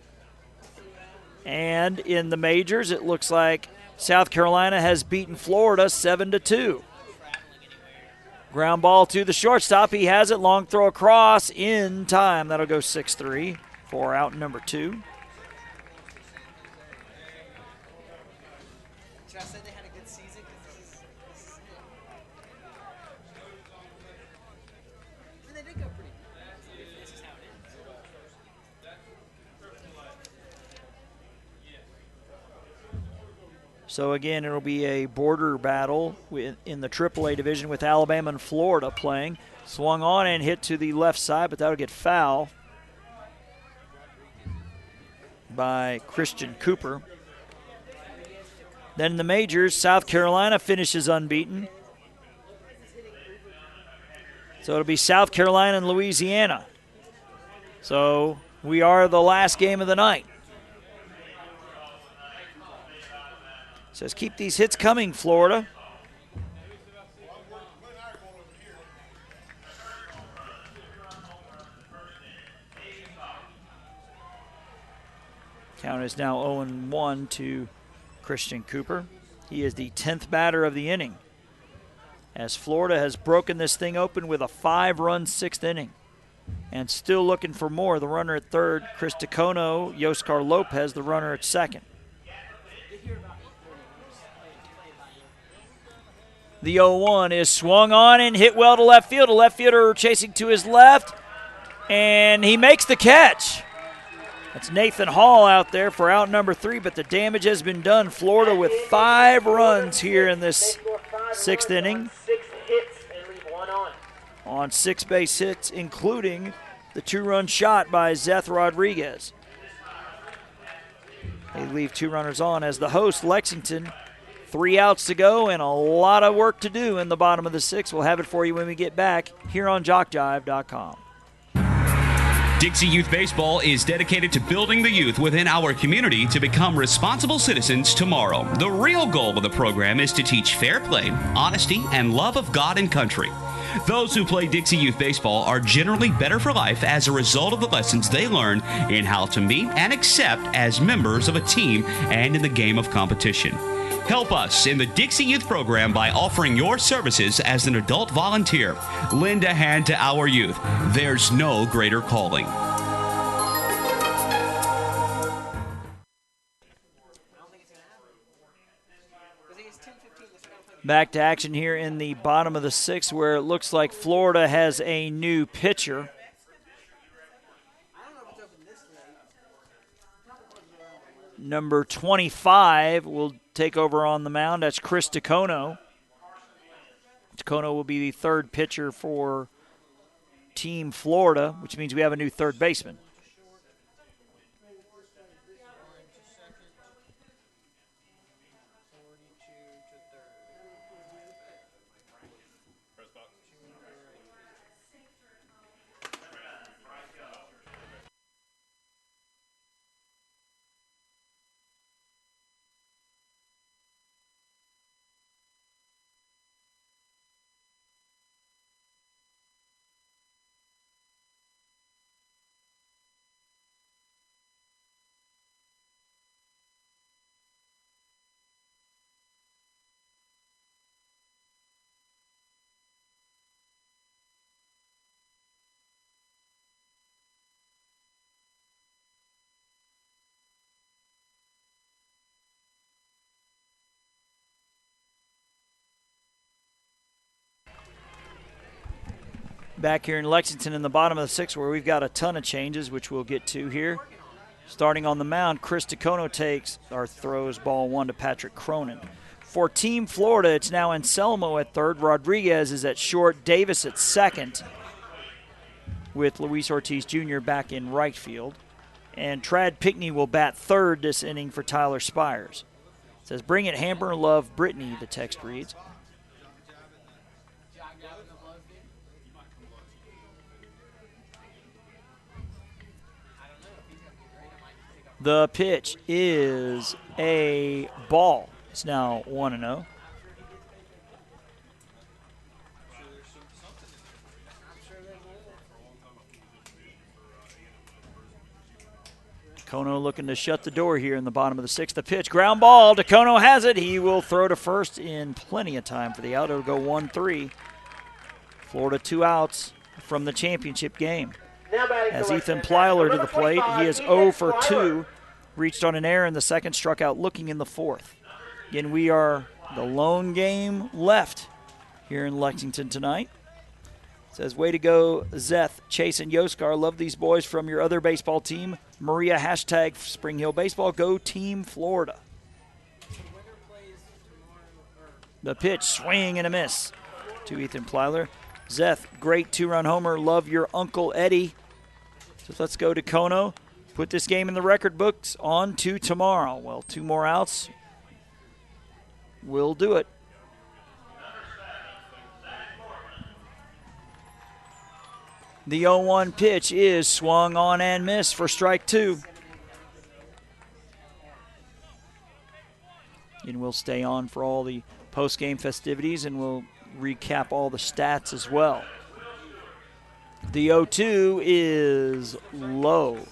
And in the majors, it looks like South Carolina has beaten Florida 7-2. Ground ball to the shortstop. He has it. Long throw across in time. That'll go 6-3 for out number 2. Should I say they had a good season? Because this is it. I mean, they did go pretty good. This is how it is. So again, it'll be a border battle in the AAA division with Alabama and Florida playing. Swung on and hit to the left side, but that'll get foul by Christian Cooper. Then in the majors, South Carolina finishes unbeaten. So it'll be South Carolina and Louisiana. So we are the last game of the night. Says, keep these hits coming, Florida. Count is now 0-1 to Christian Cooper. He is the 10th batter of the inning, as Florida has broken this thing open with a 5-run 6th inning. And still looking for more. The runner at third, Chris DeCono, Yoscar Lopez, the runner at second. The 0-1 is swung on and hit well to left field. A left fielder chasing to his left, and he makes the catch. That's Nathan Hall out there for out number 3, but the damage has been done. Florida with 5 runs here in this 6th inning. 6 hits and leave 1 on 6 base hits, including the 2-run shot by Zeth Rodriguez. They leave 2 runners on as the host, Lexington. 3 outs to go and a lot of work to do in the bottom of the 6th. We'll have it for you when we get back here on JockJive.com. Dixie Youth Baseball is dedicated to building the youth within our community to become responsible citizens tomorrow. The real goal of the program is to teach fair play, honesty, and love of God and country. Those who play Dixie Youth Baseball are generally better for life as a result of the lessons they learn in how to meet and accept as members of a team and in the game of competition. Help us in the Dixie Youth program by offering your services as an adult volunteer. Lend a hand to our youth. There's no greater calling. Back to action here in the bottom of the 6th, where it looks like Florida has a new pitcher. Number 25 will take over on the mound. That's Chris DeCono Tacono will be the third pitcher for Team Florida, which means we have a new third baseman. Back here in Lexington in the bottom of the sixth, where we've got a ton of changes, which we'll get to here. Starting on the mound, Chris Tacono takes or throws ball one to Patrick Cronin. For Team Florida, it's now Anselmo at third. Rodriguez is at short. Davis at second, with Luis Ortiz Jr. back in right field. And Trad Pickney will bat third this inning for Tyler Spires. It says, "Bring it, Hammer, love Brittany," the text reads. The pitch is a ball. It's now 1-0. Tacono looking to shut the door here in the bottom of the sixth. The pitch, ground ball. Tacono has it. He will throw to first in plenty of time for the out. It'll go 1-3. Florida 2 outs from the championship game. As Ethan Plyler to the plate, he is 0 for 2. Reached on an error in the second, struck out looking in the fourth. Again, we are the lone game left here in Lexington tonight. It says, "Way to go, Zeth, Chase, and Yoskar. Love these boys from your other baseball team. Maria, hashtag Spring Hill Baseball. Go Team Florida." The pitch, swing and a miss to Ethan Plyler. Zeth, great 2-run homer. Love your Uncle Eddie. So let's go to Tacono. Put this game in the record books. On to tomorrow. Well, 2 more outs. We'll do it. The 0-1 pitch is swung on and missed for strike 2. And we'll stay on for all the post-game festivities, and we'll recap all the stats as well. The 0-2 is low.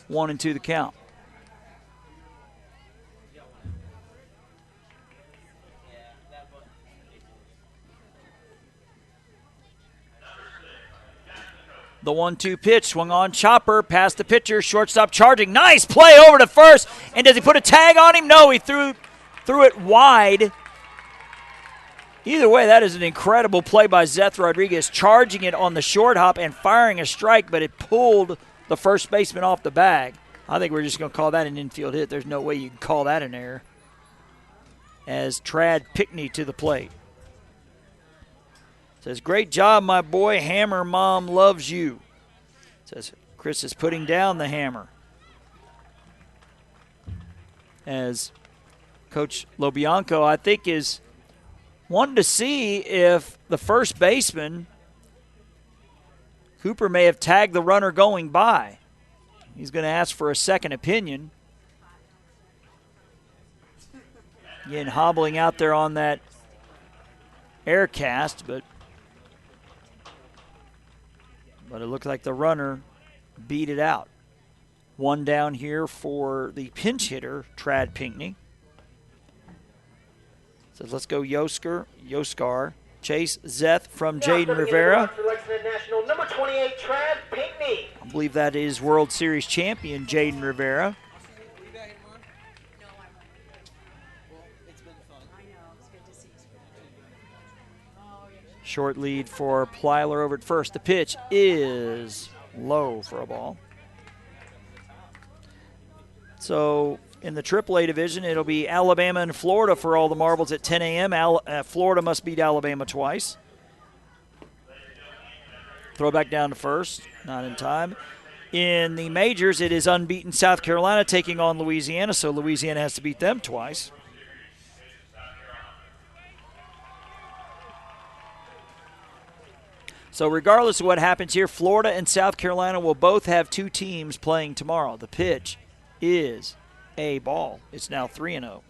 1-2 the count. The 1-2 pitch, swung on, chopper, past the pitcher, shortstop charging. Nice play over to first. And does he put a tag on him? No, he threw it wide. Either way, that is an incredible play by Zeth Rodriguez, charging it on the short hop and firing a strike, but it pulled the first baseman off the bag. I think we're just going to call that an infield hit. There's no way you can call that an error. As Trad Pickney to the plate. Says, "Great job, my boy. Hammer Mom loves you." Says Chris is putting down the hammer. As Coach Lobianco, I think, is wanting to see if the first baseman, Cooper, may have tagged the runner going by. He's going to ask for a second opinion. Again, hobbling out there on that air cast, but it looked like the runner beat it out. 1 down here for the pinch hitter, Trad Pickney. Says, let's go Yoskar. Chase, Zeth from Jaden Rivera. Number 28, Trad Pickney. I believe that is World Series champion Jaden Rivera. Short lead for Plyler over at first. The pitch is low for a ball. So in the AAA division, it'll be Alabama and Florida for all the marbles at 10 a.m. Florida must beat Alabama twice. Throw back down to first, not in time. In the majors, it is unbeaten South Carolina taking on Louisiana, so Louisiana has to beat them twice. So regardless of what happens here, Florida and South Carolina will both have 2 teams playing tomorrow. The pitch is a ball. It's now 3-0.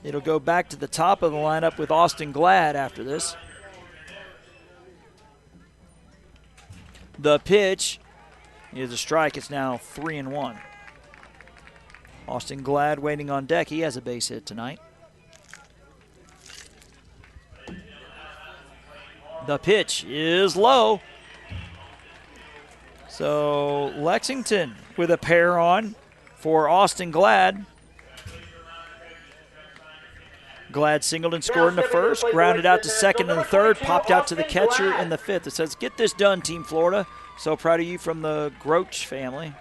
It'll go back to the top of the lineup with Austin Glad after this. The pitch is a strike. It's now 3-1. Austin Glad waiting on deck. He has a base hit tonight. The pitch is low. So Lexington with a pair on for Austin Glad. Glad singled and scored in the first, grounded out to second in the third, popped out to the catcher in the fifth. It says, get this done, Team Florida. So proud of you from the Groach family.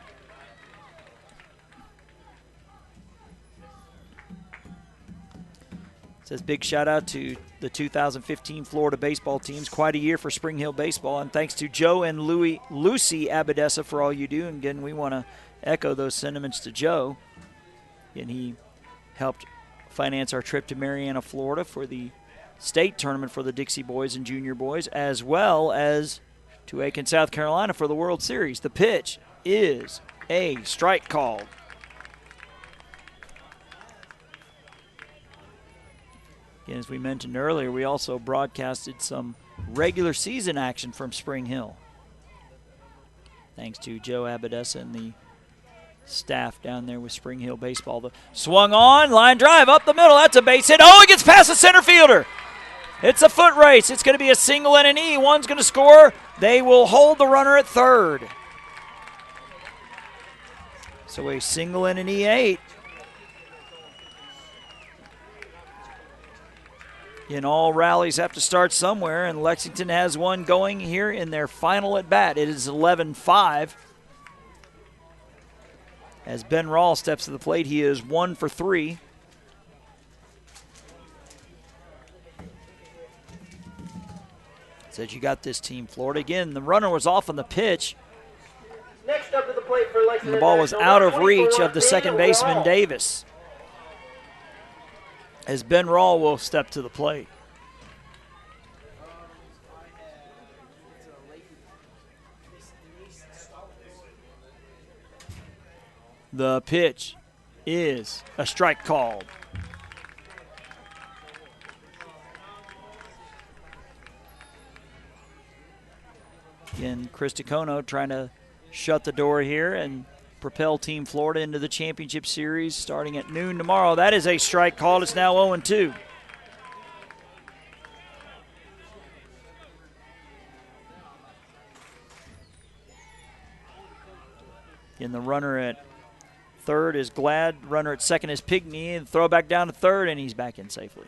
It says, big shout out to the 2015 Florida baseball teams. Quite a year for Spring Hill baseball. And thanks to Joe and Lucy Abadessa for all you do. And again, we want to echo those sentiments to Joe. And he helped finance our trip to Marianna, Florida for the state tournament for the Dixie boys and junior boys, as well as to Aiken, South Carolina for the World Series. The pitch is a strike called. Again, as we mentioned earlier, we also broadcasted some regular season action from Spring Hill. Thanks to Joe Abadessa and the staff down there with Spring Hill Baseball. The swung on, line drive up the middle. That's a base hit. Oh, it gets past the center fielder. It's a foot race. It's going to be a single and an E. One's going to score. They will hold the runner at third. So a single and an E8. And all rallies have to start somewhere, and Lexington has one going here in their final at bat. It is 11-5. As Ben Rawl steps to the plate, he is 1 for 3. Said you got this, Team Florida. Again, the runner was off on the pitch. Next up to the plate for Lexington. And the ball was out of reach of the second baseman, Davis. As Ben Rawl will step to the plate. The pitch is a strike called. Again, Chris DeCono trying to shut the door here and propel Team Florida into the championship series starting at noon tomorrow. That is a strike called. It's now 0-2. In the runner at third is Glad. Runner at second is Pigney. And throw back down to third, and he's back in safely.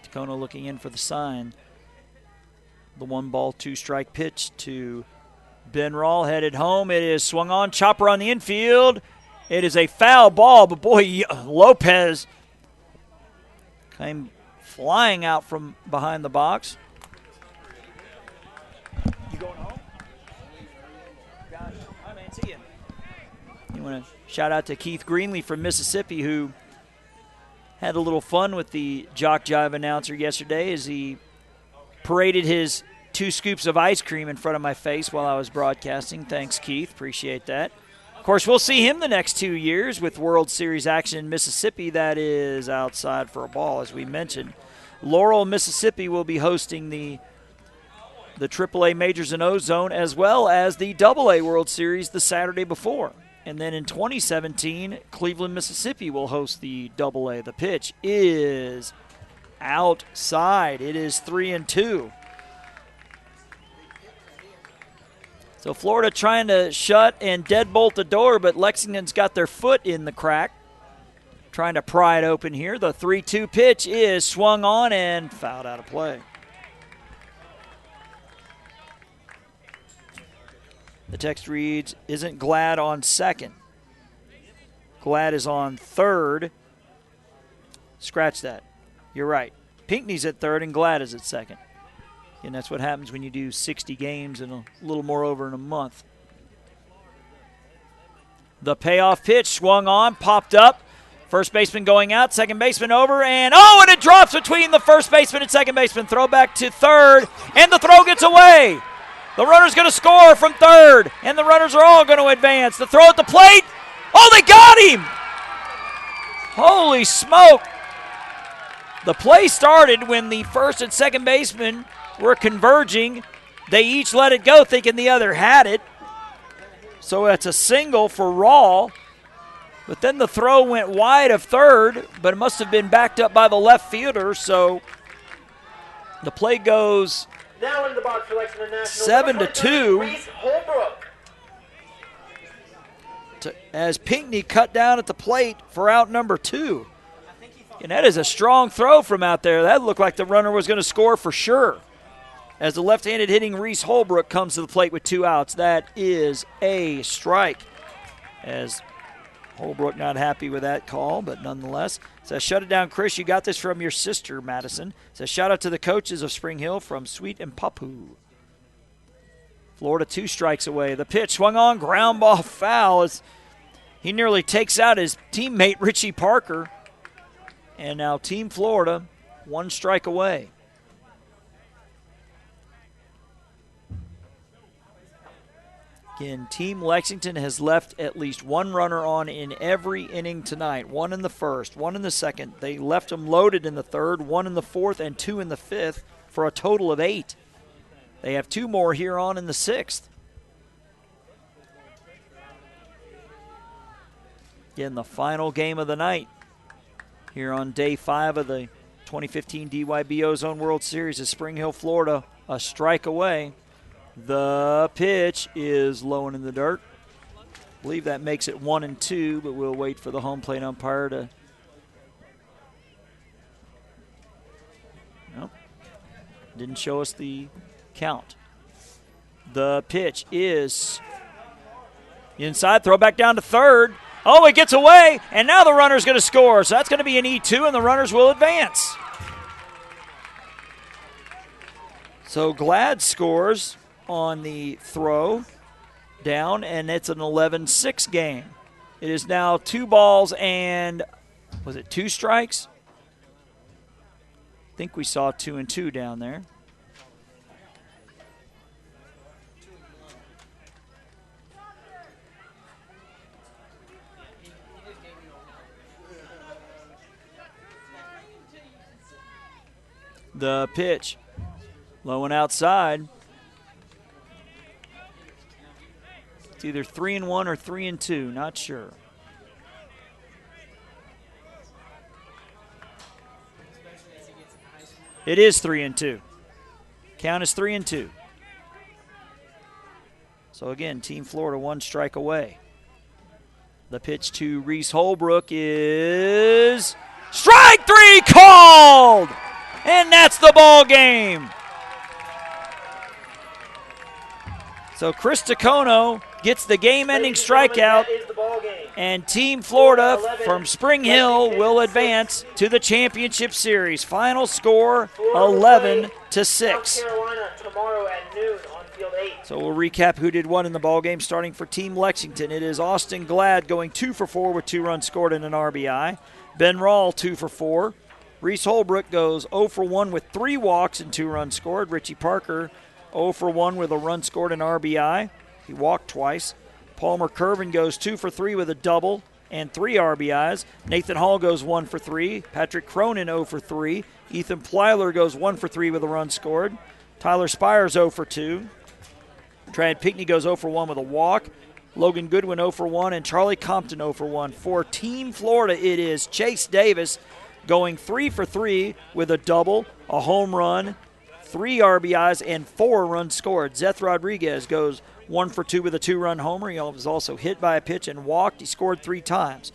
DeCono looking in for the sign. The 1-ball, 2-strike pitch to Ben Rawl, headed home. It is swung on, chopper on the infield. It is a foul ball, but boy, Lopez came flying out from behind the box. You going home? Got it. Hi, man. See you. You want to shout out to Keith Greenlee from Mississippi, who had a little fun with the JockJive announcer yesterday as he paraded his 2 scoops of ice cream in front of my face while I was broadcasting. Thanks, Keith. Appreciate that. Of course, we'll see him the next 2 years with World Series action in Mississippi. That is outside for a ball, as we mentioned. Laurel, Mississippi will be hosting the AAA Majors in Ozone as well as the AA World Series the Saturday before. And then in 2017, Cleveland, Mississippi will host the AA. The pitch is outside. It is 3-2. So Florida trying to shut and deadbolt the door, but Lexington's got their foot in the crack, trying to pry it open here. The 3-2 pitch is swung on and fouled out of play. The text reads, isn't Glad on second? Glad is on third. Scratch that. You're right. Pinckney's at third and Glad is at second. And that's what happens when you do 60 games and a little more over in a month. The payoff pitch swung on, popped up. First baseman going out, second baseman over, and it drops between the first baseman and second baseman. Throw back to third, and the throw gets away. The runner's going to score from third, and the runners are all going to advance. The throw at the plate. Oh, they got him! Holy smoke. The play started when the first and second baseman were converging. They each let it go, thinking the other had it. So that's a single for Rawl. But then the throw went wide of third, but it must have been backed up by the left fielder. So the play goes now in the box for Lexington National, 7-2. Reese Holbrook. As Pinckney cut down at the plate for out number 2. And that is a strong throw from out there. That looked like the runner was going to score for sure. As the left-handed hitting Reese Holbrook comes to the plate with 2 outs. That is a strike. As Holbrook not happy with that call, but nonetheless. Says, shut it down, Chris. You got this from your sister, Madison. Says, shout out to the coaches of Spring Hill from Sweet and Papu. Florida 2 strikes away. The pitch swung on, ground ball foul. As he nearly takes out his teammate, Richie Parker. And now Team Florida, 1 strike away. Again, Team Lexington has left at least 1 runner on in every inning tonight. 1 in the first, 1 in the second. They left them loaded in the third, 1 in the fourth, and 2 in the fifth for a total of 8. They have 2 more here on in the sixth. Again, the final game of the night here on day 5 of the 2015 DYB Ozone World Series is Spring Hill, Florida, a strike away. The pitch is low and in the dirt. I believe that makes it 1-2, but we'll wait for the home plate umpire to. Nope. Didn't show us the count. The pitch is inside, throw back down to third. Oh, it gets away, and now the runner's going to score. So that's going to be an E2, and the runners will advance. So Glad scores on the throw down, and it's an 11-6 game. It is now 2 balls and, was it 2 strikes? I think we saw 2-2 down there. The pitch, low and outside. It's either 3-1 or 3-2, not sure. It is 3-2. Count is 3-2. So again, Team Florida 1 strike away. The pitch to Reese Holbrook is strike 3 called! And that's the ball game. So Chris Tacono gets the game-ending strikeout, and Team Florida from Spring Hill will advance to the championship series. Final score 11-6. So we'll recap who did what in the ball game. Starting for Team Lexington, it is Austin Glad going 2 for 4 with 2 runs scored and an RBI. Ben Rawl 2 for 4. Reese Holbrook goes 0 for 1 with 3 walks and 2 runs scored. Richie Parker 0 for 1 with a run scored and RBI. He walked twice. Palmer Curvin goes 2 for 3 with a double and 3 RBIs. Nathan Hall goes 1 for 3. Patrick Cronin 0 for 3. Ethan Plyler goes 1 for 3 with a run scored. Tyler Spires 0 for 2. Trad Pinckney goes 0 for 1 with a walk. Logan Goodwin 0 for 1 and Charlie Compton 0 for 1. For Team Florida, it is Chase Davis going 3 for 3 with a double, a home run, 3 RBIs, and 4 runs scored. Zeth Rodriguez goes 1 for 2 with a 2-run homer. He was also hit by a pitch and walked. He scored 3 times.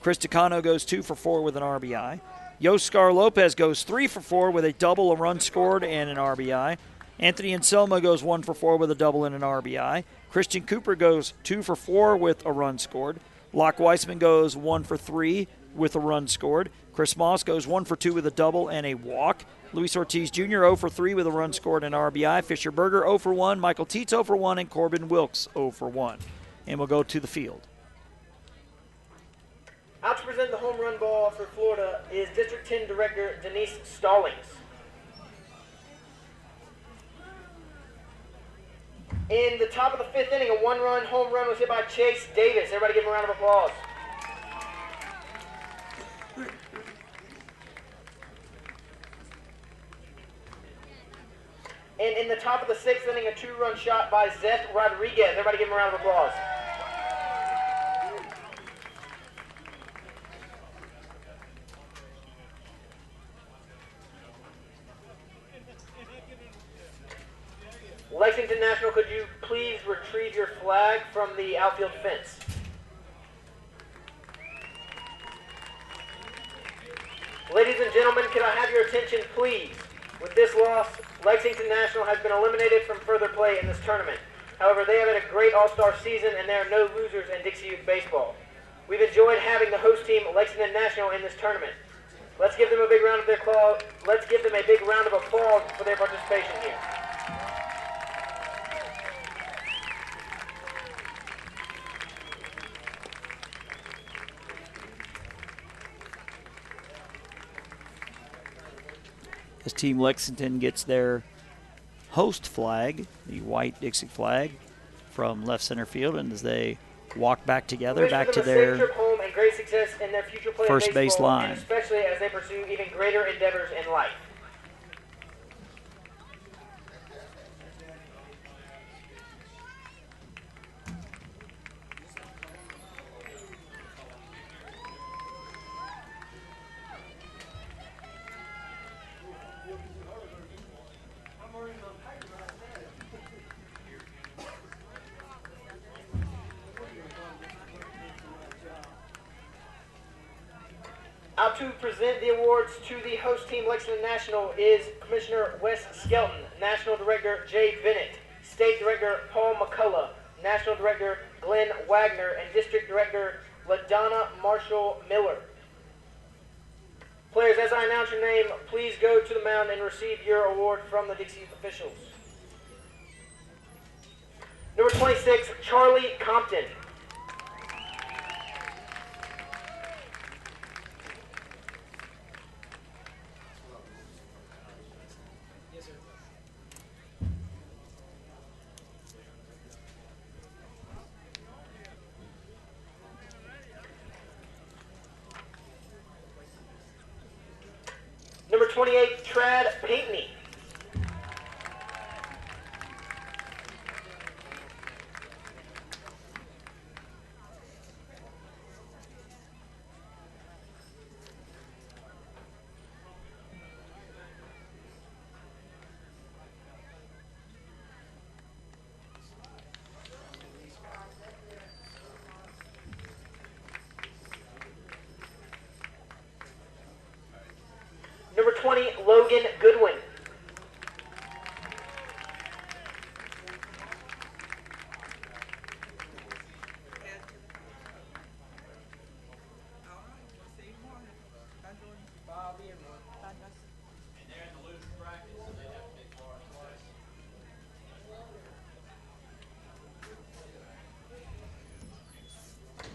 Chris Tacono goes 2 for 4 with an RBI. Yoscar Lopez goes 3 for 4 with a double, a run scored, and an RBI. Anthony Anselmo goes 1 for 4 with a double and an RBI. Christian Cooper goes 2 for 4 with a run scored. Locke Weissman goes 1 for 3 with a run scored. Chris Moss goes 1 for 2 with a double and a walk. Luis Ortiz Jr. 0 for 3 with a run scored and RBI. Fisher Berger 0 for 1. Michael Tietz 0 for 1. And Corbin Wilkes 0 for 1. And we'll go to the field. Out to present the home run ball for Florida is District 10 Director Denise Stallings. In the top of the 5th inning, a one-run home run was hit by Chase Davis. Everybody give him a round of applause. And in the top of the 6th inning, a 2-run shot by Zeth Rodriguez. Everybody give him a round of applause. Lexington National, could you please retrieve your flag from the outfield fence? Ladies and gentlemen, can I have your attention, please? With this loss, Lexington National has been eliminated from further play in this tournament. However, they have had a great all-star season, and there are no losers in Dixie Youth Baseball. We've enjoyed having the host team, Lexington National, in this tournament. Let's give them a big round of applause for their participation here. As Team Lexington gets their host flag, the white Dixie flag, from left center field, and as they walk back together, back to their home and great success in their future play first base baseball, line. and especially as they pursue even greater endeavors in life. Out to present the awards to the host team, Lexington National, is Commissioner Wes Skelton, National Director Jay Bennett, State Director Paul McCullough, National Director Glenn Wagner, and District Director LaDonna Marshall Miller. Players, as I announce your name, please go to the mound and receive your award from the Dixie Youth officials. Number 26, Charlie Compton. Number 28, Trad Pinkney. Number 20, Logan Goodwin.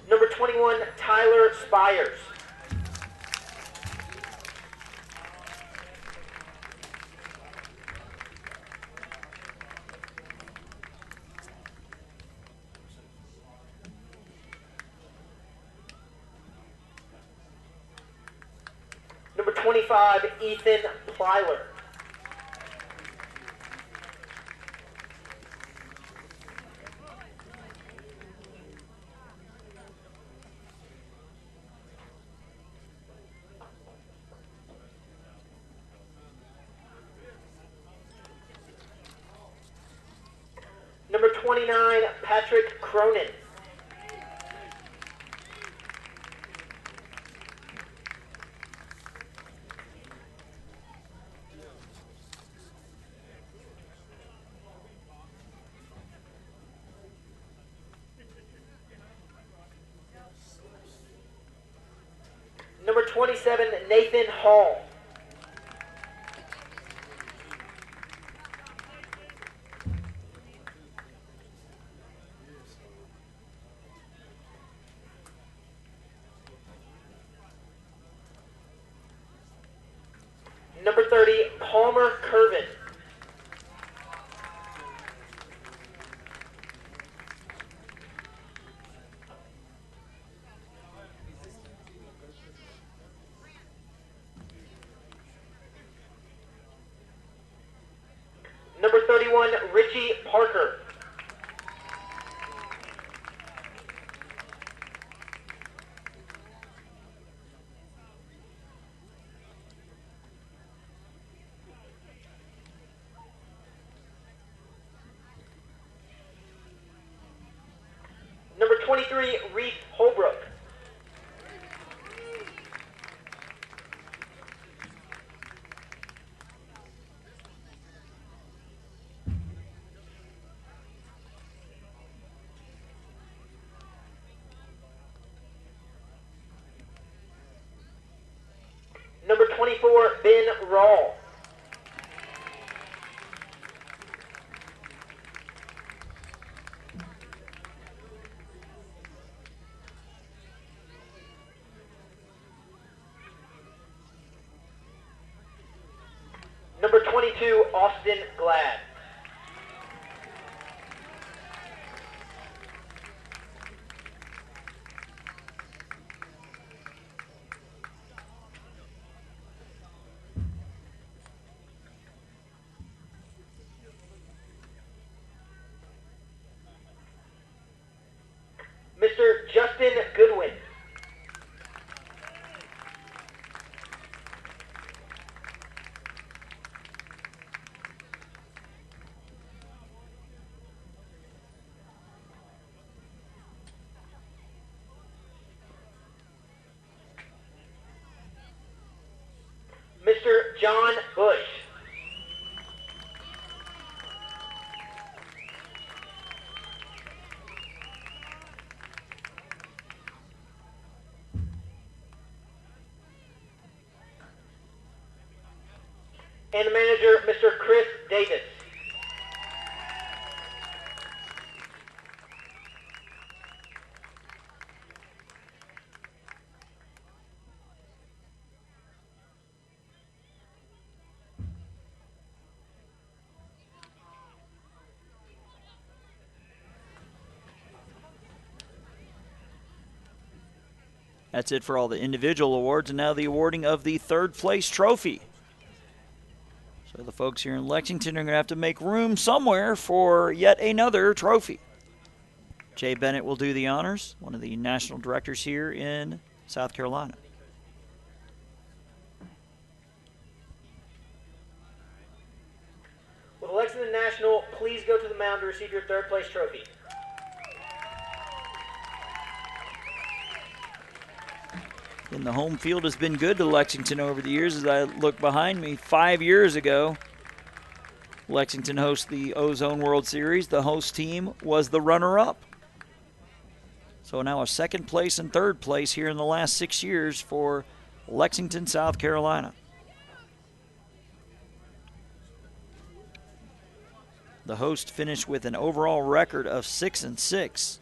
Number 21, Tyler Spires. Number 25, Ethan Plyler. Number 29, Patrick Cronin. Number 27, Nathan Hall. Number 30, Palmer Curvin. Number 31, Richie Parker. Number 23, Reese Holbrook. Number 24, Ben Rawl. Number 22, Austin Glad. Mr. Justin Goodwin. Mr. John Bush. And the manager, Mr. Chris Davis. That's it for all the individual awards, and now the awarding of the third place trophy. So the folks here in Lexington are going to have to make room somewhere for yet another trophy. Jay Bennett will do the honors, one of the national directors here in South Carolina. Will the Lexington National please go to the mound to receive your third place trophy? And the home field has been good to Lexington over the years. As I look behind me, 5 years ago, Lexington hosted the Ozone World Series. The host team was the runner-up. So now a second place and third place here in the last 6 years for Lexington, South Carolina. The host finished with an overall record of 6-6.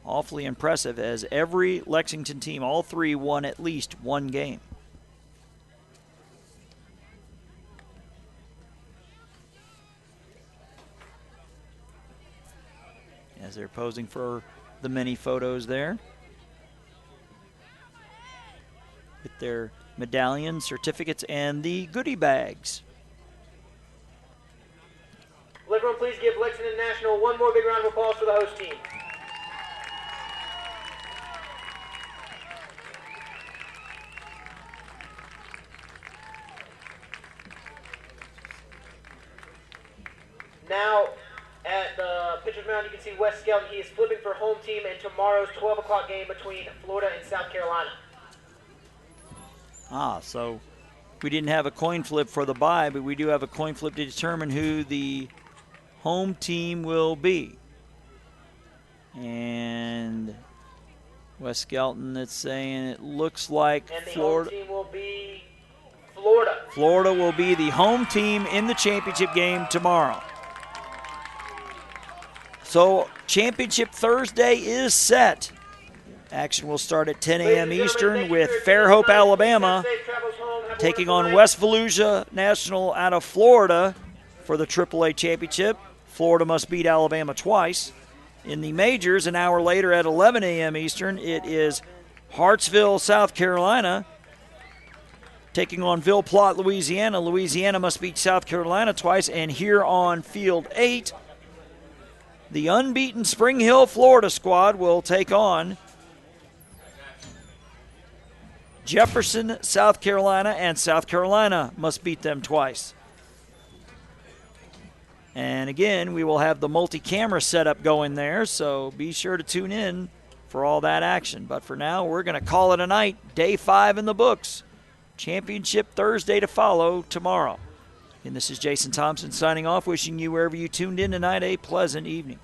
Awfully impressive, as every Lexington team, all three, won at least one game. As they're posing for the many photos there with their medallions, certificates, and the goodie bags. Will everyone please give Lexington National one more big round of applause for the host team. Now, at the pitcher's mound, you can see Wes Skelton. He is flipping for home team in tomorrow's 12 o'clock game between Florida and South Carolina. So we didn't have a coin flip for the bye, but we do have a coin flip to determine who the home team will be. And, Wes Skelton that's saying it looks like And the Florida. home team will be Florida. Florida will be the home team in the championship game tomorrow. So championship Thursday is set. Action will start at 10 a.m. Eastern with Fairhope, Alabama, taking on West Volusia National out of Florida for the AAA championship. Florida must beat Alabama twice. In the majors, an hour later at 11 a.m. Eastern, it is Hartsville, South Carolina, taking on Ville Platte, Louisiana. Louisiana must beat South Carolina twice. And here on Field 8, the unbeaten Spring Hill, Florida squad will take on Jefferson, South Carolina, and South Carolina must beat them twice. And again, we will have the multi-camera setup going there, so be sure to tune in for all that action. But for now, we're going to call it a night. Day 5 in the books. Championship Thursday to follow tomorrow. And this is Jason Thompson signing off, wishing you wherever you tuned in tonight a pleasant evening.